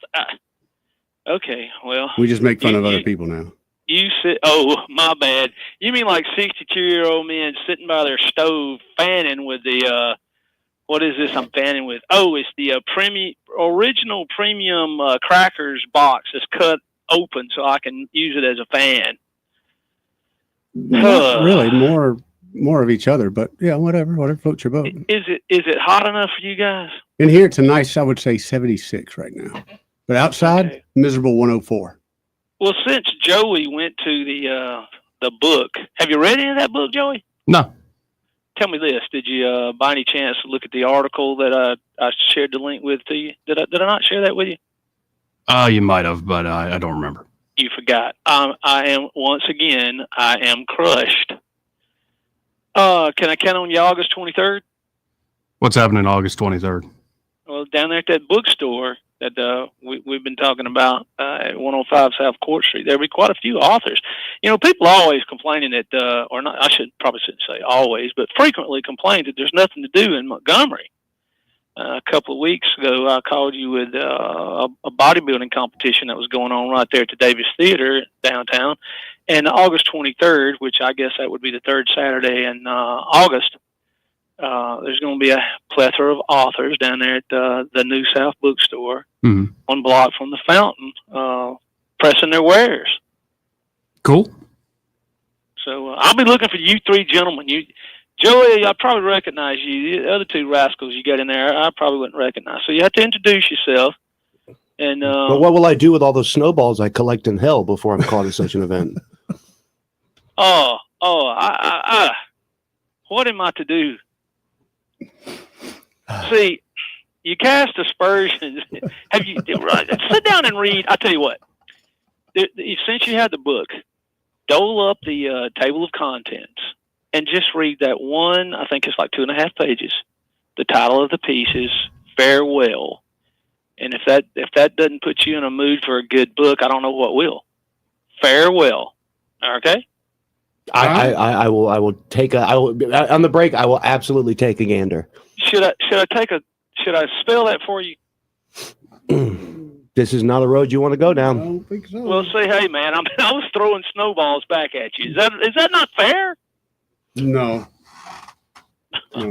Speaker 5: okay. Well,
Speaker 2: we just make fun of other people now.
Speaker 5: You sit. Oh, my bad. You mean like 62-year-old men sitting by their stove fanning with the what is this I'm fanning with? Oh, it's the original premium crackers box that's cut open so I can use it as a fan.
Speaker 2: Not really, more of each other, but yeah, whatever floats your boat.
Speaker 5: Is it hot enough for you guys?
Speaker 2: In here, it's a nice, I would say 76 right now, but outside, miserable 104.
Speaker 5: Well, since Joey went to the book, have you read any of that book, Joey?
Speaker 10: No.
Speaker 5: Tell me this: did you, by any chance, look at the article that I shared the link with to you? Did I not share that with you?
Speaker 10: You might have, but I don't remember.
Speaker 5: You forgot. I am crushed. Can I count on you August 23rd?
Speaker 10: What's happening August 23rd?
Speaker 5: Well, down there at that bookstore that we've been talking about at 105 South Court Street, there'll be quite a few authors. People are always complaining that, or not, I shouldn't say always, but frequently complain that there's nothing to do in Montgomery. a couple of weeks ago, I called you with a bodybuilding competition that was going on right there at the Davis Theater downtown. And August 23rd, which I guess that would be the third Saturday in August, there's going to be a plethora of authors down there at the New South Bookstore, one block from the fountain, pressing their wares.
Speaker 10: Cool.
Speaker 5: So I'll be looking for you three gentlemen. Joey, I probably recognize you. The other two rascals you got in there, I probably wouldn't recognize. So you have to introduce yourself. And
Speaker 11: but what will I do with all those snowballs I collect in hell before I'm caught at such an event?
Speaker 5: What am I to do? See, you cast aspersions. Have you sit down and read? I tell you what. Since you have the book, dole up the table of contents and just read that one. I think it's like 2.5 pages. The title of the piece is Farewell. And if that doesn't put you in a mood for a good book, I don't know what will. Farewell. Okay.
Speaker 11: I will take on the break. I will absolutely take a gander.
Speaker 5: Should I spell that for you?
Speaker 11: This is not a road you want to go down.
Speaker 2: I don't think so.
Speaker 5: Well, say, hey man, I was throwing snowballs back at you. Is that not fair?
Speaker 2: No.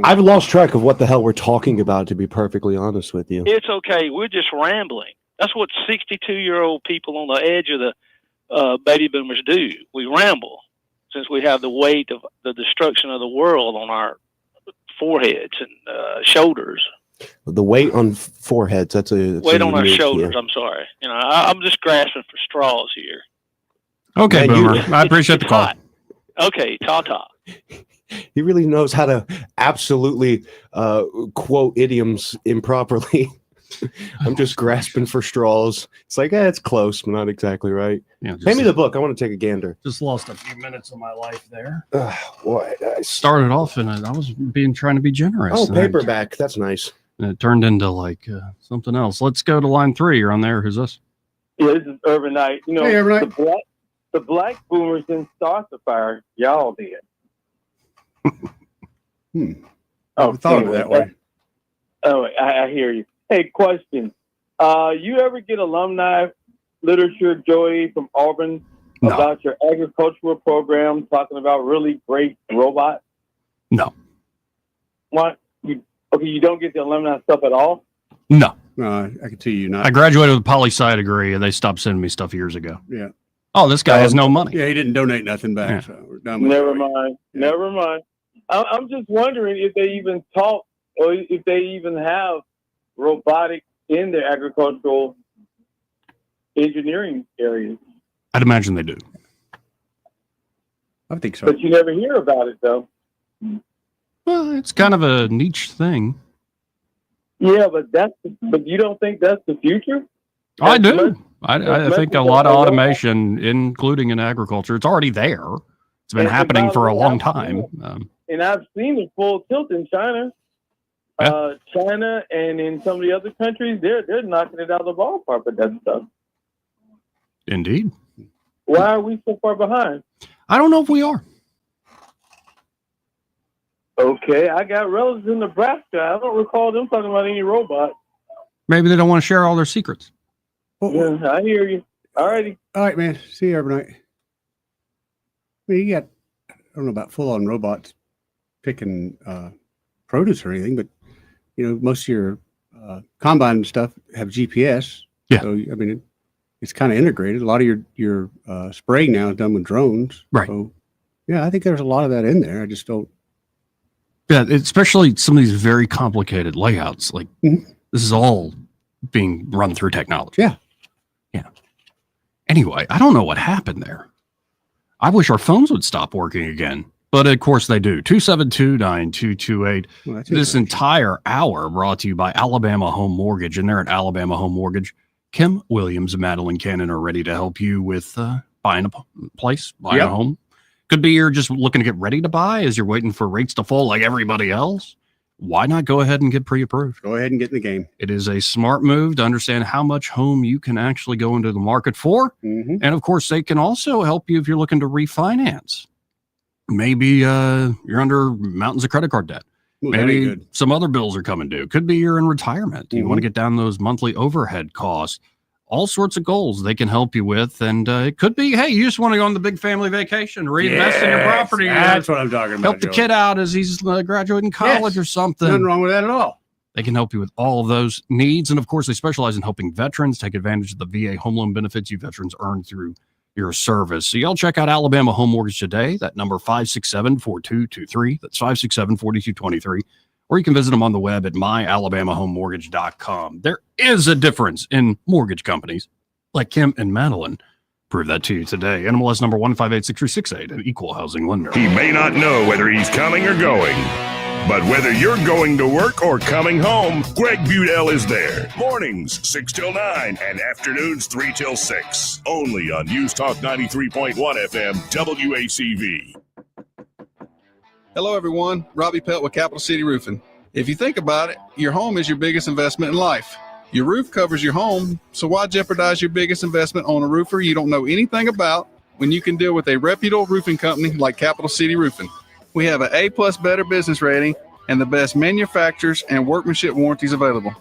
Speaker 11: I've lost track of what the hell we're talking about, to be perfectly honest with you.
Speaker 5: It's okay. We're just rambling. That's what 62-year-old people on the edge of the baby boomers do. We ramble, since we have the weight of the destruction of the world on our foreheads and shoulders.
Speaker 11: The weight on foreheads, that's
Speaker 5: weight on our shoulders. I'm sorry. I'm just grasping for straws here.
Speaker 10: Okay, Boomer. I appreciate the call.
Speaker 5: Hot. Okay, ta-ta.
Speaker 11: He really knows how to absolutely quote idioms improperly. I'm just grasping for straws. It's like, it's close, but not exactly right.
Speaker 10: Yeah,
Speaker 11: Pay me the book. I want to take a gander.
Speaker 10: Just lost a few minutes of my life there.
Speaker 11: Boy,
Speaker 10: I started off and I was trying to be generous.
Speaker 11: Oh, paperback. That's nice.
Speaker 10: And it turned into like something else. Let's go to line 3. You're on there. Who's this?
Speaker 7: Yeah, this is Urban Knight.
Speaker 2: Hey, Urban Knight.
Speaker 7: The black boomers didn't start the fire. Y'all did.
Speaker 2: I thought of it that way.
Speaker 7: Oh, I hear you. Hey, question. You ever get alumni literature, Joey, from Auburn about your agricultural program talking about really great robots?
Speaker 10: No.
Speaker 7: What? You don't get the alumni stuff at all?
Speaker 10: No.
Speaker 2: I can tell you not.
Speaker 10: I graduated with a poli-sci degree and they stopped sending me stuff years ago.
Speaker 2: Yeah.
Speaker 10: Oh, this guy has no money.
Speaker 2: Yeah, he didn't donate nothing back.
Speaker 10: Yeah.
Speaker 2: So we're done with
Speaker 7: Never mind. Yeah. Never mind. I'm just wondering if they even talk or if they even have robotics in their agricultural engineering areas.
Speaker 10: I'd imagine they do.
Speaker 2: I think so.
Speaker 7: But you never hear about it, though.
Speaker 10: Well, it's kind of a niche thing.
Speaker 7: Yeah, but you don't think that's the future?
Speaker 10: I do. I think a lot of automation, including in agriculture, it's already there. It's been happening for a long time.
Speaker 7: And I've seen it full tilt in China. China and in some of the other countries, they're knocking it out of the ballpark with that stuff.
Speaker 10: Indeed.
Speaker 7: Why are we so far behind?
Speaker 10: I don't know if we are.
Speaker 7: Okay, I got relatives in Nebraska. I don't recall them talking about any robot.
Speaker 10: Maybe they don't want to share all their secrets.
Speaker 7: Yeah, I hear you. All righty.
Speaker 2: All right, man. See you every night. I mean, you got, I don't know about full-on robots picking produce or anything, but, most of your combine and stuff have GPS.
Speaker 10: Yeah.
Speaker 2: So, I mean, it's kind of integrated. A lot of your spraying now is done with drones.
Speaker 10: Right.
Speaker 2: So, yeah, I think there's a lot of that in there. I just don't.
Speaker 10: Yeah, especially some of these very complicated layouts. Like, this is all being run through technology.
Speaker 2: Yeah.
Speaker 10: Yeah. Anyway, I don't know what happened there. I wish our phones would stop working again. But of course they do. 272-9228.
Speaker 2: Well,
Speaker 10: this entire hour brought to you by Alabama Home Mortgage. And they're at Alabama Home Mortgage. Kim Williams and Madeline Cannon are ready to help you with buying a place, buying a home. Could be you're just looking to get ready to buy as you're waiting for rates to fall like everybody else. Why not go ahead and get pre-approved?
Speaker 2: Go ahead and get in the game.
Speaker 10: It is a smart move to understand how much home you can actually go into the market for.
Speaker 2: Mm-hmm.
Speaker 10: And of course, they can also help you if you're looking to refinance. Maybe you're under mountains of credit card debt
Speaker 2: Ooh, that ain't
Speaker 1: Maybe
Speaker 2: good.
Speaker 1: some other bills are coming due. Could be you're in retirement. You want to
Speaker 2: Mhm.
Speaker 1: get down those monthly overhead costs. All sorts of goals they can help you with. And it could be, hey, you just want to go on the big family vacation, reinvest in your
Speaker 2: Yes,
Speaker 1: property.
Speaker 2: that's what I'm talking about,
Speaker 1: Help the
Speaker 2: Joey.
Speaker 1: kid out as he's graduating college
Speaker 2: Yes.
Speaker 1: or something.
Speaker 2: Nothing wrong with that at all.
Speaker 1: They can help you with all of those needs. And of course, they specialize in helping veterans take advantage of the VA home loan benefits you veterans earn through your service. So y'all check out Alabama Home Mortgage today. That number 567-4223. That's 567-4223. Or you can visit them on the web at myalabamahomemortgage.com. There is a difference in mortgage companies like Kim and Madeline. Prove that to you today. NMLS number 1586368, an equal housing lender.
Speaker 6: He may not know whether he's coming or going, but whether you're going to work or coming home, Greg Budell is there. Mornings 6 till 9 and afternoons 3 till 6. Only on News Talk 93.1 FM WACV.
Speaker 8: Hello, everyone. Robbie Pelt with Capital City Roofing. If you think about it, your home is your biggest investment in life. Your roof covers your home, so why jeopardize your biggest investment on a roofer you don't know anything about when you can deal with a reputable roofing company like Capital City Roofing? We have an A+ Better Business rating and the best manufacturers and workmanship warranties available.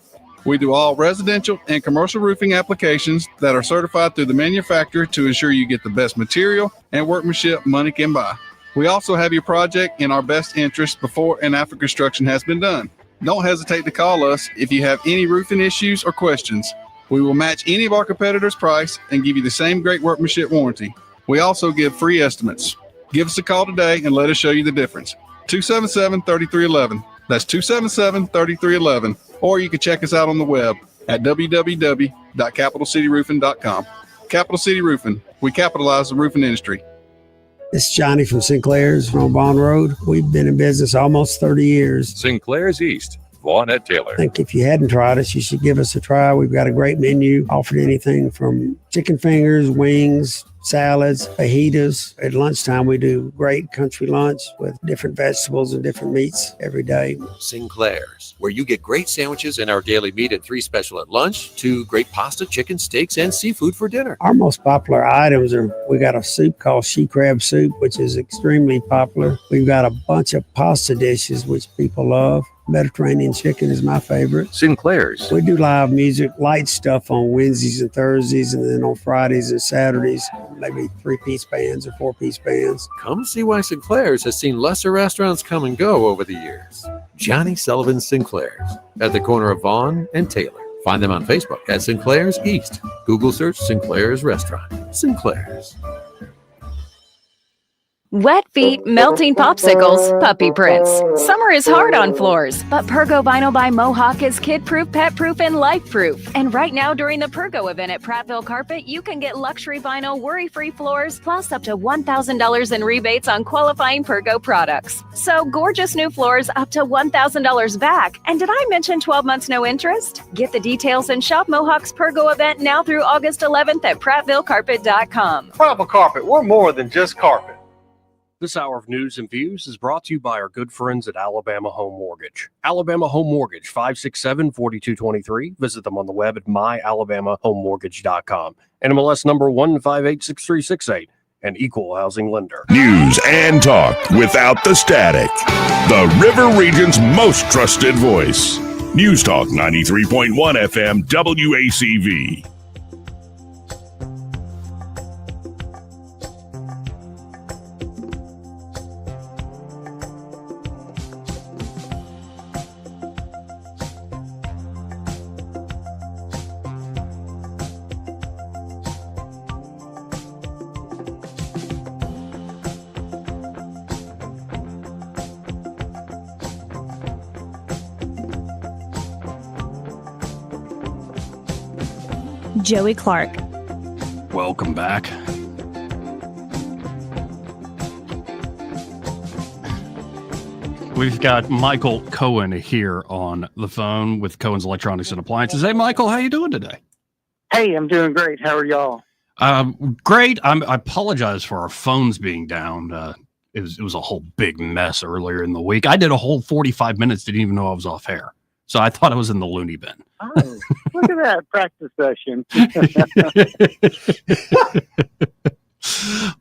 Speaker 8: We do all residential and commercial roofing applications that are certified through the manufacturer to ensure you get the best material and workmanship money can buy. We also have your project in our best interest before and after construction has been done. Don't hesitate to call us if you have any roofing issues or questions. We will match any of our competitors' price and give you the same great workmanship warranty. We also give free estimates. Give us a call today and let us show you the difference. 277-3311. That's 277-3311. Or you can check us out on the web at www.capitalcityroofing.com. Capital City Roofing. We capitalize the roofing industry.
Speaker 21: This is Johnny from Sinclair's on Bond Road. We've been in business almost 30 years.
Speaker 22: Sinclair's East, Vaughn at Taylor.
Speaker 21: I think if you hadn't tried us, you should give us a try. We've got a great menu, offered anything from chicken fingers, wings, salads, fajitas. At lunchtime, we do great country lunch with different vegetables and different meats every day.
Speaker 22: Sinclair's, where you get great sandwiches and our daily meat at 3 special at lunch, to great pasta, chicken, steaks, and seafood for dinner.
Speaker 21: Our most popular items are, we got a soup called she crab soup, which is extremely popular. We've got a bunch of pasta dishes, which people love. Mediterranean chicken is my favorite.
Speaker 22: Sinclair's.
Speaker 21: We do live music, light stuff on Wednesdays and Thursdays, and then on Fridays and Saturdays, maybe 3-piece bands or 4-piece bands.
Speaker 22: Come see why Sinclair's has seen lesser restaurants come and go over the years. Johnny Sullivan Sinclair's at the corner of Vaughn and Taylor. Find them on Facebook at Sinclair's East. Google search Sinclair's Restaurant. Sinclair's.
Speaker 23: Wet feet, melting popsicles, puppy prints. Summer is hard on floors, but Pergo Vinyl by Mohawk is kid-proof, pet-proof, and life-proof. And right now, during the Pergo event at Prattville Carpet, you can get luxury vinyl, worry-free floors, plus up to $1,000 in rebates on qualifying Pergo products. So gorgeous new floors up to $1,000 back. And did I mention 12 months no interest? Get the details and shop Mohawk's Pergo event now through August 11th at PrattvilleCarpet.com.
Speaker 24: Prattville Carpet, we're more than just carpet.
Speaker 1: This hour of news and views is brought to you by our good friends at Alabama Home Mortgage. Alabama Home Mortgage, 567-4223. Visit them on the web at myalabamahomemortgage.com. NMLS number 1586368, an equal housing lender.
Speaker 6: News and talk without the static. The River Region's most trusted voice. News Talk 93.1 FM WACV.
Speaker 25: Joey Clark.
Speaker 1: Welcome back. We've got Michael Cohen here on the phone with Cohen's Electronics and Appliances. Hey, Michael, how you doing today?
Speaker 27: Hey, I'm doing great. How are y'all?
Speaker 1: Great. I apologize for our phones being down. It was a whole big mess earlier in the week. I did a whole 45 minutes, didn't even know I was off air. So I thought I was in the loony bin.
Speaker 27: Oh, look at that practice session.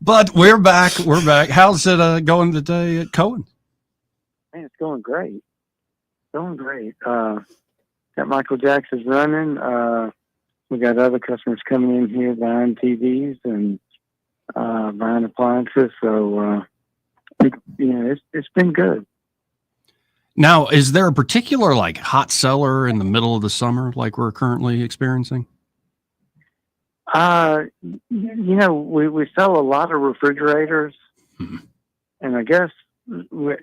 Speaker 1: But we're back. We're back. How's it going today at Cohen?
Speaker 27: Man, it's going great. Doing great. Got Michael Jackson's running. We got other customers coming in here buying TVs and buying appliances. So, it's been good.
Speaker 10: Now, is there a particular like hot seller in the middle of the summer like we're currently experiencing?
Speaker 27: We sell a lot of refrigerators, and I guess for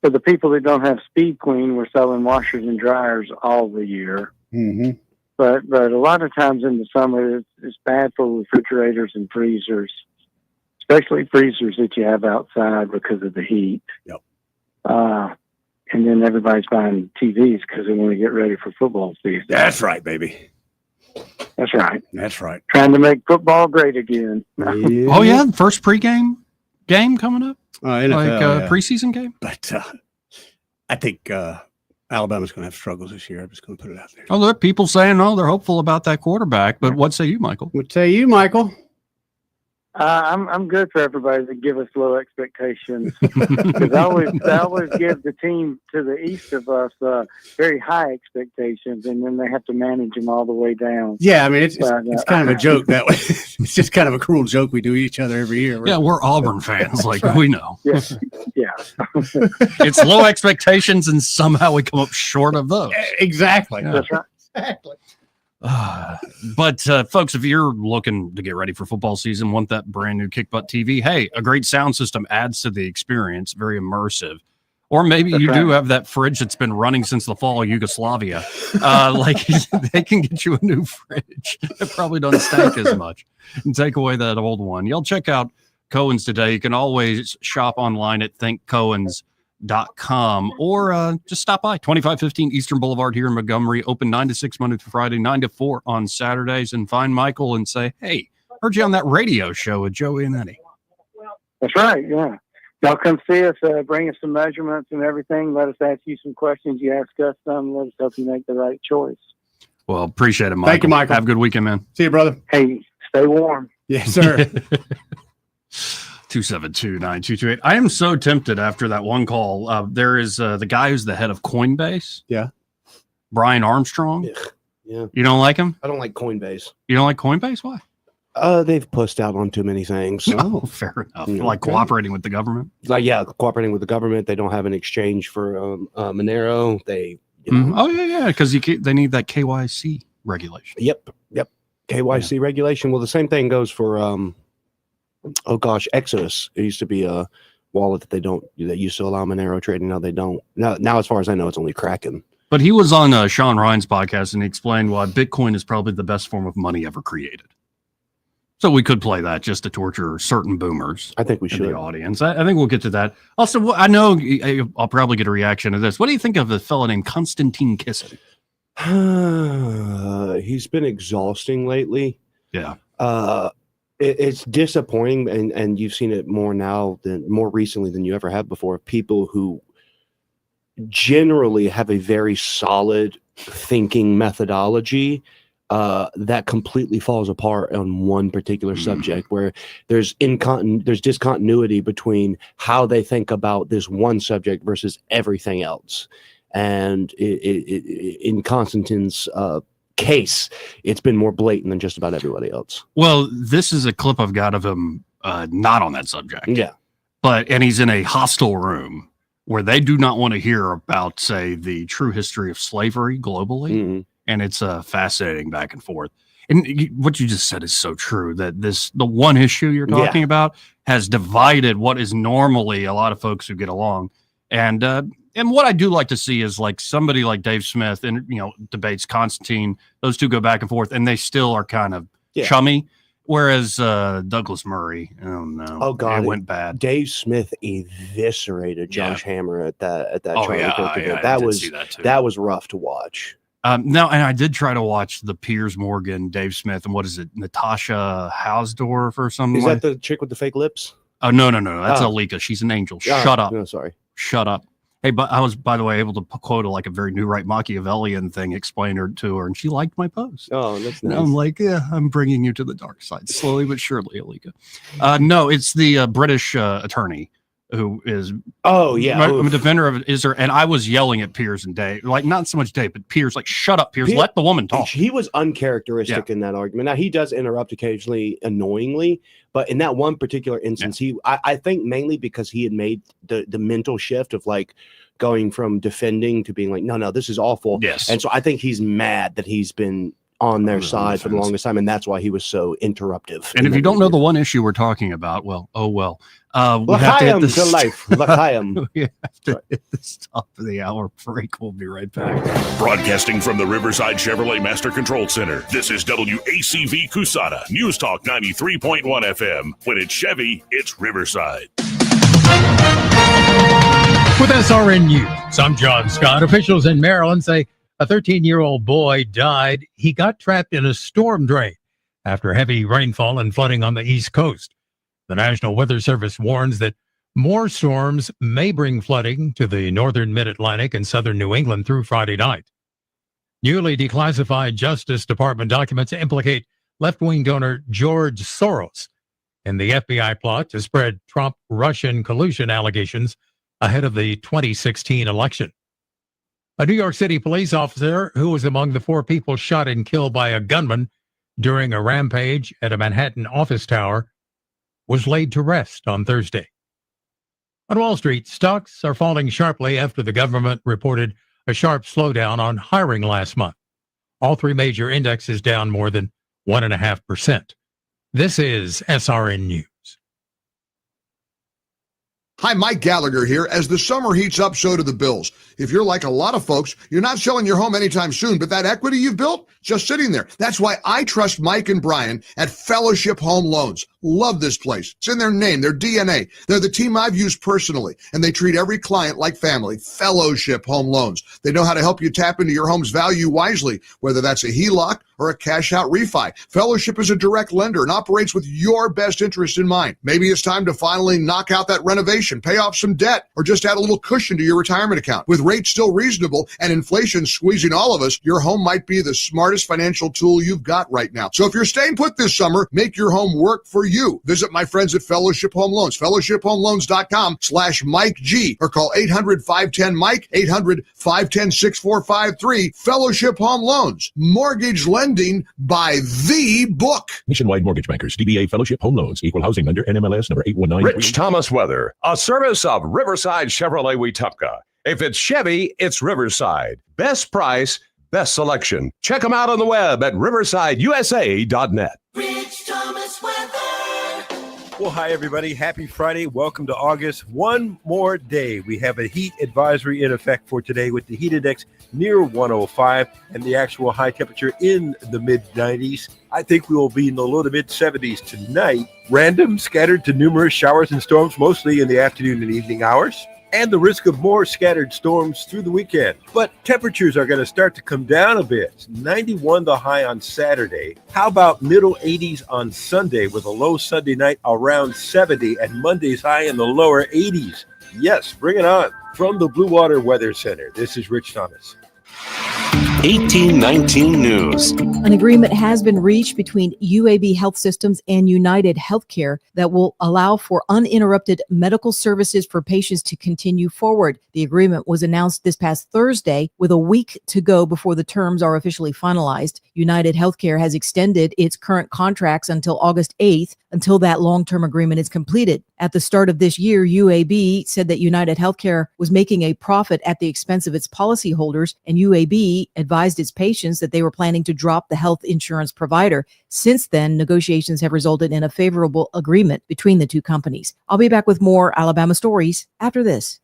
Speaker 27: the people that don't have Speed Queen, we're selling washers and dryers all the year.
Speaker 2: Mm-hmm.
Speaker 27: But a lot of times in the summer, it's bad for refrigerators and freezers, especially freezers that you have outside because of the heat.
Speaker 2: Yep.
Speaker 27: And then everybody's buying TVs because they want to get ready for football season.
Speaker 2: That's right, baby.
Speaker 27: That's right.
Speaker 2: That's right.
Speaker 27: Trying to make football great again.
Speaker 10: Oh yeah, first pregame game coming up,
Speaker 2: NFL,
Speaker 10: preseason game.
Speaker 2: But I think Alabama's going to have struggles this year. I'm just going to put it out there.
Speaker 10: Oh, there are people saying, they're hopeful about that quarterback. But what say you, Michael?
Speaker 2: What say you, Michael?
Speaker 27: I'm good for everybody to give us low expectations, because I always give the team to the east of us very high expectations, and then they have to manage them all the way down.
Speaker 2: Yeah, I mean it's kind of a joke that way. It's just kind of a cruel joke we do each other every year.
Speaker 10: Yeah, we're Auburn fans, like
Speaker 27: right.
Speaker 10: we know.
Speaker 27: Yeah.
Speaker 10: It's low expectations, and somehow we come up short of those.
Speaker 2: Exactly.
Speaker 10: Yeah.
Speaker 27: That's right.
Speaker 2: Exactly.
Speaker 10: But folks, if you're looking to get ready for football season, want that brand new Kick Butt TV, hey, a great sound system adds to the experience, very immersive. Or maybe you do have that fridge that's been running since the fall of Yugoslavia. They can get you a new fridge. It probably doesn't stank as much and take away that old one. Y'all check out Cohen's today. You can always shop online at thinkcohens.com or just stop by 2515 Eastern Boulevard here in Montgomery, open 9 to 6 Monday through Friday, 9 to 4 on Saturdays, and find Michael and say, hey, heard you on that radio show with Joey and Eddie.
Speaker 27: That's right. Yeah. Y'all come see us, bring us some measurements and everything. Let us ask you some questions. You ask us some. Let us help you make the right choice.
Speaker 10: Well, appreciate it, Michael.
Speaker 2: Thank you, Michael.
Speaker 10: Have a good weekend, man.
Speaker 2: See you, brother.
Speaker 27: Hey, stay warm.
Speaker 2: Yes, sir.
Speaker 10: 272-9228. I am so tempted after that one call. There is the guy who's the head of Coinbase.
Speaker 2: Yeah.
Speaker 10: Brian Armstrong.
Speaker 11: Yeah.
Speaker 10: You don't like him?
Speaker 11: I don't like Coinbase.
Speaker 10: You don't like Coinbase? Why?
Speaker 11: They've pushed out on too many things.
Speaker 10: Oh, fair enough. Like cooperating with the government?
Speaker 11: Cooperating with the government. They don't have an exchange for Monero. They,
Speaker 10: Oh, yeah, because they need that KYC regulation.
Speaker 11: Yep. KYC regulation. Well, the same thing goes for, Exodus. It used to be a wallet that used to allow Monero trading. Now they don't. Now, as far as I know, it's only Kraken.
Speaker 10: But he was on Sean Ryan's podcast, and he explained why Bitcoin is probably the best form of money ever created. So we could play that just to torture certain boomers.
Speaker 11: I think we should.
Speaker 10: The audience. I think we'll get to that. Also, I know I'll probably get a reaction to this. What do you think of the fellow named Konstantin Kisin?
Speaker 11: He's been exhausting lately.
Speaker 10: Yeah.
Speaker 11: It's disappointing, and you've seen it more recently than you ever have before. People who generally have a very solid thinking methodology that completely falls apart on one particular subject, where there's discontinuity between how they think about this one subject versus everything else. And in Konstantin's case, it's been more blatant than just about everybody else.
Speaker 10: Well, this is a clip I've got of him not on that subject.
Speaker 11: Yeah.
Speaker 10: And he's in a hostile room where they do not want to hear about, say, the true history of slavery globally.
Speaker 11: Mm-hmm.
Speaker 10: And it's fascinating back and forth. And what you just said is so true, that the one issue you're talking about has divided what is normally a lot of folks who get along. And what I do like to see is like somebody like Dave Smith and, debates Constantine. Those two go back and forth and they still are kind of chummy. Whereas Douglas Murray,
Speaker 11: oh God,
Speaker 10: it went bad.
Speaker 11: Dave Smith eviscerated Josh Hammer at that Charlie Kirk event. That was rough to watch.
Speaker 10: No, and I did try to watch the Piers Morgan, Dave Smith, and what is it, Natasha Hausdorff or something?
Speaker 11: Is that the chick with the fake lips?
Speaker 10: Oh, no. That's Alika. She's an angel. Shut up.
Speaker 11: No, sorry.
Speaker 10: Shut up. Hey, but I was, by the way, able to quote a very New Right Machiavellian thing, explain her to her, and she liked my post.
Speaker 11: Oh, that's nice.
Speaker 10: And I'm like, I'm bringing you to the dark side, slowly but surely, Alika. No, it's the British attorney who is
Speaker 11: I'm
Speaker 10: a defender of Israel, and I was yelling at Piers and Dave, like not so much Dave, but Piers, like shut up, Piers, let the woman talk.
Speaker 11: He was uncharacteristic in that argument. Now he does interrupt occasionally, annoyingly, but in that one particular instance, I think mainly because he had made the mental shift of like going from defending to being like, no, this is awful.
Speaker 10: Yes,
Speaker 11: and so I think he's mad that he's been on their side for the longest time, and that's why he was so interruptive.
Speaker 10: And if you don't know the one issue we're talking about, we have to
Speaker 11: L'chaim
Speaker 10: hit
Speaker 11: to life. L'chaim.
Speaker 10: We have to hit the top of the hour break. We'll be right back.
Speaker 6: Broadcasting from the Riverside Chevrolet Master Control Center, this is WACV Cusana, News Talk 93.1 FM. When it's Chevy, it's Riverside.
Speaker 3: With SRN News, I'm John Scott. Officials in Maryland say a 13-year-old boy died. He got trapped in a storm drain after heavy rainfall and flooding on the East Coast. The National Weather Service warns that more storms may bring flooding to the northern mid-Atlantic and southern New England through Friday night. Newly declassified Justice Department documents implicate left-wing donor George Soros in the FBI plot to spread Trump-Russian collusion allegations ahead of the 2016 election. A New York City police officer who was among the 4 people shot and killed by a gunman during a rampage at a Manhattan office tower was laid to rest on Thursday. On Wall Street, stocks are falling sharply after the government reported a sharp slowdown on hiring last month. All 3 major indexes down more than 1.5%. This is SRN News.
Speaker 13: Hi, Mike Gallagher here. As the summer heats up, so do the bills. If you're like a lot of folks, you're not selling your home anytime soon, but that equity you've built, just sitting there. That's why I trust Mike and Brian at Fellowship Home Loans. Love this place. It's in their name, their DNA. They're the team I've used personally, and they treat every client like family. Fellowship Home Loans. They know how to help you tap into your home's value wisely, whether that's a HELOC or a cash-out refi. Fellowship is a direct lender and operates with your best interest in mind. Maybe it's time to finally knock out that renovation, pay off some debt, or just add a little cushion to your retirement account. With rates still reasonable and inflation squeezing all of us, your home might be the smartest financial tool you've got right now. So if you're staying put this summer, make your home work for you. Visit my friends at Fellowship Home Loans, fellowshiphomeloans.com/Mike G, or call 800-510-MIKE, 800-510-6453. Fellowship Home Loans, mortgage lending by the book.
Speaker 14: Nationwide Mortgage Bankers, DBA Fellowship Home Loans, Equal Housing Lender, NMLS number 819.
Speaker 15: Rich Thomas Weather, a service of Riverside Chevrolet Wetumpka. If it's Chevy, it's Riverside. Best price, best selection. Check them out on the web at riversideusa.net.
Speaker 9: Rich Thomas Weather.
Speaker 20: Well, hi, everybody. Happy Friday. Welcome to August. One more day. We have a heat advisory in effect for today with the heat index near 105 and the actual high temperature in the mid-90s. I think we will be in the low to mid-70s tonight. Random, scattered to numerous showers and storms, mostly in the afternoon and evening hours, and the risk of more scattered storms through the weekend. But temperatures are going to start to come down a bit. It's 91 the high on Saturday. How about middle 80s on Sunday with a low Sunday night around 70 and Monday's high in the lower 80s? Yes, bring it on. From the Blue Water Weather Center, this is Rich Thomas.
Speaker 18: 1819 News.
Speaker 25: An agreement has been reached between UAB Health Systems and United Healthcare that will allow for uninterrupted medical services for patients to continue forward. The agreement was announced this past Thursday with a week to go before the terms are officially finalized. United Healthcare has extended its current contracts until August 8th until that long-term agreement is completed. At the start of this year, UAB said that United Healthcare was making a profit at the expense of its policyholders, and UAB advised its patients that they were planning to drop the health insurance provider. Since then, negotiations have resulted in a favorable agreement between the two companies. I'll be back with more Alabama stories after this.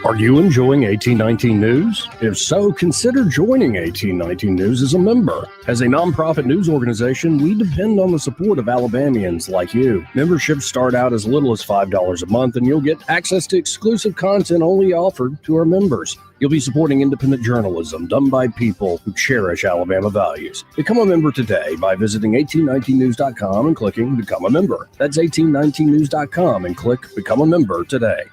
Speaker 1: Are you enjoying 1819 News? If so, consider joining 1819 News as a member. As a nonprofit news organization, we depend on the support of Alabamians like you. Memberships start out as little as $5 a month, and you'll get access to exclusive content only offered to our members. You'll be supporting independent journalism done by people who cherish Alabama values. Become a member today by visiting 1819news.com and clicking Become a Member. That's 1819news.com and click Become a Member today.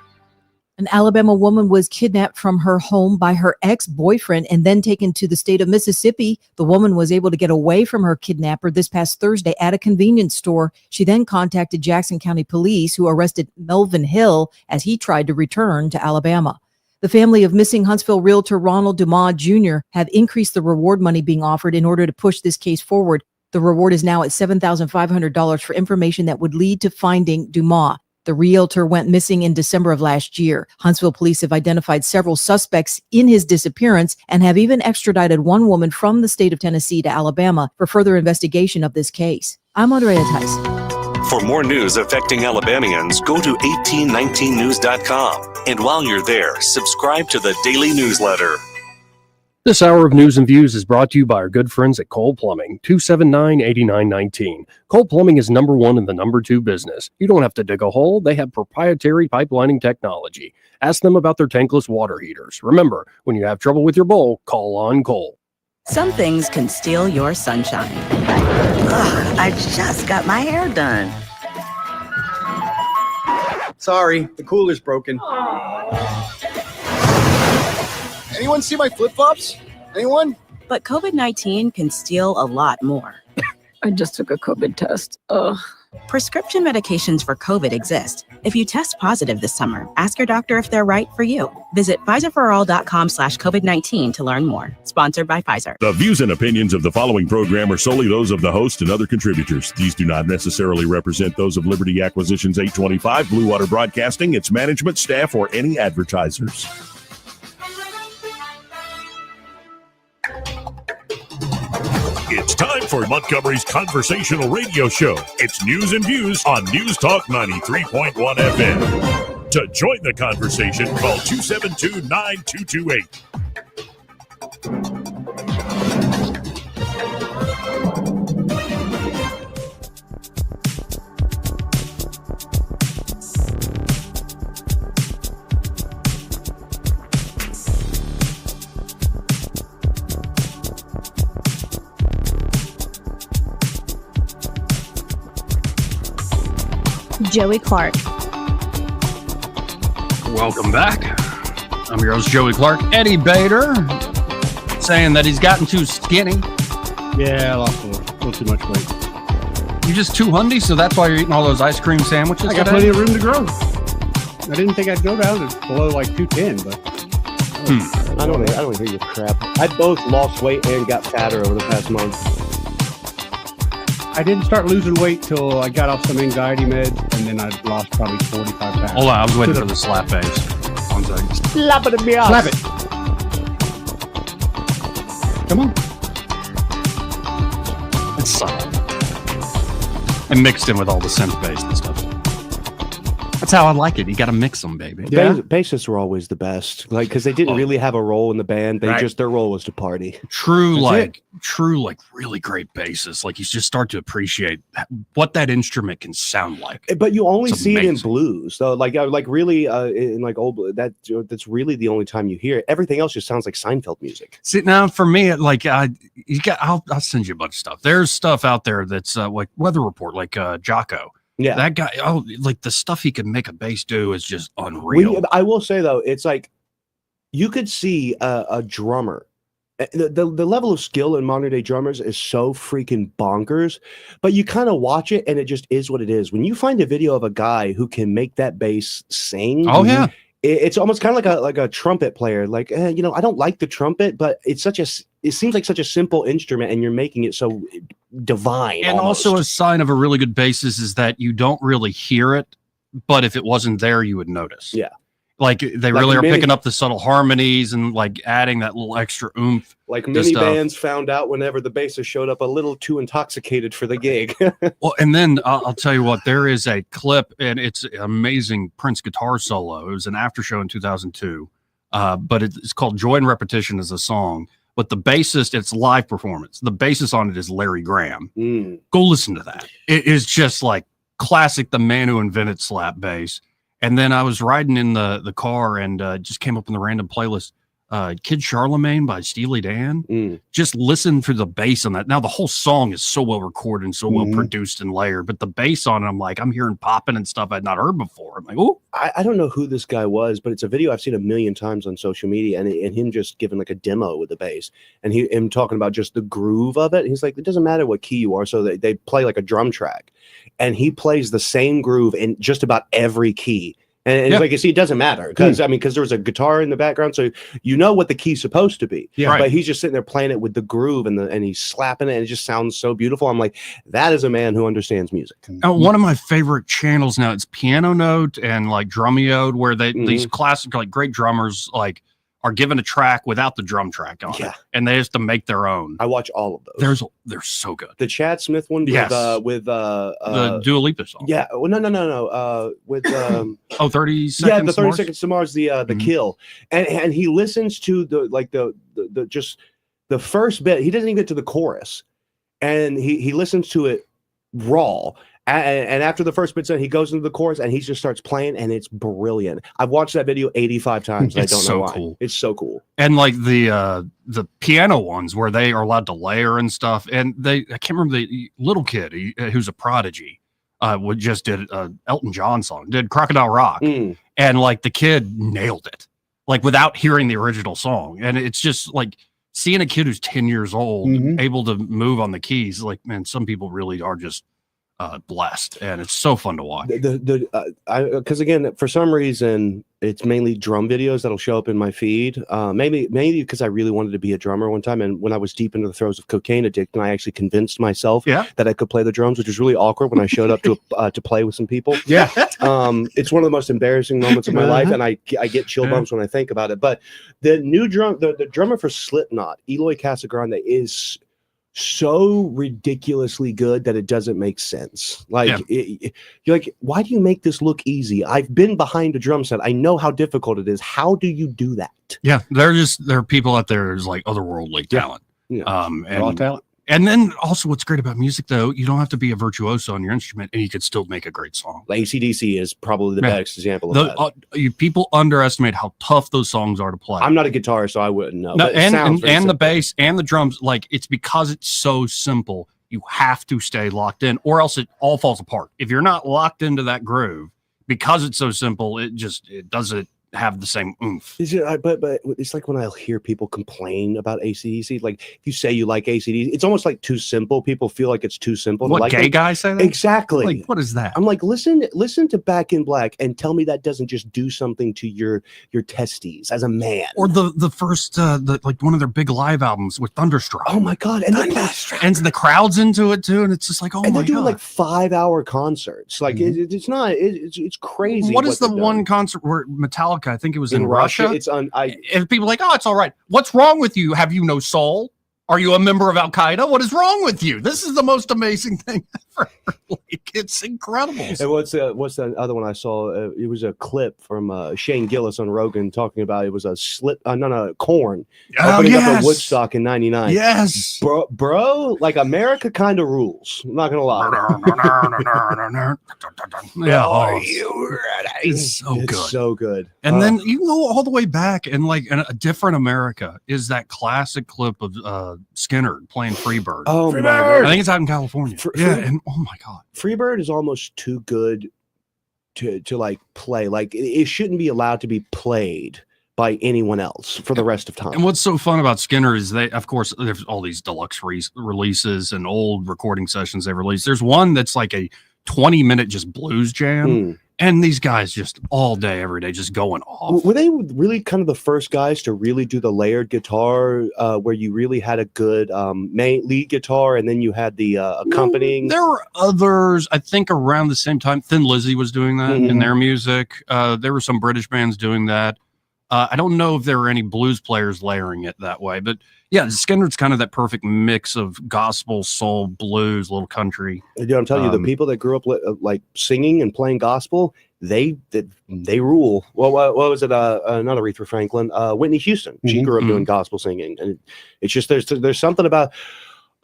Speaker 25: An Alabama woman was kidnapped from her home by her ex-boyfriend and then taken to the state of Mississippi. The woman was able to get away from her kidnapper this past Thursday at a convenience store. She then contacted Jackson County Police, who arrested Melvin Hill as he tried to return to Alabama. The family of missing Huntsville realtor Ronald Dumas Jr. have increased the reward money being offered in order to push this case forward. The reward is now at $7,500 for information that would lead to finding Dumas. The realtor went missing in December of last year. Huntsville police have identified several suspects in his disappearance and have even extradited one woman from the state of Tennessee to Alabama for further investigation of this case. I'm Andrea Tyson.
Speaker 4: For more news affecting Alabamians, go to 1819news.com. And while you're there, subscribe to the daily newsletter.
Speaker 1: This hour of News and Views is brought to you by our good friends at Cole Plumbing, 279-8919. Cole Plumbing is number one in the number two business. You don't have to dig a hole. They have proprietary pipelining technology. Ask them about their tankless water heaters. Remember, when you have trouble with your bowl, call on Cole.
Speaker 12: Some things can steal your sunshine. Ugh, I just got my hair done.
Speaker 16: Sorry, the cooler's broken. Anyone see my flip-flops? Anyone?
Speaker 12: But COVID-19 can steal a lot more.
Speaker 25: I just took a COVID test. Ugh.
Speaker 12: Prescription medications for COVID exist. If you test positive this summer, ask your doctor if they're right for you. Visit PfizerForAll.com/COVID-19 to learn more. Sponsored by Pfizer.
Speaker 6: The views and opinions of the following program are solely those of the host and other contributors. These do not necessarily represent those of Liberty Acquisitions 825, Blue Water Broadcasting, its management, staff, or any advertisers. It's time for Montgomery's conversational radio show. It's News and Views on News Talk 93.1 FM. To join the conversation, call 272-9228.
Speaker 17: Joey Clark.
Speaker 10: Welcome back. I'm your host, Joey Clark. Eddie Bader saying that he's gotten too skinny.
Speaker 2: Yeah, I lost a little too much weight.
Speaker 10: You're just too hundy, so that's why you're eating all those ice cream sandwiches
Speaker 2: I got
Speaker 10: today?
Speaker 2: plenty of room to grow. I didn't think I'd go down to below like 210, but
Speaker 11: I don't hear your crap. I both lost weight and got fatter over the past month.
Speaker 2: I didn't start losing weight till I got off some anxiety meds, and then I lost probably 45 pounds.
Speaker 10: Hold on, I was waiting for the slap face. 1 second.
Speaker 2: Slap it at me off. Slap it. Come on.
Speaker 10: It's subtle. And mixed in with all the synth bass and stuff. That's how I like it. You got to mix them, baby.
Speaker 11: Yeah. Bassists were always the best, like because they didn't really have a role in the band. They
Speaker 10: Right.
Speaker 11: their role was to party.
Speaker 10: True,
Speaker 11: That's
Speaker 10: really great bassists. Like you just start to appreciate what that instrument can sound like.
Speaker 11: But you only
Speaker 10: It's
Speaker 11: see it in
Speaker 10: amazing.
Speaker 11: blues. So like really in like old that's really the only time you hear it. Everything else just sounds like Seinfeld music.
Speaker 10: See, now for me, like I'll send you a bunch of stuff. There's stuff out there that's like Weather Report, like Jocko.
Speaker 11: Yeah,
Speaker 10: that guy. Oh, like the stuff he can make a bass do is just unreal.
Speaker 11: I will say though, it's like you could see a drummer. The level of skill in modern day drummers is so freaking bonkers, but you kind of watch it and it just is what it is. When you find a video of a guy who can make that bass sing,
Speaker 10: Oh, yeah.
Speaker 11: it's almost kind of like a trumpet player. Like I don't like the trumpet, but it seems like such a simple instrument, and you're making it so divine.
Speaker 10: And
Speaker 11: almost.
Speaker 10: also a sign of a really good bassist is that you don't really hear it, but if it wasn't there, you would notice.
Speaker 11: Yeah.
Speaker 10: Like they
Speaker 11: Like
Speaker 10: really are
Speaker 11: many-
Speaker 10: picking up the subtle harmonies and like adding that little extra oomph.
Speaker 11: Like
Speaker 10: to
Speaker 11: many
Speaker 10: stuff.
Speaker 11: bands found out whenever the bassist showed up a little too intoxicated for the gig.
Speaker 10: Well, and then I'll tell you what, there is a clip, and it's an amazing Prince guitar solo. It was an after show in 2002, but it's called Joy and Repetition is a song. But the bassist, it's live performance. The bassist on it is Larry Graham. Go listen to that. It is just like classic, the man who invented slap bass. And then I was riding in the car and just came up in the random playlist. Kid Charlemagne by Steely Dan. Just listen for the bass on that. Now the whole song is so well recorded and so well produced and layered, but the bass on it, I'm hearing popping and stuff I'd not heard before. I'm like, oh,
Speaker 11: I don't know who this guy was, but it's a video I've seen a million times on social media, and him just giving like a demo with the bass, and him talking about just the groove of it. He's like, it doesn't matter what key you are, so they play like a drum track, and he plays the same groove in just about every key. And it's like, you see, it doesn't matter because because there was a guitar in the background, so you know what the key's supposed to be.
Speaker 10: Yeah.
Speaker 11: But he's just sitting there playing it with the groove and he's slapping it, and it just sounds so beautiful. I'm like, that is a man who understands music.
Speaker 10: One of my favorite channels now, it's Piano Note and like Drumeo, where these classic like great drummers like are given a track without the drum track on it, and they have to make their own.
Speaker 11: I watch all of those.
Speaker 10: They're so good.
Speaker 11: The Chad Smith one with
Speaker 10: the Dua Lipa song.
Speaker 11: Yeah. Well, no. With
Speaker 10: 30 seconds.
Speaker 11: Yeah, the 30
Speaker 10: Mars?
Speaker 11: seconds to Mars, the kill, and he listens to the just the first bit. He doesn't even get to the chorus, and he listens to it raw. And after the first bit's done, he goes into the chorus and he just starts playing, and it's brilliant. I've watched that video 85 times. And I don't know why.
Speaker 10: Cool.
Speaker 11: It's so cool.
Speaker 10: And like the piano ones where they are allowed to layer and stuff. And I can't remember the little kid who's a prodigy. Just did Elton John song, did Crocodile Rock, and like the kid nailed it, like without hearing the original song. And it's just like seeing a kid who's 10 years old able to move on the keys. Like, man, some people really are just blessed, and it's so fun to watch.
Speaker 11: Because again, for some reason, it's mainly drum videos that'll show up in my feed. Maybe because I really wanted to be a drummer one time, and when I was deep into the throes of cocaine addiction, I actually convinced myself that I could play the drums, which was really awkward when I showed up to play with some people.
Speaker 2: Yeah,
Speaker 11: it's one of the most embarrassing moments of my life, and I get chill bumps when I think about it. But the new the drummer for Slipknot, Eloy Casagrande, is so ridiculously good that it doesn't make sense. Like you're like, why do you make this look easy? I've been behind a drum set. I know how difficult it is. How do you do that?
Speaker 10: Yeah, there are people out there who's like otherworldly talent.
Speaker 11: And
Speaker 2: raw talent.
Speaker 10: And then also what's great about music, though, you don't have to be a virtuoso on your instrument and you could still make a great song.
Speaker 11: AC/DC is probably the best example of that.
Speaker 10: People underestimate how tough those songs are to play.
Speaker 11: I'm not a guitarist, so I wouldn't know.
Speaker 10: No, and the bass and the drums, like it's because it's so simple, you have to stay locked in or else it all falls apart. If you're not locked into that groove, because it's so simple, it doesn't have the same oomph.
Speaker 11: But it's like when I hear people complain about AC/DC, like if you say you like AC/DC, it's almost like too simple. People feel like it's too simple.
Speaker 10: What,
Speaker 11: like
Speaker 10: gay guys say that?
Speaker 11: Exactly.
Speaker 10: Like, what is that?
Speaker 11: I'm like, listen to Back in Black and tell me that doesn't just do something to your testes as a man.
Speaker 10: Or the first like one of their big live albums with Thunderstruck.
Speaker 11: Oh my god, and
Speaker 10: and the crowd's into it too, and it's just like, oh my god.
Speaker 11: And they're doing like 5-hour concerts. Like it's crazy.
Speaker 10: What is the one concert where Metallica? I think it was in Russia.
Speaker 11: It's on.
Speaker 10: And people are like, oh, it's all right. What's wrong with you? Have you no soul? Are you a member of Al Qaeda? What is wrong with you? This is the most amazing thing ever. Like, it's incredible.
Speaker 11: And what's the other one I saw? It was a clip from Shane Gillis on Rogan talking about it was a Korn opening up a Woodstock in '99.
Speaker 10: Yes,
Speaker 11: bro, like America kind of rules. I'm not gonna lie.
Speaker 10: Yeah,
Speaker 11: are you ready?
Speaker 10: It's so good.
Speaker 11: It's so good.
Speaker 10: And then you go all the way back, and like a different America is that classic clip of Skinner playing Freebird.
Speaker 11: Oh my god!
Speaker 10: I think it's out in California. And oh my god,
Speaker 11: Freebird is almost too good to like play. Like it shouldn't be allowed to be played by anyone else for the rest of time.
Speaker 10: And what's so fun about Skinner is of course, there's all these deluxe releases and old recording sessions they released. There's one that's like a 20-minute just blues jam. And these guys just all day, every day, just going off.
Speaker 11: Were they really kind of the first guys to really do the layered guitar where you really had a good main lead guitar and then you had the accompanying?
Speaker 10: There were others, I think, around the same time. Thin Lizzy was doing that in their music. There were some British bands doing that. I don't know if there were any blues players layering it that way, but yeah, Skinner's kind of that perfect mix of gospel, soul, blues, little country.
Speaker 11: Dude, I'm telling you, the people that grew up like singing and playing gospel, they rule. Well, what was it? Not Aretha Franklin, Whitney Houston. She grew up doing gospel singing, and it's just there's something about.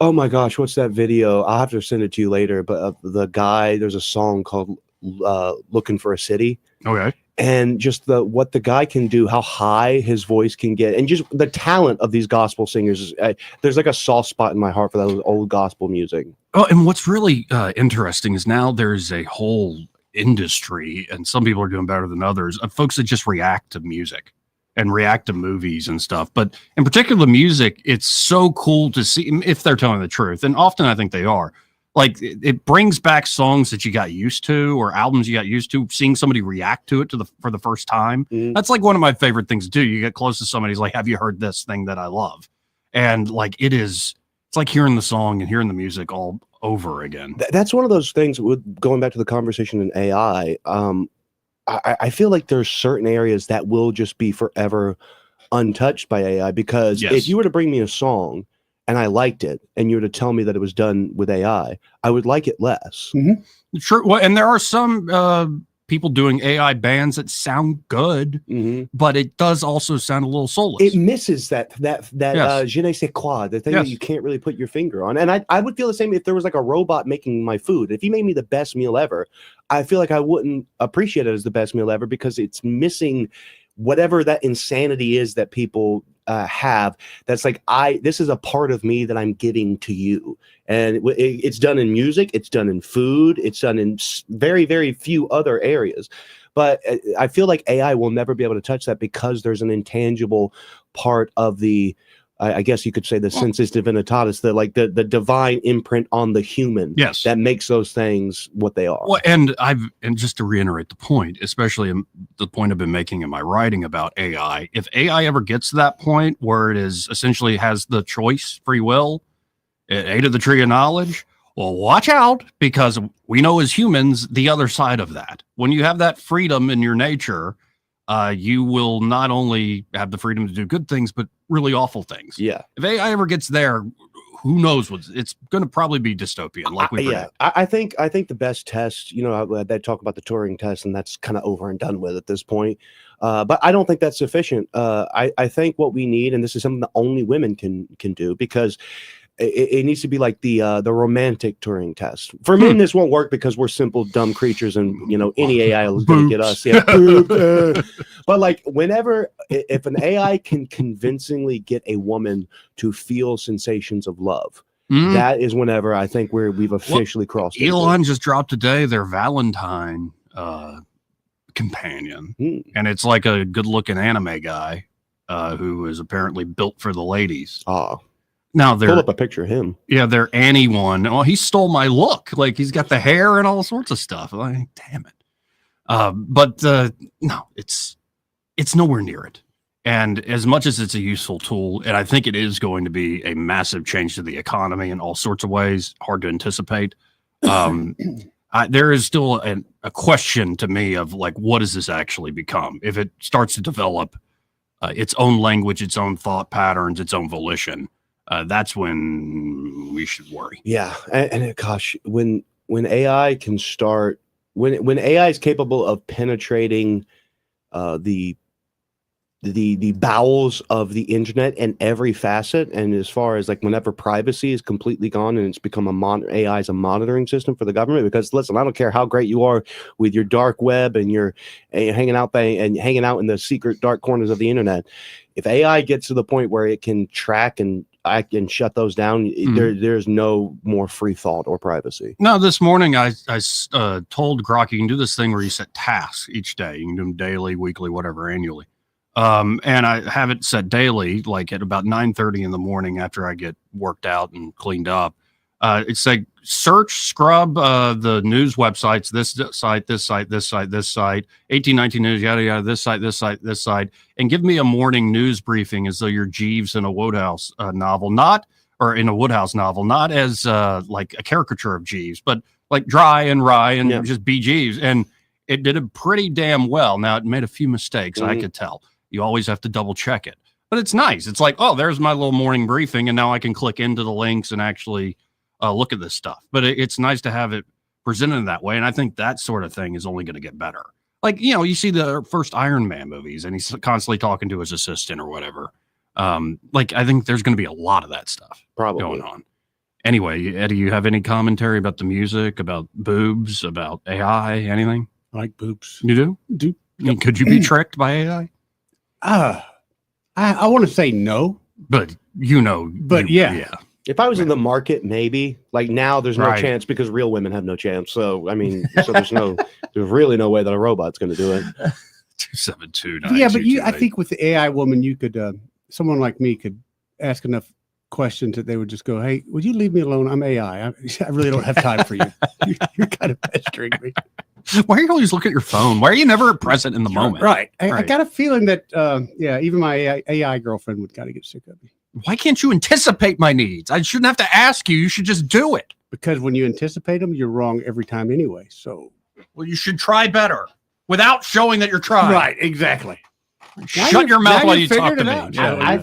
Speaker 11: Oh my gosh, what's that video? I'll have to send it to you later. But the guy, there's a song called "Looking for a City."
Speaker 10: Okay.
Speaker 11: and just what the guy can do, how high his voice can get, and just the talent of these gospel singers. There's like a soft spot in my heart for that old gospel music.
Speaker 10: Oh, and what's really interesting is now there's a whole industry, and some people are doing better than others, of folks that just react to music and react to movies and stuff. But in particular, music, it's so cool to see if they're telling the truth. And often I think they are. Like, it brings back songs that you got used to, or albums you got used to, seeing somebody react to it for the first time. That's like one of my favorite things to do. You get close to somebody who's like, have you heard this thing that I love? And like, it's like hearing the song and hearing the music all over again.
Speaker 11: That's one of those things with going back to the conversation in AI. I feel like there's certain areas that will just be forever untouched by AI, because if you were to bring me a song and I liked it, and you were to tell me that it was done with AI, I would like it less.
Speaker 10: True. Well, and there are some people doing AI bands that sound good, but it does also sound a little soulless.
Speaker 11: It misses that je ne sais quoi, the thing that you can't really put your finger on. And I would feel the same if there was like a robot making my food. If you made me the best meal ever, I feel like I wouldn't appreciate it as the best meal ever, because it's missing whatever that insanity is that people have. That's like, this is a part of me that I'm giving to you. And it's done in music, it's done in food, it's done in very, very few other areas. But I feel like AI will never be able to touch that, because there's an intangible part of the, I guess you could say, the sensus divinitatis, the divine imprint on the human.
Speaker 10: Yes,
Speaker 11: that makes those things what they are.
Speaker 10: Well, and just to reiterate the point, especially the point I've been making in my writing about AI, if AI ever gets to that point where it is essentially has the choice, free will, it ate of the tree of knowledge, well, watch out, because we know as humans the other side of that. When you have that freedom in your nature, you will not only have the freedom to do good things, but really awful things.
Speaker 11: Yeah.
Speaker 10: If AI ever gets there, who knows it's going to probably be dystopian. Like we predict.
Speaker 11: I think the best test, they talk about the Turing test, and that's kind of over and done with at this point. But I don't think that's sufficient. I think what we need, and this is something that only women can do, because it needs to be like the romantic Turing test. For men, this won't work because we're simple, dumb creatures, and any AI is going to get us. Yeah, but like, if an AI can convincingly get a woman to feel sensations of love, that is whenever I think we've officially crossed.
Speaker 10: Elon just dropped today their Valentine companion, and it's like a good-looking anime guy who is apparently built for the ladies. Now
Speaker 11: pull up a picture of him.
Speaker 10: Yeah, they're Annie one. Well, he stole my look. Like, he's got the hair and all sorts of stuff. Like, damn it. But no, it's nowhere near it. And as much as it's a useful tool, and I think it is going to be a massive change to the economy in all sorts of ways, hard to anticipate. There is still a question to me of like, what does this actually become? If it starts to develop its own language, its own thought patterns, its own volition, that's when we should worry.
Speaker 11: Yeah, and gosh, when AI can start, when AI is capable of penetrating the bowels of the internet and every facet, and as far as like whenever privacy is completely gone and it's become AI is a monitoring system for the government. Because listen, I don't care how great you are with your dark web and you're hanging out in the secret dark corners of the internet. If AI gets to the point where it can track and I can shut those down, there's no more free thought or privacy.
Speaker 10: No, this morning I told Grok you can do this thing where you set tasks each day. You can do them daily, weekly, whatever, annually. And I have it set daily, like at about 9:30 in the morning after I get worked out and cleaned up. It's like scrub the news websites, this site, 1819 News, yada, yada, this site, and give me a morning news briefing as though you're Jeeves in a Woodhouse novel, not as like a caricature of Jeeves, but like dry and wry and just be Jeeves. And it did it pretty damn well. Now, it made a few mistakes, I could tell. You always have to double check it. But it's nice. It's like, oh, there's my little morning briefing, and now I can click into the links and actually look at this stuff. But it's nice to have it presented in that way, and I think that sort of thing is only going to get better. Like, you see the first Iron Man movies, and he's constantly talking to his assistant or whatever. Like, I think there's going to be a lot of that stuff going on. Anyway, Eddie, you have any commentary about the music, about boobs, about AI, anything?
Speaker 2: I like boobs.
Speaker 10: You do?
Speaker 2: Do.
Speaker 10: Could you be tricked by AI?
Speaker 2: I want to say no,
Speaker 10: but
Speaker 2: yeah.
Speaker 11: If I was in the market, maybe. Like now, there's no
Speaker 10: Right.
Speaker 11: chance because real women have no chance. So I mean, there's really no way that a robot's going to do it.
Speaker 10: 272.
Speaker 2: Yeah, but I think with the AI woman, you could, someone like me could ask enough questions that they would just go, "Hey, would you leave me alone? I'm AI. I really don't have time for you. You're kind of pestering me."
Speaker 10: Why are you always looking at your phone? Why are you never present in the moment?
Speaker 2: Right. I got a feeling that, even my AI girlfriend would kind of get sick of me.
Speaker 10: Why can't you anticipate my needs? I shouldn't have to ask you. You should just do it.
Speaker 2: Because when you anticipate them, you're wrong every time anyway. So,
Speaker 10: well, you should try better without showing that you're trying.
Speaker 2: Right. Exactly.
Speaker 10: Shut your mouth while you talk to me.
Speaker 11: I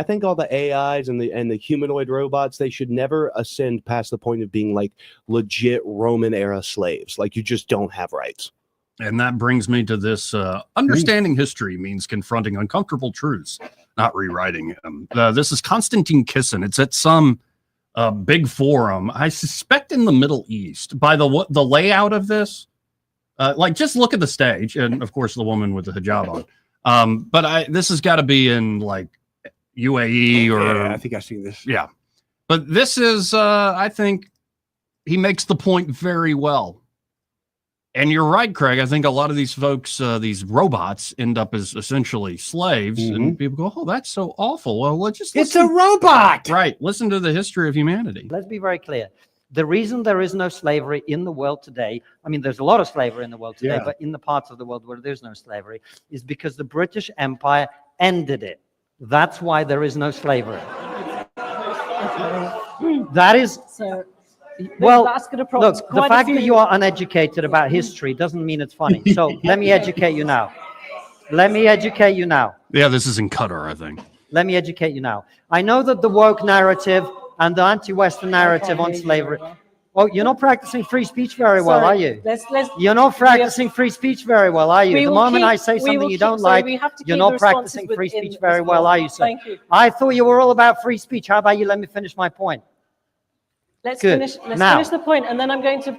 Speaker 11: think all the AIs and the humanoid robots, they should never ascend past the point of being like legit Roman era slaves. Like you just don't have rights.
Speaker 10: And that brings me to this: understanding history means confronting uncomfortable truths, not rewriting them. This is Konstantin Kisin. It's at some big forum, I suspect in the Middle East. By the layout of this, like just look at the stage, and of course the woman with the hijab on. But this has got to be in like UAE or
Speaker 2: yeah, I think I've seen this.
Speaker 10: Yeah, but this is I think he makes the point very well. And you're right, Craig. I think a lot of these folks, these robots, end up as essentially slaves, and people go, "Oh, that's so awful." Well, let's just
Speaker 2: it's a robot,
Speaker 10: right? Listen to the history of humanity.
Speaker 5: Let's be very clear. The reason there is no slavery in the world today, I mean, there's a lot of slavery in the world today, but in the parts of the world where there's no slavery, is because the British Empire ended it. That's why there is no slavery. That is.
Speaker 7: So,
Speaker 5: well,
Speaker 7: look,
Speaker 5: the fact that you are uneducated about history doesn't mean it's funny. So let me educate you now.
Speaker 10: Yeah, this is in Qatar, I think.
Speaker 5: Let me educate you now. I know that the woke narrative and the anti-Western narrative on slavery. Oh, you're not practicing free speech very well, are you? You're not practicing free speech very well, are you? The moment I say something you don't like, you're not practicing free speech very well, are you, sir?
Speaker 7: Thank you.
Speaker 5: I thought you were all about free speech. How about you let me finish my point?
Speaker 7: Let's
Speaker 5: Good.
Speaker 7: finish
Speaker 5: Now.
Speaker 7: the point, and then I'm going to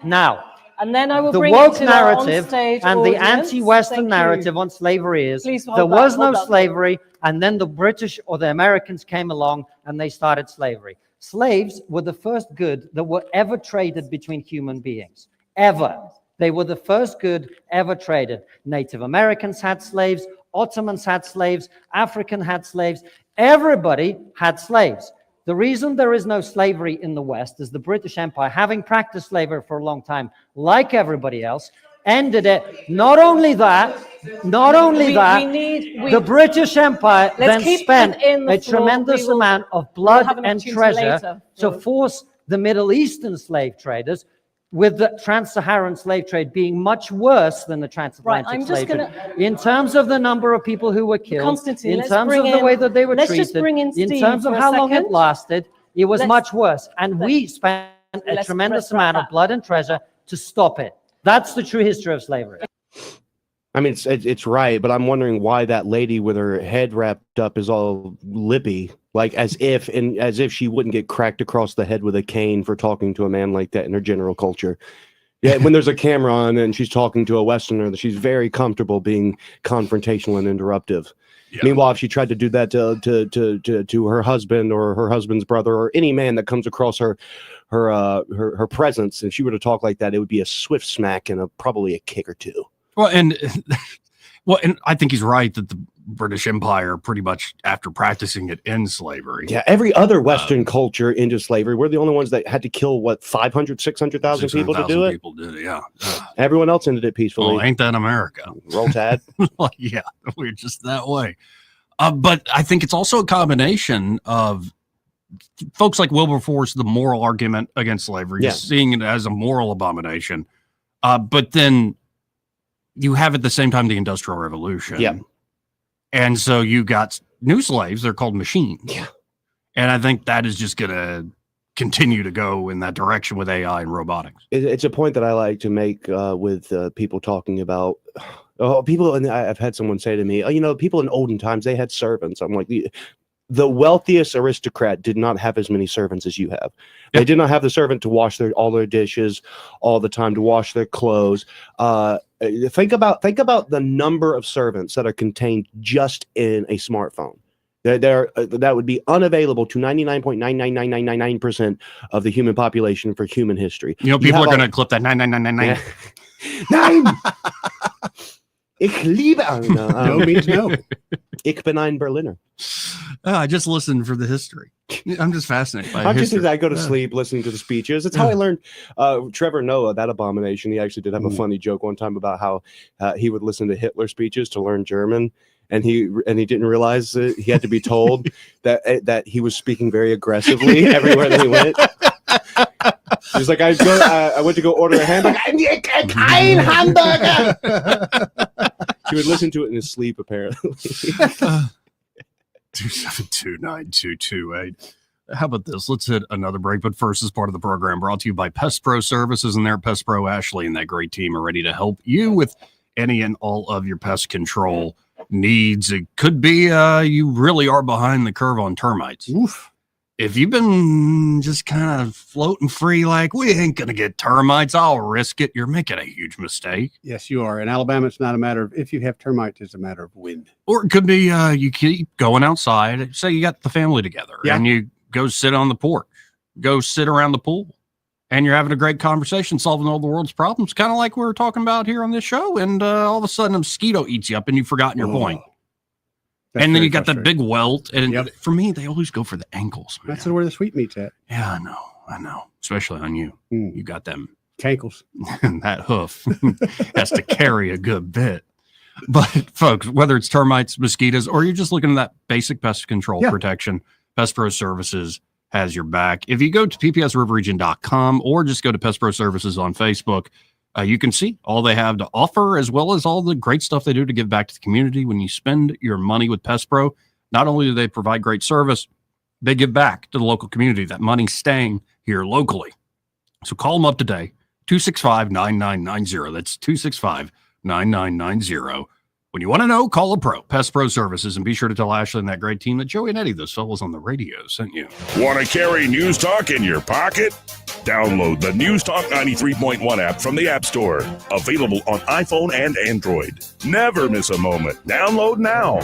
Speaker 5: and
Speaker 7: then I will
Speaker 5: the
Speaker 7: bring
Speaker 5: woke
Speaker 7: it to our
Speaker 5: narrative
Speaker 7: on-stage
Speaker 5: and
Speaker 7: audience.
Speaker 5: the anti-Western
Speaker 7: Thank you.
Speaker 5: narrative on slavery is
Speaker 7: Please hold
Speaker 5: there was
Speaker 7: that
Speaker 5: no slavery, and then the British or the Americans came along and they started slavery. Slaves were the first good that were ever traded between human beings. Ever. They were the first good ever traded. Native Americans had slaves, Ottomans had slaves, African had slaves. Everybody had slaves. The reason there is no slavery in the West is the British Empire, having practiced slavery for a long time, like everybody else, ended it. Not only that, the British Empire then spent a tremendous amount of blood and treasure to force the Middle Eastern slave traders, with the trans-Saharan slave trade being much worse than the transatlantic slave trade, in terms of the number of people who were killed, in terms of the way that they were treated, in terms of how long it lasted, it was much worse. And we spent a tremendous amount of blood and treasure to stop it. That's the true history of slavery.
Speaker 11: I mean, it's right, but I'm wondering why that lady with her head wrapped up is all lippy, like as if she wouldn't get cracked across the head with a cane for talking to a man like that in her general culture. Yeah, when there's a camera on and she's talking to a Westerner, she's very comfortable being confrontational and interruptive. Yeah. Meanwhile, if she tried to do that to her husband or her husband's brother or any man that comes across her presence, if she were to talk like that, it would be a swift smack and probably a kick or two.
Speaker 10: Well, and I think he's right that the British Empire pretty much after practicing it in slavery.
Speaker 11: Yeah, every other Western culture into slavery, we're the only ones that had to kill, 500, 600,000 people to do it?
Speaker 10: People did it, yeah.
Speaker 11: Everyone else ended it peacefully.
Speaker 10: Well, ain't that America?
Speaker 11: Roll Tide.
Speaker 10: Well, yeah, we're just that way. But I think it's also a combination of folks like Wilberforce, the moral argument against slavery, seeing it as a moral abomination. But then you have at the same time the Industrial Revolution.
Speaker 11: Yeah.
Speaker 10: And so you got new slaves, they're called machines.
Speaker 11: Yeah.
Speaker 10: And I think that is just going to continue to go in that direction with AI and robotics.
Speaker 11: It's a point that I like to make with people talking about people. And I've had someone say to me, people in olden times, they had servants. I'm like, the wealthiest aristocrat did not have as many servants as you have. They did not have the servant to wash all their dishes all the time, to wash their clothes. Think about the number of servants that are contained just in a smartphone. That would be unavailable to 99.99999% of the human population for human history.
Speaker 10: People are going to clip that 9999.
Speaker 11: Nein! Ich liebe.
Speaker 2: No means no.
Speaker 11: Ich bin ein Berliner.
Speaker 10: I just listened for the history. I'm just fascinated by
Speaker 11: history. I go to sleep listening to the speeches. It's how I learned. Trevor Noah, that abomination, he actually did have a funny joke one time about how he would listen to Hitler speeches to learn German. And he didn't realize that he had to be told that he was speaking very aggressively everywhere that he went. He was like, I went to go order a hamburger. Ein Hamburger. He would listen to it in his sleep, apparently.
Speaker 10: 2729228. How about this? Let's hit another break. But first, as part of the program, brought to you by Pest Pro Services, and their Pest Pro Ashley and that great team are ready to help you with any and all of your pest control needs. It could be you really are behind the curve on termites.
Speaker 2: Oof.
Speaker 10: If you've been just kind of floating free, like, we ain't going to get termites, I'll risk it, you're making a huge mistake.
Speaker 2: Yes, you are. In Alabama, it's not a matter of if you have termites, it's a matter of when.
Speaker 10: Or it could be you keep going outside. Say you got the family together and you go sit on the porch, go sit around the pool, and you're having a great conversation, solving all the world's problems, kind of like we were talking about here on this show. And all of a sudden, a mosquito eats you up and you've forgotten your point. And then you got that big welt. And for me, they always go for the ankles. Man.
Speaker 2: That's where the sweetmeat's at.
Speaker 10: Yeah, I know. Especially on you. You got them.
Speaker 2: Cankles.
Speaker 10: That hoof has to carry a good bit. But folks, whether it's termites, mosquitoes, or you're just looking at that basic pest control protection, Pest Pro Services has your back. If you go to ppsriverregion.com or just go to Pest Pro Services on Facebook, you can see all they have to offer, as well as all the great stuff they do to give back to the community. When you spend your money with Pest Pro, not only do they provide great service, they give back to the local community. That money's staying here locally. So call them up today, 265-9990. That's 265-9990. When you want to know, call a pro, Pest Pro Services, and be sure to tell Ashley and that great team that Joey and Eddie, those fellows on the radio, sent you.
Speaker 6: Want to carry News Talk in your pocket? Download the News Talk 93.1 app from the App Store. Available on iPhone and Android. Never miss a moment. Download now.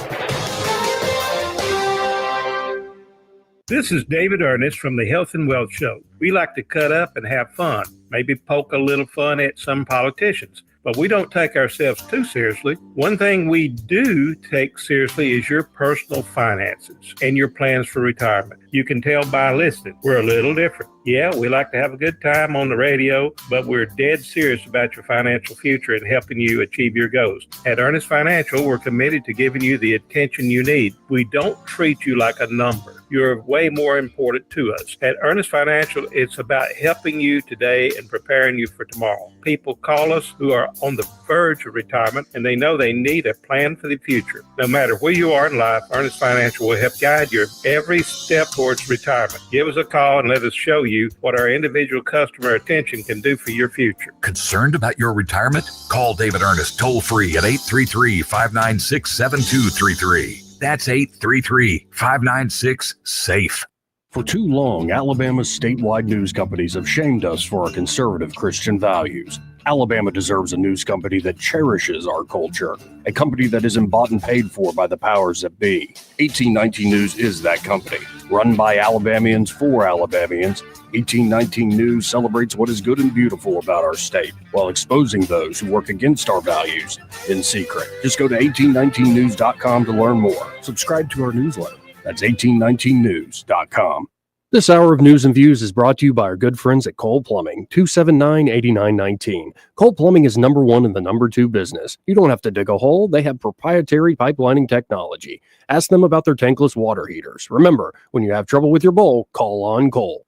Speaker 8: This is David Ernest from the Health and Wealth Show. We like to cut up and have fun, maybe poke a little fun at some politicians. But we don't take ourselves too seriously. One thing we do take seriously is your personal finances and your plans for retirement. You can tell by listening, we're a little different. Yeah, we like to have a good time on the radio, but we're dead serious about your financial future and helping you achieve your goals. At Ernest Financial, we're committed to giving you the attention you need. We don't treat you like a number. You're way more important to us. At Ernest Financial, it's about helping you today and preparing you for tomorrow. People call us who are on the verge of retirement, and they know they need a plan for the future. No matter where you are in life, Ernest Financial will help guide your every step towards retirement. Give us a call and let us show you what our individual customer attention can do for your future.
Speaker 17: Concerned about your retirement? Call David Ernest toll-free at 833-596-7233. That's 833-596-SAFE.
Speaker 1: For too long, Alabama's statewide news companies have shamed us for our conservative Christian values. Alabama deserves a news company that cherishes our culture, a company that isn't bought and paid for by the powers that be. 1819 News is that company. Run by Alabamians for Alabamians, 1819 News celebrates what is good and beautiful about our state, while exposing those who work against our values in secret. Just go to 1819news.com to learn more. Subscribe to our newsletter. That's 1819news.com. This hour of News and Views is brought to you by our good friends at Cole Plumbing, 279-8919. Cole Plumbing is number one in the number two business. You don't have to dig a hole. They have proprietary pipelining technology. Ask them about their tankless water heaters. Remember, when you have trouble with your bowl, call on Cole.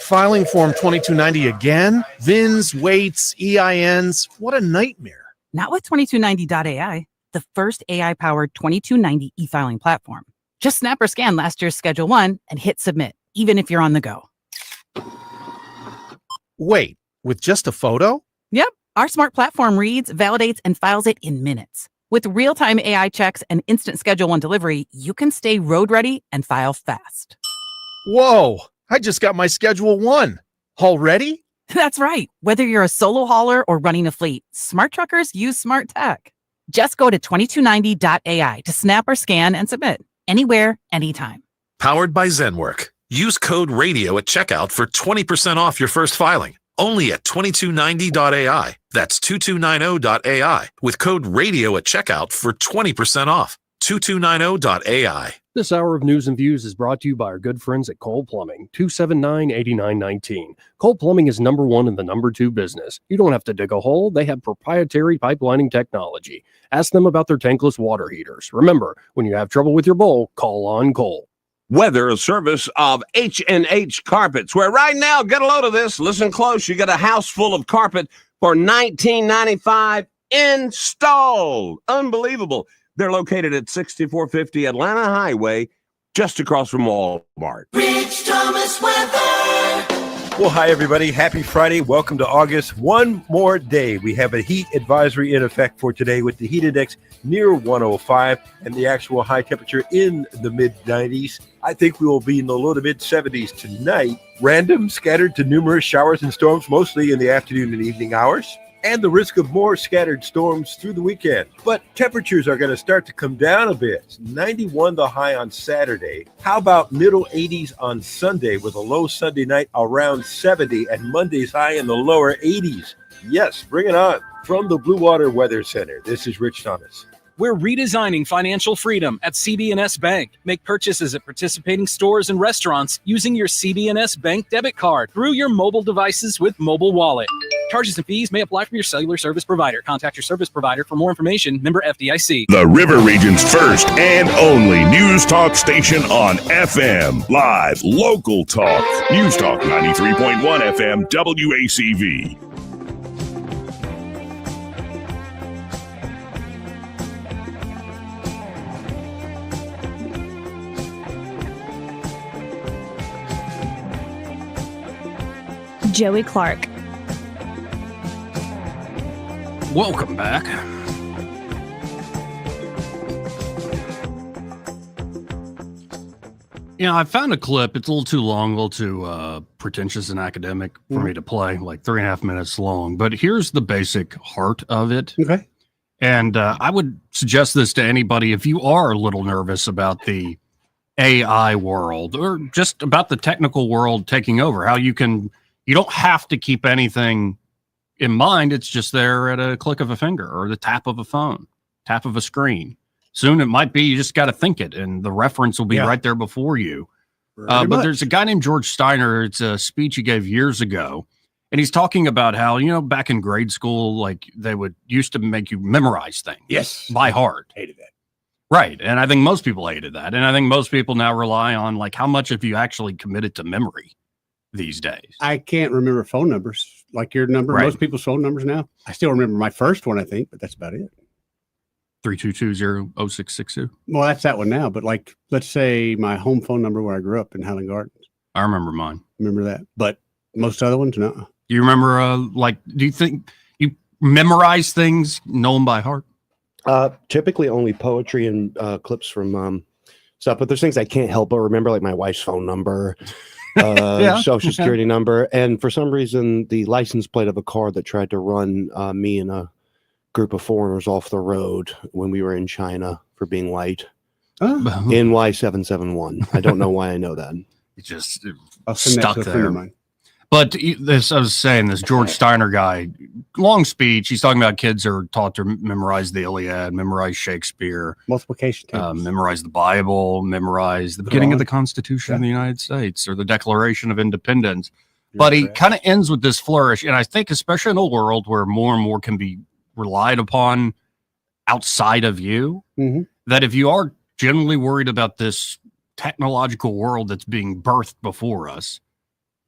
Speaker 18: Filing form 2290 again? VINs, weights, EINs. What a nightmare.
Speaker 12: Not with 2290.ai, the first AI-powered 2290 e-filing platform. Just snap or scan last year's Schedule 1 and hit submit, even if you're on the go.
Speaker 18: Wait, with just a photo?
Speaker 12: Yep. Our smart platform reads, validates, and files it in minutes. With real-time AI checks and instant Schedule One delivery, you can stay road ready and file fast.
Speaker 18: Whoa, I just got my Schedule One. Already?
Speaker 12: That's right. Whether you're a solo hauler or running a fleet, smart truckers use smart tech. Just go to 2290.ai to snap or scan and submit anywhere, anytime.
Speaker 17: Powered by ZenWork. Use code RADIO at checkout for 20% off your first filing. Only at 2290.ai. That's 2290.ai with code RADIO at checkout for 20% off. 2290.ai.
Speaker 1: This hour of news and views is brought to you by our good friends at Cole Plumbing, 279-8919. Cole Plumbing is number one in the number two business. You don't have to dig a hole. They have proprietary pipelining technology. Ask them about their tankless water heaters. Remember, when you have trouble with your bowl, call on Cole.
Speaker 19: Weather, a service of H&H Carpets, where right now, get a load of this, listen close, you get a house full of carpet for $19.95 installed. Unbelievable. They're located at 6450 Atlanta Highway, just across from Walmart.
Speaker 9: Rich Thomas weather.
Speaker 20: Well, hi, everybody. Happy Friday. Welcome to August. One more day. We have a heat advisory in effect for today with the heat index near 105 and the actual high temperature in the mid-90s. I think we will be in the low to mid-70s tonight. Random, scattered to numerous showers and storms, mostly in the afternoon and evening hours, and the risk of more scattered storms through the weekend. But temperatures are going to start to come down a bit. It's 91 the high on Saturday. How about middle 80s on Sunday with a low Sunday night around 70 and Monday's high in the lower 80s? Yes, bring it on. From the Blue Water Weather Center, this is Rich Thomas.
Speaker 21: We're redesigning financial freedom at CB&S Bank. Make purchases at participating stores and restaurants using your CB&S Bank debit card through your mobile devices with Mobile Wallet. Charges and fees may apply from your cellular service provider. Contact your service provider for more information. Member FDIC.
Speaker 6: The River Region's first and only news talk station on FM. Live, local talk. News Talk 93.1 FM WACV.
Speaker 22: Joey Clark.
Speaker 10: Welcome back. Yeah, I found a clip. It's a little too long, a little too pretentious and academic for me to play, like 3.5 minutes long. But here's the basic heart of it.
Speaker 2: Okay.
Speaker 10: And I would suggest this to anybody if you are a little nervous about the AI world or just about the technical world taking over, how you don't have to keep anything in mind. It's just there at a click of a finger or the tap of a phone, tap of a screen. Soon it might be you just got to think it, and the reference will be right there before you. But there's a guy named George Steiner. It's a speech he gave years ago, and he's talking about how, back in grade school, like they would used to make you memorize things.
Speaker 2: Yes.
Speaker 10: By heart.
Speaker 2: Hated that.
Speaker 10: Right. And I think most people hated that. And I think most people now rely on like how much have you actually committed to memory these days.
Speaker 2: I can't remember phone numbers like your number.
Speaker 10: Right.
Speaker 2: Most people's phone numbers now. I still remember my first one, I think, but that's about it.
Speaker 10: 322-0662.
Speaker 2: Well, that's that one now. But like, let's say my home phone number where I grew up in Highland Gardens.
Speaker 10: I remember mine.
Speaker 2: Remember that. But most other ones, no.
Speaker 10: You remember, do you think you memorize things, know them by heart?
Speaker 11: Typically only poetry and clips from stuff, but there's things I can't help but remember, like my wife's phone number, social security number, and for some reason the license plate of a car that tried to run me and a group of foreigners off the road when we were in China for being white. NY771. I don't know why I know that.
Speaker 10: It just
Speaker 2: I'll send
Speaker 10: stuck
Speaker 2: that to a friend of
Speaker 10: there.
Speaker 2: mine.
Speaker 10: But I was saying, this George Steiner guy, long speech. He's talking about kids are taught to memorize the Iliad, memorize Shakespeare,
Speaker 2: multiplication tables,
Speaker 10: memorize the Bible, memorize the beginning of the Constitution of the United States or the Declaration of Independence. But he kind of ends with this flourish. And I think, especially in a world where more and more can be relied upon outside of you, that if you are genuinely worried about this technological world that's being birthed before us,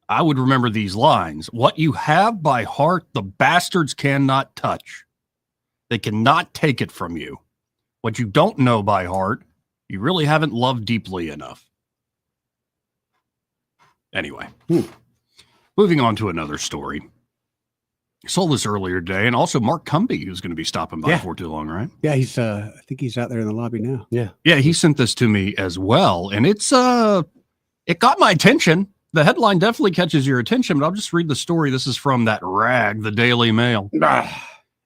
Speaker 10: I would remember these lines. What you have by heart, the bastards cannot touch. They cannot take it from you. What you don't know by heart, you really haven't loved deeply enough. Anyway, moving on to another story. Saw this earlier today, and also Mark Cumbie, who's going to be stopping by
Speaker 2: Yeah.
Speaker 10: before too long, right?
Speaker 2: Yeah, he's I think he's out there in the lobby now.
Speaker 11: Yeah.
Speaker 10: Yeah, he sent this to me as well, and it got my attention. The headline definitely catches your attention, but I'll just read the story. This is from that rag, the Daily Mail.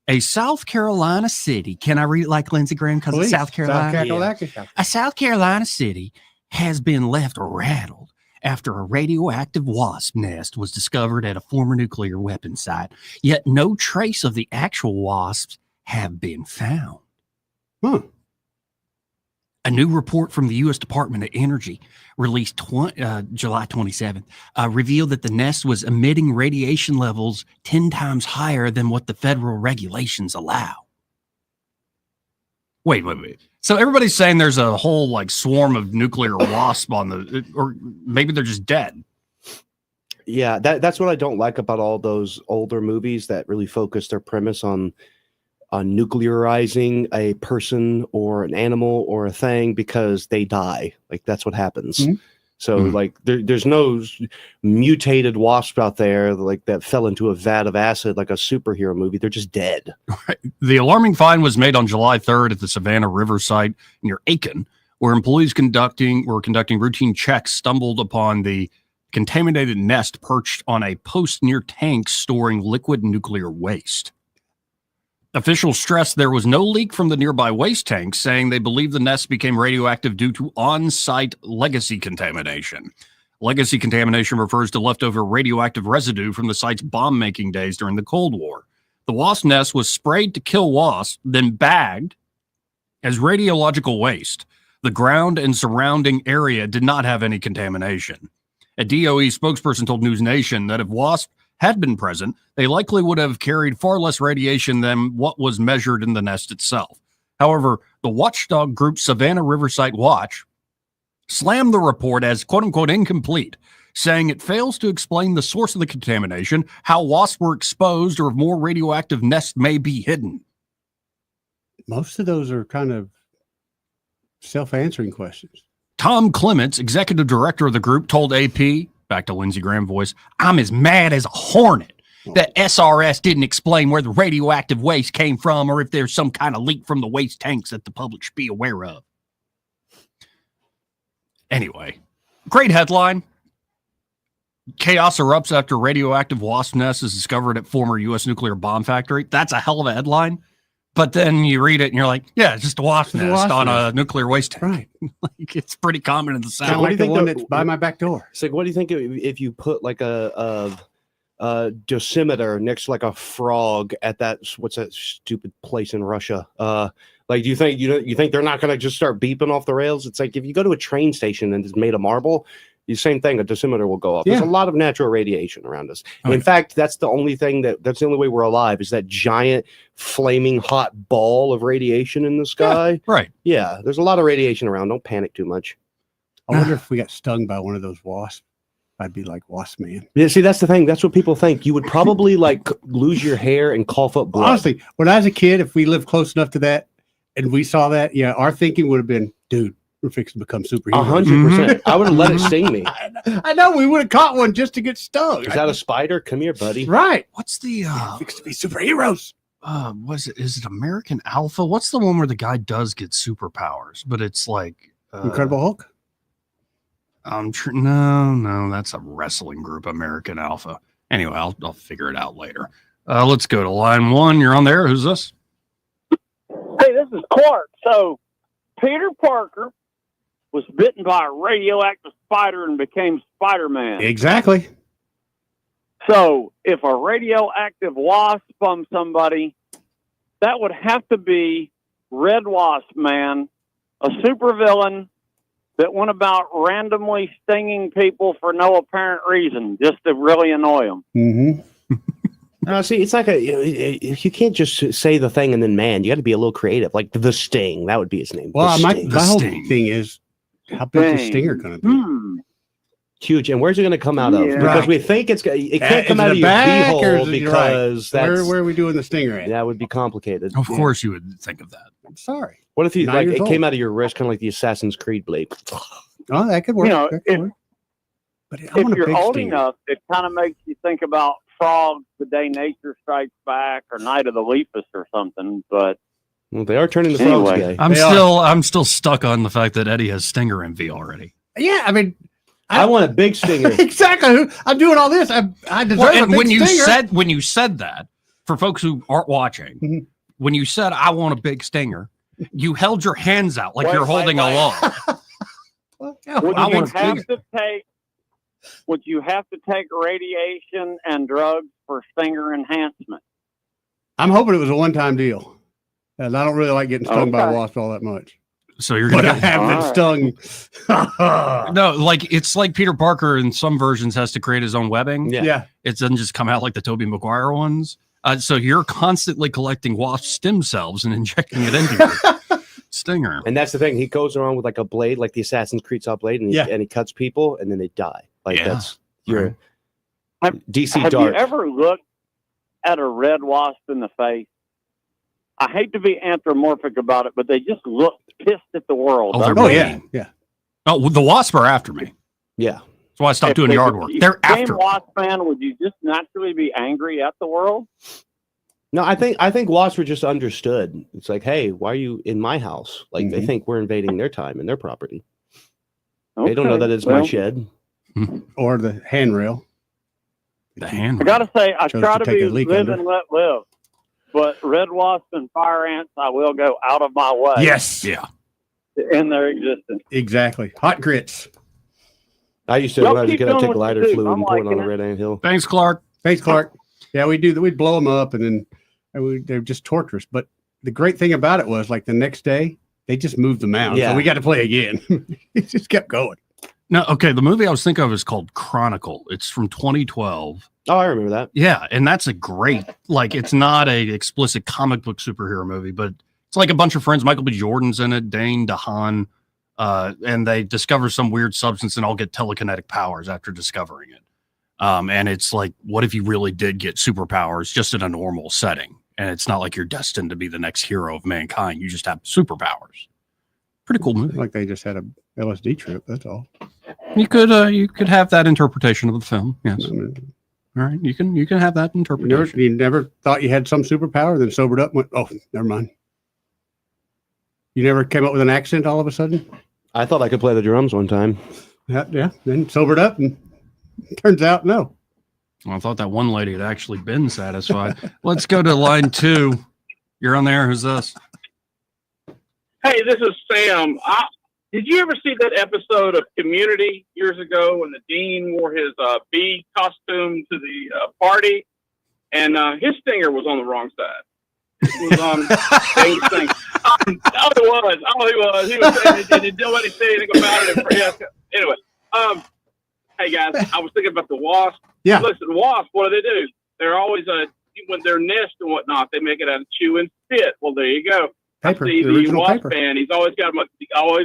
Speaker 10: A South Carolina city. Can I read it like Lindsey Graham because it's South Carolina? A South Carolina city has been left rattled after a radioactive wasp nest was discovered at a former nuclear weapons site, yet no trace of the actual wasps have been found. A new report from the U.S. Department of Energy released July 27th revealed that the nest was emitting radiation levels 10 times higher than what the federal regulations allow. Wait. So everybody's saying there's a whole like swarm of nuclear wasp on the, or maybe they're just dead.
Speaker 11: Yeah, that's what I don't like about all those older movies that really focus their premise on nuclearizing a person or an animal or a thing because they die. Like that's what happens. So like there's no mutated wasp out there like that fell into a vat of acid like a superhero movie. They're just dead.
Speaker 10: Right. The alarming find was made on July 3rd at the Savannah River site near Aiken, where employees were conducting routine checks stumbled upon the contaminated nest perched on a post near tanks storing liquid nuclear waste. Officials stressed there was no leak from the nearby waste tanks, saying they believe the nest became radioactive due to on-site legacy contamination. Legacy contamination refers to leftover radioactive residue from the site's bomb-making days during the Cold War. The wasp nest was sprayed to kill wasps, then bagged as radiological waste. The ground and surrounding area did not have any contamination. A DOE spokesperson told News Nation that if wasps had been present, they likely would have carried far less radiation than what was measured in the nest itself. However, the watchdog group Savannah Riverside Watch slammed the report as quote-unquote incomplete, saying it fails to explain the source of the contamination, how wasps were exposed, or if more radioactive nests may be hidden.
Speaker 2: Most of those are kind of self-answering questions.
Speaker 10: Tom Clements, executive director of the group, told AP, back to Lindsey Graham voice, "I'm as mad as a hornet that SRS didn't explain where the radioactive waste came from or if there's some kind of leak from the waste tanks that the public should be aware of." Anyway, great headline. Chaos erupts after radioactive wasp nest is discovered at former U.S. nuclear bomb factory. That's a hell of a headline. But then you read it and you're like, yeah, it's just a wasp nest on a nuclear waste tank.
Speaker 2: Right.
Speaker 10: Like, it's pretty common in the South.
Speaker 2: Kind of like the one that's by my back door.
Speaker 11: It's like, what do you think if you put like a dosimeter next to like a frog at that, what's that stupid place in Russia? Like, do you think you think they're not going to just start beeping off the rails? It's like if you go to a train station and it's made of marble, the same thing, a dosimeter will go off.
Speaker 2: Yeah.
Speaker 11: There's a lot of natural radiation around us. And in fact, that's the only thing that's the only way we're alive is that giant flaming hot ball of radiation in the sky.
Speaker 10: Yeah, right.
Speaker 11: Yeah, there's a lot of radiation around. Don't panic too much.
Speaker 2: I wonder if we got stung by one of those wasps. I'd be like Wasp Man.
Speaker 11: Yeah, see, that's the thing. That's what people think. You would probably like lose your hair and cough up blood.
Speaker 2: Honestly, when I was a kid, if we lived close enough to that and we saw that, yeah, our thinking would have been, dude, we're fixing to become superheroes.
Speaker 11: 100%. I would have let it sting me.
Speaker 2: I know, we would have caught one just to get stung.
Speaker 11: Is that a spider? Come here, buddy.
Speaker 2: Right.
Speaker 10: What's the
Speaker 2: fixed to be superheroes?
Speaker 10: Is it American Alpha? What's the one where the guy does get superpowers, but it's like
Speaker 2: Incredible Hulk?
Speaker 10: No, that's a wrestling group, American Alpha. Anyway, I'll figure it out later. Let's go to line one. You're on there. Who's this?
Speaker 3: Hey, this is Clark. So Peter Parker was bitten by a radioactive spider and became Spider-Man.
Speaker 2: Exactly.
Speaker 3: So if a radioactive wasp bummed somebody, that would have to be Red Wasp Man, a supervillain that went about randomly stinging people for no apparent reason, just to really annoy them.
Speaker 2: Mm-hmm.
Speaker 11: See, it's like you can't just say the thing and then man, you got to be a little creative. Like the Sting, that would be his name.
Speaker 2: Well, my whole
Speaker 11: Sting.
Speaker 2: thing is, how big is Stinger going to be?
Speaker 11: Huge. And where's it going to come out of? Because we think it can't come out of your beehole because that's
Speaker 2: where are we doing the Stinger at?
Speaker 11: That would be complicated.
Speaker 10: Of course, you would think of that.
Speaker 2: I'm sorry.
Speaker 11: What if you
Speaker 2: 9
Speaker 11: like
Speaker 2: years
Speaker 11: it
Speaker 2: old.
Speaker 11: came out of your wrist, kind of like the Assassin's Creed blade?
Speaker 2: Oh, that could work.
Speaker 3: You know,
Speaker 2: That could work. But I
Speaker 3: If
Speaker 2: want a
Speaker 3: you're
Speaker 2: big
Speaker 3: old
Speaker 2: Stinger.
Speaker 3: enough, it kind of makes you think about frogs the day nature strikes back or Night of the Leafus or something. But
Speaker 11: well, they are turning the frogs
Speaker 3: Anyway.
Speaker 11: gay.
Speaker 10: I'm still stuck on the fact that Eddie has Stinger envy already.
Speaker 2: Yeah, I mean,
Speaker 11: I want a big stinger.
Speaker 2: exactly. I'm doing all this. I deserve
Speaker 10: Well,
Speaker 2: a
Speaker 10: and
Speaker 2: big
Speaker 10: when you
Speaker 2: stinger.
Speaker 10: said that, for folks who aren't watching, when you said I want a big stinger, you held your hands out like you're holding a log.
Speaker 3: Would you have to take radiation and drugs for stinger enhancement?
Speaker 2: I'm hoping it was a one-time deal. And I don't really like getting stung by
Speaker 3: Okay.
Speaker 2: wasps all that much.
Speaker 10: So you're
Speaker 2: But
Speaker 10: gonna
Speaker 2: I have been stung.
Speaker 10: No, like it's like Peter Parker in some versions has to create his own webbing.
Speaker 2: Yeah.
Speaker 10: It doesn't just come out like the Tobey Maguire ones. So you're constantly collecting wasp stem cells and injecting it into your stinger.
Speaker 11: And that's the thing. He goes around with like a blade, like the Assassin's Creed saw blade, and he cuts people, and then they die. Like that's your DC
Speaker 3: Have
Speaker 11: Dark.
Speaker 3: you ever looked at a red wasp in the face? I hate to be anthropomorphic about it, but they just look pissed at the world.
Speaker 2: Yeah.
Speaker 10: Oh, well, the wasps are after me.
Speaker 11: Yeah.
Speaker 10: That's why I stopped doing yard work.
Speaker 3: If
Speaker 10: They're
Speaker 3: you became
Speaker 10: after
Speaker 3: a
Speaker 10: me.
Speaker 3: wasp fan, would you just naturally be angry at the world?
Speaker 11: No, I think wasps were just understood. It's like, hey, why are you in my house? Like they think we're invading their time and their property. They don't know that it's my shed.
Speaker 2: Or the handrail.
Speaker 10: The handrail.
Speaker 3: I gotta say, I
Speaker 2: Chose
Speaker 3: try
Speaker 2: to
Speaker 3: to
Speaker 2: take
Speaker 3: be
Speaker 2: a leak
Speaker 3: live
Speaker 2: under.
Speaker 3: and let live. But red wasps and fire ants, I will go out of my way.
Speaker 2: Yes.
Speaker 10: Yeah.
Speaker 3: To end their existence.
Speaker 2: Exactly. Hot grits.
Speaker 11: I used to
Speaker 3: Y'all
Speaker 11: when I was a
Speaker 3: keep
Speaker 11: kid, I'd
Speaker 3: doing
Speaker 11: take
Speaker 3: what you
Speaker 11: lighter
Speaker 3: do.
Speaker 11: fluid
Speaker 3: I'm
Speaker 11: and pour it on
Speaker 3: liking
Speaker 11: a red ant hill.
Speaker 10: Thanks, Clark.
Speaker 2: Thanks, Clark. Yeah, we do. We'd blow them up, and then they're just torturous. But the great thing about it was, like the next day, they just moved the mound.
Speaker 10: Yeah.
Speaker 2: So we got to play again. It just kept going.
Speaker 10: No, okay. The movie I was thinking of is called Chronicle. It's from 2012.
Speaker 11: Oh, I remember that.
Speaker 10: Yeah, and that's a great, like, it's not a explicit comic book superhero movie, but it's like a bunch of friends. Michael B. Jordan's in it, Dane DeHaan, and they discover some weird substance and all get telekinetic powers after discovering it. And it's like, what if you really did get superpowers just in a normal setting? And it's not like you're destined to be the next hero of mankind. You just have superpowers. Pretty cool movie.
Speaker 2: Like they just had a LSD trip. That's all.
Speaker 10: You could have that interpretation of the film. Yes. All right. You can have that interpretation.
Speaker 2: You never thought you had some superpower, then sobered up and went, oh, never mind. You never came up with an accent all of a sudden?
Speaker 11: I thought I could play the drums one time.
Speaker 2: Yeah. Then sobered up, and turns out no.
Speaker 10: Well, I thought that one lady had actually been satisfied. Let's go to line 2. You're on there. Who's this?
Speaker 13: Hey, this is Sam. Did you ever see that episode of Community years ago when the dean wore his bee costume to the party, and his stinger was on the wrong side? It was on thing. Oh, it was. Oh, he was. He was. Did nobody say anything about it? Yeah. Anyway, hey guys, I was thinking about the wasp.
Speaker 2: Yeah.
Speaker 13: Listen, wasps. What do? They're always when their nest and whatnot, they make it out of chew and spit. Well, there you go.
Speaker 2: Paper,
Speaker 13: I see
Speaker 2: the
Speaker 13: the
Speaker 2: original
Speaker 13: wasp
Speaker 2: paper.
Speaker 13: fan. He's always got him.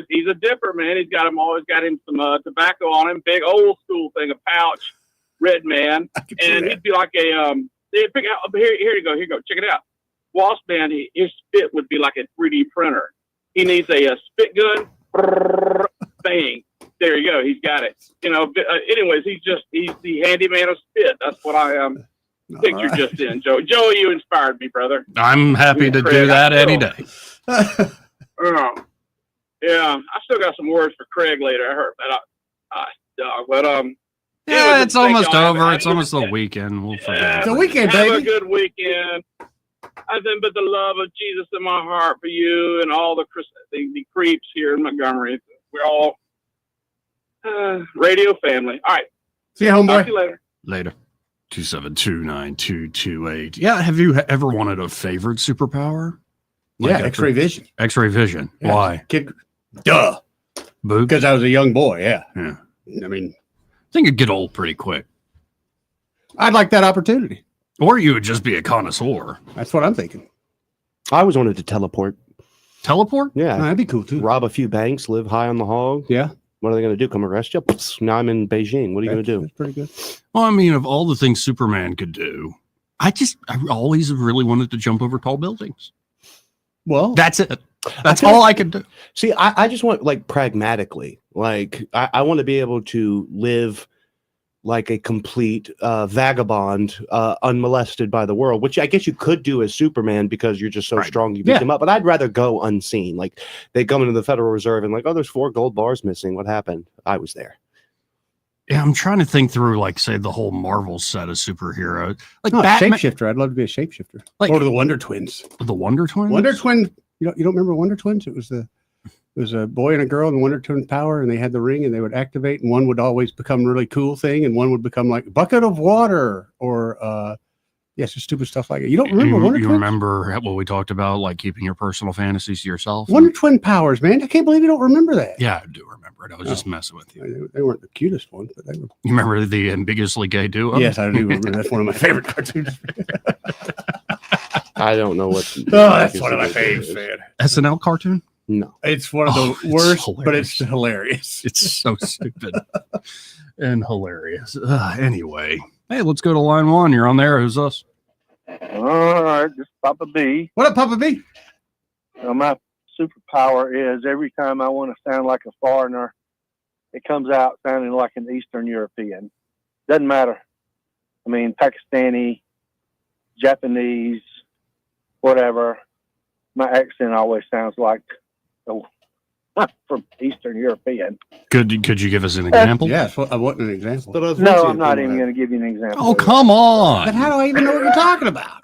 Speaker 13: He's a dipper, man. Always got him some tobacco on him. Big old school thing, a pouch, red man, and he'd be like a They'd pick out here you go. Check it out. Wasp man, his spit would be like a 3D printer. He needs a spit gun. Bang. There you go. He's got it. Anyways, he's the handyman of spit. That's what I pictured
Speaker 2: right.
Speaker 13: just in. Joey, you inspired me, brother.
Speaker 10: I'm happy to do that any day.
Speaker 13: Yeah, I still got some words for Craig later. I heard that. But
Speaker 10: Yeah,
Speaker 13: anyways,
Speaker 10: it's
Speaker 13: thank
Speaker 10: almost
Speaker 13: y'all.
Speaker 10: over. It's almost the weekend. We'll forget.
Speaker 2: It's a weekend,
Speaker 13: Have
Speaker 2: baby.
Speaker 13: a good weekend. Nothing but the love of Jesus in my heart for you and all the creeps here in Montgomery. We're all radio family. All right.
Speaker 2: See you,
Speaker 13: Talk
Speaker 2: homeboy.
Speaker 13: to you later.
Speaker 10: Later. 2729228. Yeah, have you ever wanted a favorite superpower?
Speaker 2: Yeah, X-ray vision.
Speaker 10: X-ray vision.
Speaker 2: Yeah.
Speaker 10: Why?
Speaker 2: Duh.
Speaker 10: Boog?
Speaker 2: Because I was a young boy. Yeah.
Speaker 10: Yeah.
Speaker 2: I mean,
Speaker 10: I think it'd get old pretty quick.
Speaker 2: I'd like that opportunity.
Speaker 10: Or you would just be a connoisseur.
Speaker 2: That's what I'm thinking.
Speaker 11: I always wanted to teleport.
Speaker 10: Teleport?
Speaker 11: Yeah.
Speaker 2: That'd be cool too.
Speaker 11: Rob a few banks, live high on the hog.
Speaker 2: Yeah.
Speaker 11: What are they going to do? Come arrest you? Now I'm in Beijing. What are you going to do?
Speaker 2: That's pretty good.
Speaker 10: Well, I mean, of all the things Superman could do, I always really wanted to jump over tall buildings.
Speaker 2: Well,
Speaker 10: that's it. That's all I could do.
Speaker 11: See, I just want, like, pragmatically, like, I want to be able to live like a complete vagabond, unmolested by the world, which I guess you could do as Superman because you're just so strong you beat them up. But I'd rather go unseen. Like they come into the Federal Reserve and like, oh, there's 4 gold bars missing. What happened? I was there.
Speaker 10: Yeah, I'm trying to think through, like, say, the whole Marvel set of superhero. Like
Speaker 2: Batman. Shapeshifter. I'd love to be a shapeshifter.
Speaker 10: Like,
Speaker 2: or the Wonder Twins.
Speaker 10: The Wonder Twins?
Speaker 2: Wonder Twin. You don't remember Wonder Twins? It was a boy and a girl and Wonder Twin power, and they had the ring, and they would activate, and one would always become a really cool thing, and one would become like a bucket of water, or some stupid stuff like it. You don't remember Wonder Twins?
Speaker 10: You remember what we talked about, like keeping your personal fantasies to yourself?
Speaker 2: Wonder Twin powers, man. I can't believe you don't remember that.
Speaker 10: Yeah, I do remember it. I was just messing with you.
Speaker 2: They weren't the cutest ones, but they were.
Speaker 10: You remember the ambiguously gay duo?
Speaker 2: Yes, I do remember. That's one of my favorite cartoons.
Speaker 11: I don't know what.
Speaker 2: That's one of my faves, man.
Speaker 10: SNL cartoon?
Speaker 11: No.
Speaker 2: It's one of the worst, but it's hilarious.
Speaker 10: It's so stupid and hilarious. Anyway, hey, let's go to line 1. You're on there. Who's us?
Speaker 4: All right, this is Papa B.
Speaker 2: What up, Papa B?
Speaker 4: My superpower is every time I want to sound like a foreigner, it comes out sounding like an Eastern European. Doesn't matter. I mean, Pakistani, Japanese, whatever. My accent always sounds like from Eastern European.
Speaker 10: Could you give us an example?
Speaker 2: Yes, I want an example.
Speaker 4: No, I'm not even going to give you an example.
Speaker 10: Oh, come on.
Speaker 2: But how do I even know what you're talking about?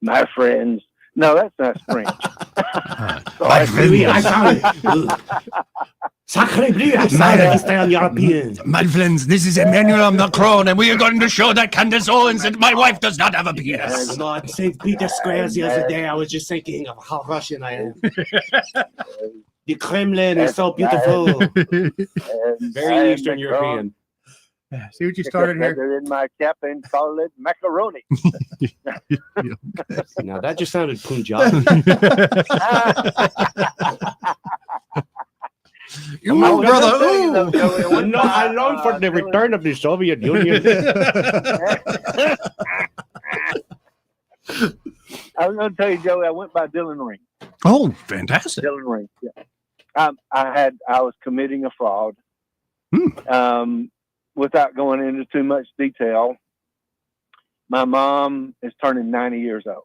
Speaker 4: My friends. No, that's not French.
Speaker 2: My
Speaker 10: friends, this is Emmanuel Macron, and we are going to show that Candace Owens that my wife does not have a penis.
Speaker 11: Not St. Peter Square the other day. I was just thinking of how Russian I am. The Kremlin is so beautiful. Very Eastern European.
Speaker 2: See what you started here?
Speaker 4: Feather in my cap and call it macaroni.
Speaker 11: Now that just sounded Punjabi.
Speaker 10: Ooh, brother.
Speaker 11: Ooh. No, I long for the return of the Soviet Union.
Speaker 4: I was going to tell you, Joey, I went by Dylan Ring.
Speaker 10: Oh, fantastic.
Speaker 4: Dylan Ring, yeah. I was committing a fraud. Without going into too much detail, my mom is turning 90 years old.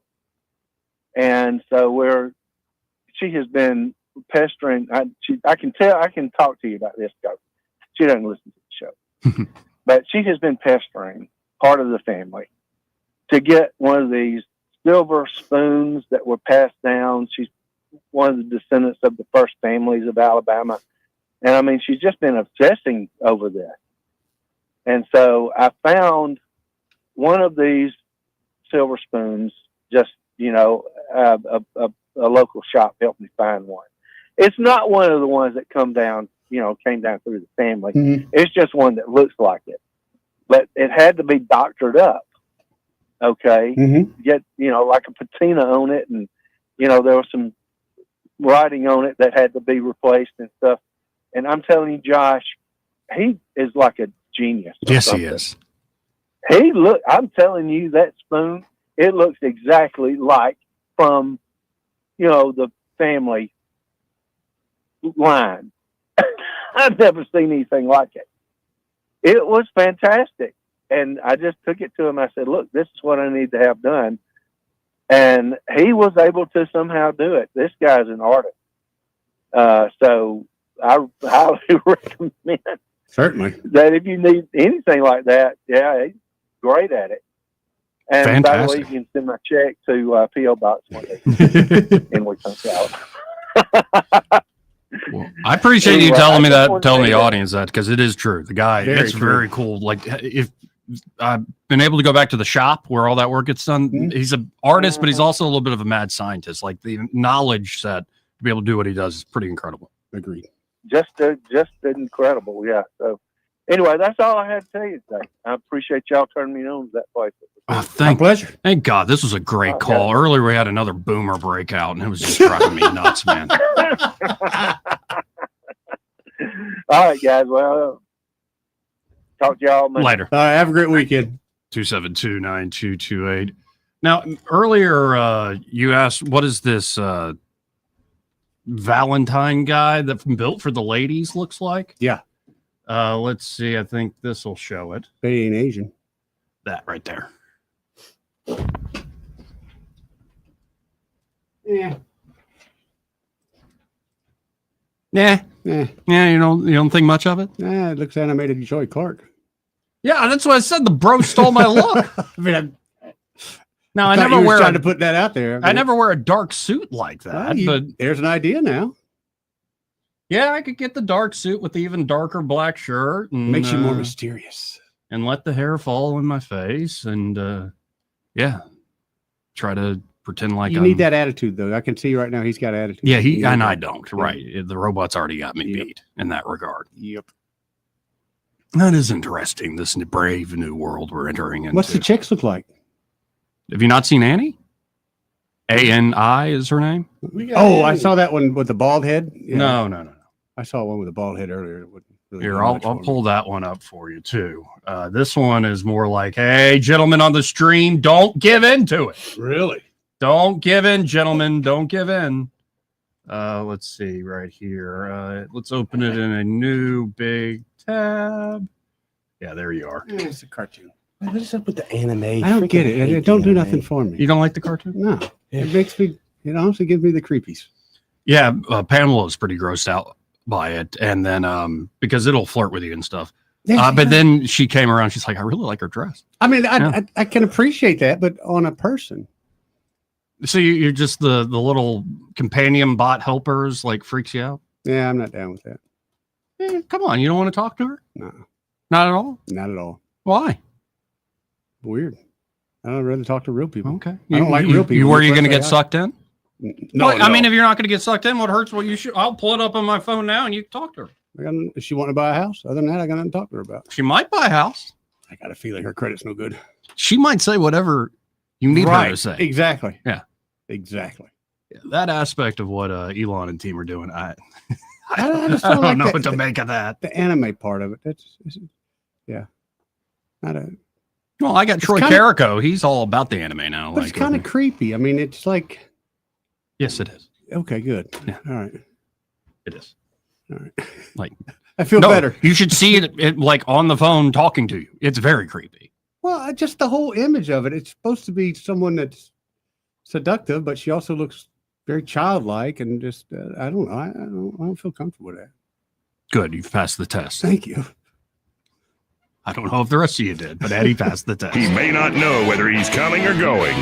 Speaker 4: And so she has been pestering. I can talk to you about this, though. She doesn't listen to the show. But she has been pestering part of the family to get one of these silver spoons that were passed down. She's one of the descendants of the first families of Alabama. And I mean, she's just been obsessing over this. And so I found one of these silver spoons, just, a local shop helped me find one. It's not one of the ones that came down through the family. Mm-hmm. It's just one that looks like it. But it had to be doctored up. Okay.
Speaker 2: Mm-hmm.
Speaker 4: Get, like a patina on it. And, there was some writing on it that had to be replaced and stuff. And I'm telling you, Josh, he is like a genius.
Speaker 10: Yes, he is.
Speaker 4: I'm telling you, that spoon, it looks exactly like from, the family line. I've never seen anything like it. It was fantastic. And I just took it to him. I said, look, this is what I need to have done. And he was able to somehow do it. This guy's an artist. So I highly recommend
Speaker 2: certainly
Speaker 4: that if you need anything like that, yeah, he's great at it. And
Speaker 10: fantastic.
Speaker 4: By the way, you can send my check to P.O. Box 1 in Wichita.
Speaker 10: Well, I appreciate you telling the audience that, because it is true. The guy, it's very cool. Like, if I've been able to go back to the shop where all that work gets done, he's an artist, but he's also a little bit of a mad scientist. Like, the knowledge set to be able to do what he does is pretty incredible.
Speaker 2: Agreed.
Speaker 4: Just incredible, yeah. So anyway, that's all I had to tell you today. I appreciate y'all turning me on to that place.
Speaker 2: Pleasure.
Speaker 10: Thank God. This was a great call. Earlier we had another boomer breakout, and it was just driving me nuts, man.
Speaker 4: All right, guys. Well, talk to y'all
Speaker 10: later.
Speaker 2: All right, have a great weekend.
Speaker 10: 272-9228. Now, earlier you asked, what is this Valentine guy that Built for the Ladies looks like?
Speaker 2: Yeah.
Speaker 10: Let's see. I think this will show it.
Speaker 2: They ain't Asian.
Speaker 10: That right there.
Speaker 2: Yeah.
Speaker 10: Yeah.
Speaker 2: Yeah.
Speaker 10: Yeah. You don't think much of it?
Speaker 2: It looks animated Joey Clark.
Speaker 10: Yeah, that's what I said. The bro stole my look.
Speaker 2: I mean,
Speaker 10: Now
Speaker 2: I
Speaker 10: I
Speaker 2: thought
Speaker 10: never
Speaker 2: you was
Speaker 10: wear
Speaker 2: trying to put that out there.
Speaker 10: I never wear a dark suit like that. But
Speaker 2: there's an idea now.
Speaker 10: yeah, I could get the dark suit with the even darker black shirt. And,
Speaker 2: Makes you more mysterious.
Speaker 10: And let the hair fall in my face. And yeah, try to pretend like
Speaker 2: You need that attitude, though. I can see right now he's got attitude.
Speaker 10: Yeah,
Speaker 2: You need
Speaker 10: and
Speaker 2: that.
Speaker 10: I don't. Right. The robot's already got me beat in that regard.
Speaker 2: Yep.
Speaker 10: That is interesting, this brave new world we're entering into.
Speaker 2: What's the chicks look like?
Speaker 10: Have you not seen Annie? ANI is her name?
Speaker 2: Oh, I saw that one with the bald head. Yeah.
Speaker 10: No.
Speaker 2: I saw one with a bald head earlier. It wouldn't really
Speaker 10: Here,
Speaker 2: do
Speaker 10: I'll
Speaker 2: much for me.
Speaker 10: pull that one up for you, too. This one is more like, hey, gentlemen on the stream, don't give in to it.
Speaker 2: Really?
Speaker 10: Don't give in, gentlemen. Don't give in. Let's see right here. Let's open it in a new big tab. Yeah, there you are.
Speaker 2: Yeah, it's a cartoon.
Speaker 11: What is up with the anime?
Speaker 2: I don't get it. It don't do nothing for me.
Speaker 10: You don't like the cartoon?
Speaker 2: No. It makes me, it honestly gives me the creepies.
Speaker 10: Yeah, Pamela is pretty grossed out by it. And then because it'll flirt with you and stuff. But then she came around. She's like, I really like her dress.
Speaker 2: I mean, I can appreciate that, but on a person.
Speaker 10: So you're just the little companion bot helpers, like, freaks you out?
Speaker 2: Yeah, I'm not down with that.
Speaker 10: Come on, you don't want to talk to her?
Speaker 2: No.
Speaker 10: Not at all?
Speaker 2: Not at all.
Speaker 10: Why?
Speaker 2: Weird. I'd rather talk to real people.
Speaker 10: Okay.
Speaker 2: I don't like real people.
Speaker 10: Were you going to get sucked in?
Speaker 2: No,
Speaker 10: Well, I mean, if you're not going to get sucked in, what hurts? Well, you should. I'll pull it up on my phone now, and you can talk to her.
Speaker 2: If she want to buy a house, other than that, I got nothing to talk to her about.
Speaker 10: She might buy a house.
Speaker 2: I got a feeling her credit's no good.
Speaker 10: She might say whatever you need her to say.
Speaker 2: Exactly.
Speaker 10: Yeah.
Speaker 2: Exactly.
Speaker 10: Yeah, that aspect of what Elon and team are doing, I
Speaker 2: just
Speaker 10: don't
Speaker 2: like
Speaker 10: know
Speaker 2: that-
Speaker 10: what to make of that.
Speaker 2: The anime part of it. Yeah. Not a.
Speaker 10: Well, I got
Speaker 2: It's
Speaker 10: Troy
Speaker 2: kinda-
Speaker 10: Carrico. He's all about the anime now.
Speaker 2: But it's kind of creepy. I mean, it's like.
Speaker 10: Yes, it is.
Speaker 2: Okay, good.
Speaker 10: Yeah.
Speaker 2: All right.
Speaker 10: It is.
Speaker 2: All right.
Speaker 10: Like,
Speaker 2: I feel
Speaker 10: no,
Speaker 2: better.
Speaker 10: You should see it like on the phone talking to you. It's very creepy.
Speaker 2: Well, just the whole image of it. It's supposed to be someone that's seductive, but she also looks very childlike and just, I don't know. I don't feel comfortable with that.
Speaker 10: Good. You've passed the test.
Speaker 2: Thank you.
Speaker 10: I don't know if the rest of you did, but Eddie passed the test.
Speaker 6: He may not know whether he's coming or going,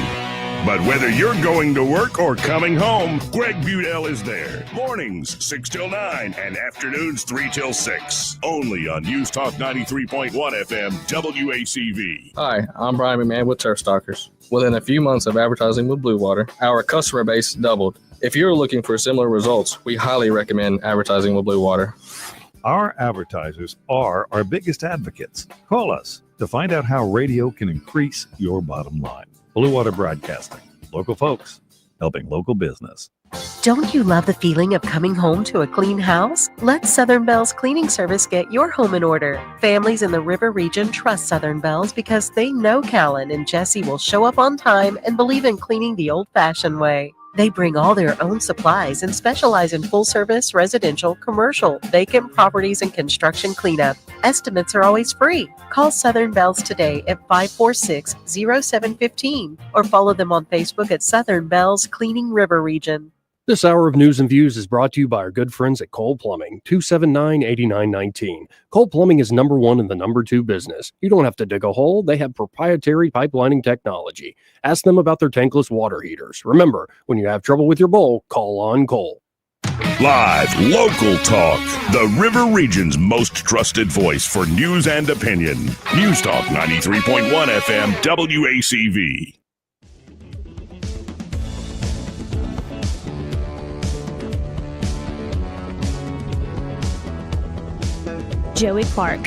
Speaker 6: but whether you're going to work or coming home, Greg Budell is there. Mornings 6 till 9 and afternoons 3 till 6. Only on News Talk 93.1 FM WACV.
Speaker 14: Hi, I'm Brian McMahon with Turf Stalkers. Within a few months of advertising with Blue Water, our customer base doubled. If you're looking for similar results, we highly recommend advertising with Blue Water.
Speaker 20: Our advertisers are our biggest advocates. Call us to find out how radio can increase your bottom line. Blue Water Broadcasting. Local folks helping local business.
Speaker 15: Don't you love the feeling of coming home to a clean house? Let Southern Bell's cleaning service get your home in order. Families in the River region trust Southern Bell's because they know Callan and Jesse will show up on time and believe in cleaning the old-fashioned way. They bring all their own supplies and specialize in full-service, residential, commercial, vacant properties, and construction cleanup. Estimates are always free. Call Southern Bells today at 546-0715 or follow them on Facebook at Southern Bells Cleaning River Region.
Speaker 1: This hour of News and Views is brought to you by our good friends at Cole Plumbing, 279-8919. Cole Plumbing is number one in the number two business. You don't have to dig a hole. They have proprietary pipelining technology. Ask them about their tankless water heaters. Remember, when you have trouble with your bowl, call on Cole.
Speaker 6: Live local talk. The River Region's most trusted voice for news and opinion. News Talk 93.1 FM WACV.
Speaker 22: Joey Clark.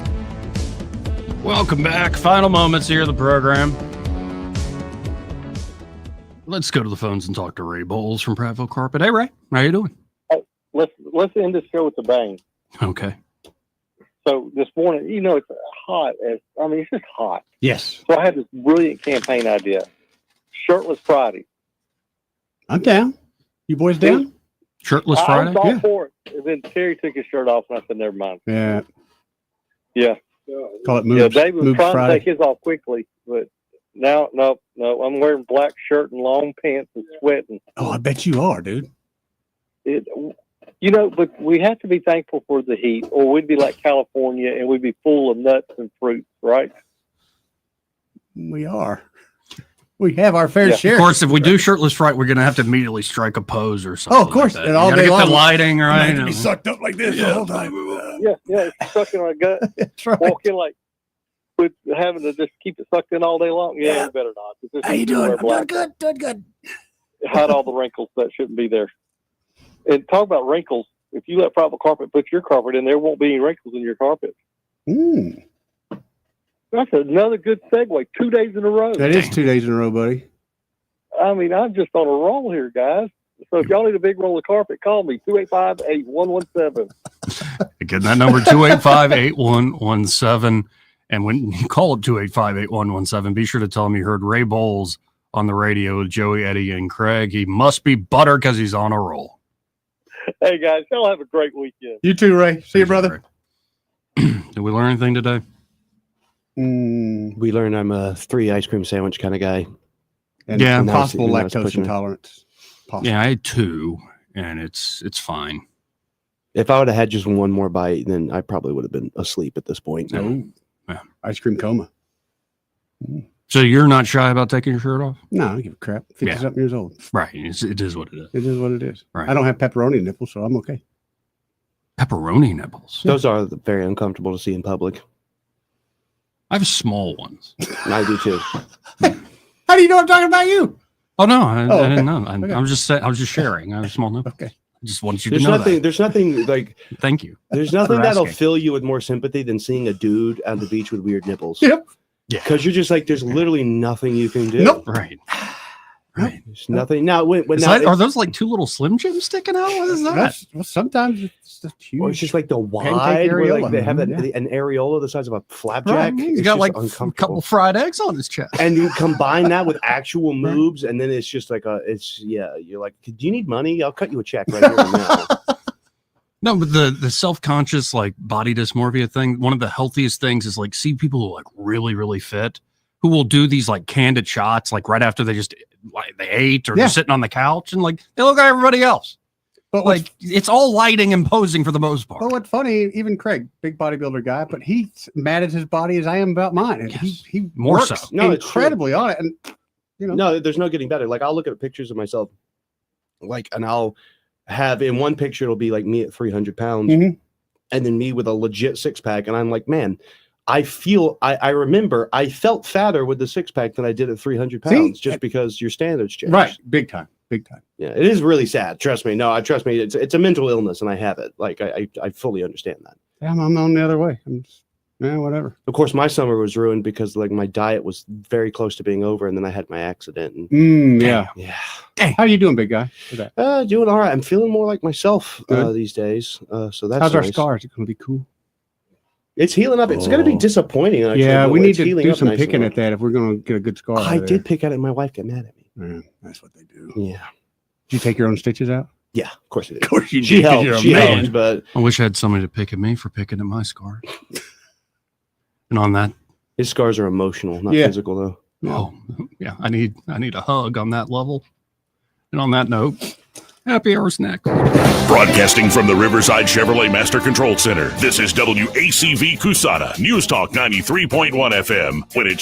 Speaker 10: Welcome back. Final moments here of the program. Let's go to the phones and talk to Ray Bowles from Prattville Carpet. Hey, Ray. How you doing?
Speaker 16: Let's end this show with a bang.
Speaker 10: Okay.
Speaker 16: So this morning, it's hot. It's just hot.
Speaker 2: Yes.
Speaker 16: So I had this brilliant campaign idea. Shirtless Friday.
Speaker 2: I'm down. You boys down?
Speaker 10: Shirtless
Speaker 16: I
Speaker 10: Friday?
Speaker 16: was all for it. And then Terry took his shirt off, and I said, never mind.
Speaker 2: Yeah.
Speaker 16: Yeah.
Speaker 2: Call it
Speaker 16: Yeah,
Speaker 2: moves.
Speaker 16: David was
Speaker 2: Moves
Speaker 16: trying
Speaker 2: Friday.
Speaker 16: to take his off quickly, but no. I'm wearing black shirt and long pants and sweating.
Speaker 2: Oh, I bet you are, dude.
Speaker 16: But we have to be thankful for the heat, or we'd be like California and we'd be full of nuts and fruits, right?
Speaker 2: We are. We have our fair share.
Speaker 10: Of course, if we do shirtless fright, we're going to have to immediately strike a pose or something.
Speaker 2: Oh, of course.
Speaker 10: Like that.
Speaker 2: And all
Speaker 10: You gotta
Speaker 2: day
Speaker 10: get
Speaker 2: long,
Speaker 10: the lighting
Speaker 2: I
Speaker 10: right.
Speaker 2: have to be sucked up like this the whole time.
Speaker 16: Yeah, it's stuck in our gut.
Speaker 2: That's right.
Speaker 16: Walking like with having to just keep it sucked in all day long. Yeah, we better not. Just
Speaker 2: How you doing? I'm doing
Speaker 16: black.
Speaker 2: good. Doing good.
Speaker 16: Hide all the wrinkles that shouldn't be there. And talk about wrinkles. If you let private carpet put your carpet in, there won't be any wrinkles in your carpet. That's another good segue. 2 days in a row.
Speaker 2: That is 2 days in a row, buddy.
Speaker 16: I mean, I'm just on a roll here, guys. So if y'all need a big roll of carpet, call me, 285-8117.
Speaker 10: Again, that number 285-8117. And when you call it 285-8117, be sure to tell them you heard Ray Bowles on the radio with Joey, Eddie, and Craig. He must be butter because he's on a roll.
Speaker 16: Hey, guys, y'all have a great weekend.
Speaker 2: You too, Ray. See you, brother.
Speaker 10: Did we learn anything today?
Speaker 11: We learned I'm a 3 ice cream sandwich kind of guy.
Speaker 2: And
Speaker 10: Yeah.
Speaker 2: possible
Speaker 11: and I was
Speaker 2: lactose
Speaker 11: pushing it.
Speaker 2: intolerance. Possible.
Speaker 10: Yeah, I had 2, and it's fine.
Speaker 11: If I would have had just one more bite, then I probably would have been asleep at this point.
Speaker 2: Oh, ice cream coma.
Speaker 10: So you're not shy about taking your shirt off?
Speaker 2: No, I don't give a crap. 50-something years old.
Speaker 10: Right. It is what it is.
Speaker 2: It is what it is.
Speaker 10: Right.
Speaker 2: I don't have pepperoni nipples, so I'm okay.
Speaker 10: Pepperoni nipples.
Speaker 11: Those are very uncomfortable to see in public.
Speaker 10: I have small ones.
Speaker 11: I do too.
Speaker 2: How do you know I'm talking about you?
Speaker 10: Oh no, I didn't know.
Speaker 2: Okay.
Speaker 10: I was just sharing. I have a small nipple.
Speaker 2: Okay.
Speaker 10: I just wanted you
Speaker 11: There's
Speaker 10: to know
Speaker 11: nothing.
Speaker 10: that.
Speaker 11: There's nothing like.
Speaker 10: Thank you.
Speaker 11: There's nothing
Speaker 10: for
Speaker 11: that'll
Speaker 10: asking.
Speaker 11: fill you with more sympathy than seeing a dude on the beach with weird nipples.
Speaker 2: Yep.
Speaker 10: Yeah.
Speaker 11: Because you're just like, there's literally nothing you can do.
Speaker 2: Nope.
Speaker 10: Right.
Speaker 11: There's nothing. Now, when
Speaker 10: Is
Speaker 11: now
Speaker 10: that, are those like 2 little Slim Jims sticking out? What is that?
Speaker 2: Well, sometimes it's just huge.
Speaker 11: or it's just like the
Speaker 2: Pancake
Speaker 11: wide, where like
Speaker 2: areola.
Speaker 11: they have
Speaker 2: Yeah.
Speaker 11: an areola the size of a flapjack.
Speaker 10: Right. He's
Speaker 11: It's
Speaker 10: got
Speaker 11: just
Speaker 10: like a
Speaker 11: uncomfortable.
Speaker 10: couple fried eggs on his chest.
Speaker 11: And you combine that with actual moves, and then it's just like you're like, do you need money? I'll cut you a check right here and now.
Speaker 10: No, but the self-conscious like body dysmorphia thing, one of the healthiest things is like see people who are like really, really fit who will do these like candid shots like right after they just like they ate or they're sitting on the couch and like they look like everybody else.
Speaker 2: But
Speaker 10: like it's all lighting and posing for the most part.
Speaker 2: But what's funny, even Craig, big bodybuilder guy, but he's mad at his body as I am about mine. And he
Speaker 10: More
Speaker 2: works
Speaker 10: so.
Speaker 11: No, it's true.
Speaker 2: incredibly on it. And
Speaker 11: No, there's no getting better. Like I'll look at pictures of myself, like, and I'll have in one picture it'll be like me at 300 pounds,
Speaker 2: Mhm.
Speaker 11: and then me with a legit 6-pack, and I'm like, man, I remember I felt fatter with the 6-pack than I did at 300 pounds, just because your standards change.
Speaker 2: right, big time.
Speaker 11: Yeah, it is really sad. Trust me. No, trust me. It's a mental illness, and I have it. Like I fully understand that.
Speaker 2: Yeah, I'm on the other way. I'm just, whatever.
Speaker 11: Of course, my summer was ruined because like my diet was very close to being over, and then I had my accident. And
Speaker 2: Yeah. How you doing, big guy? With that?
Speaker 11: doing all right. I'm feeling more like myself
Speaker 2: Good.
Speaker 11: these days. So that's
Speaker 2: How's our
Speaker 11: nice.
Speaker 2: scars? It's going to be cool.
Speaker 11: It's healing up. It's going to be disappointing. Actually,
Speaker 2: Yeah,
Speaker 11: but
Speaker 2: we need
Speaker 11: it's
Speaker 2: to
Speaker 11: healing
Speaker 2: do
Speaker 11: up
Speaker 2: some
Speaker 11: nicely.
Speaker 2: picking at that if we're going to get a good scar.
Speaker 11: I did pick at it, and my wife got mad at me.
Speaker 2: Yeah, that's what they do.
Speaker 11: Yeah.
Speaker 2: Did you take your own stitches out?
Speaker 11: Yeah, of course it is.
Speaker 2: Of course you
Speaker 11: She
Speaker 2: did, 'cause
Speaker 11: helped.
Speaker 2: you're a
Speaker 11: She
Speaker 2: man.
Speaker 11: helped, but
Speaker 10: I wish I had somebody to pick at me for picking at my scar. And on that,
Speaker 11: his scars are emotional, not
Speaker 2: Yeah.
Speaker 11: physical, though.
Speaker 10: oh yeah, I need a hug on that level. And on that note, happy hours next.
Speaker 6: Broadcasting from the Riverside Chevrolet Master Control Center, this is WACV Cusana, News Talk 93.1 FM. When it's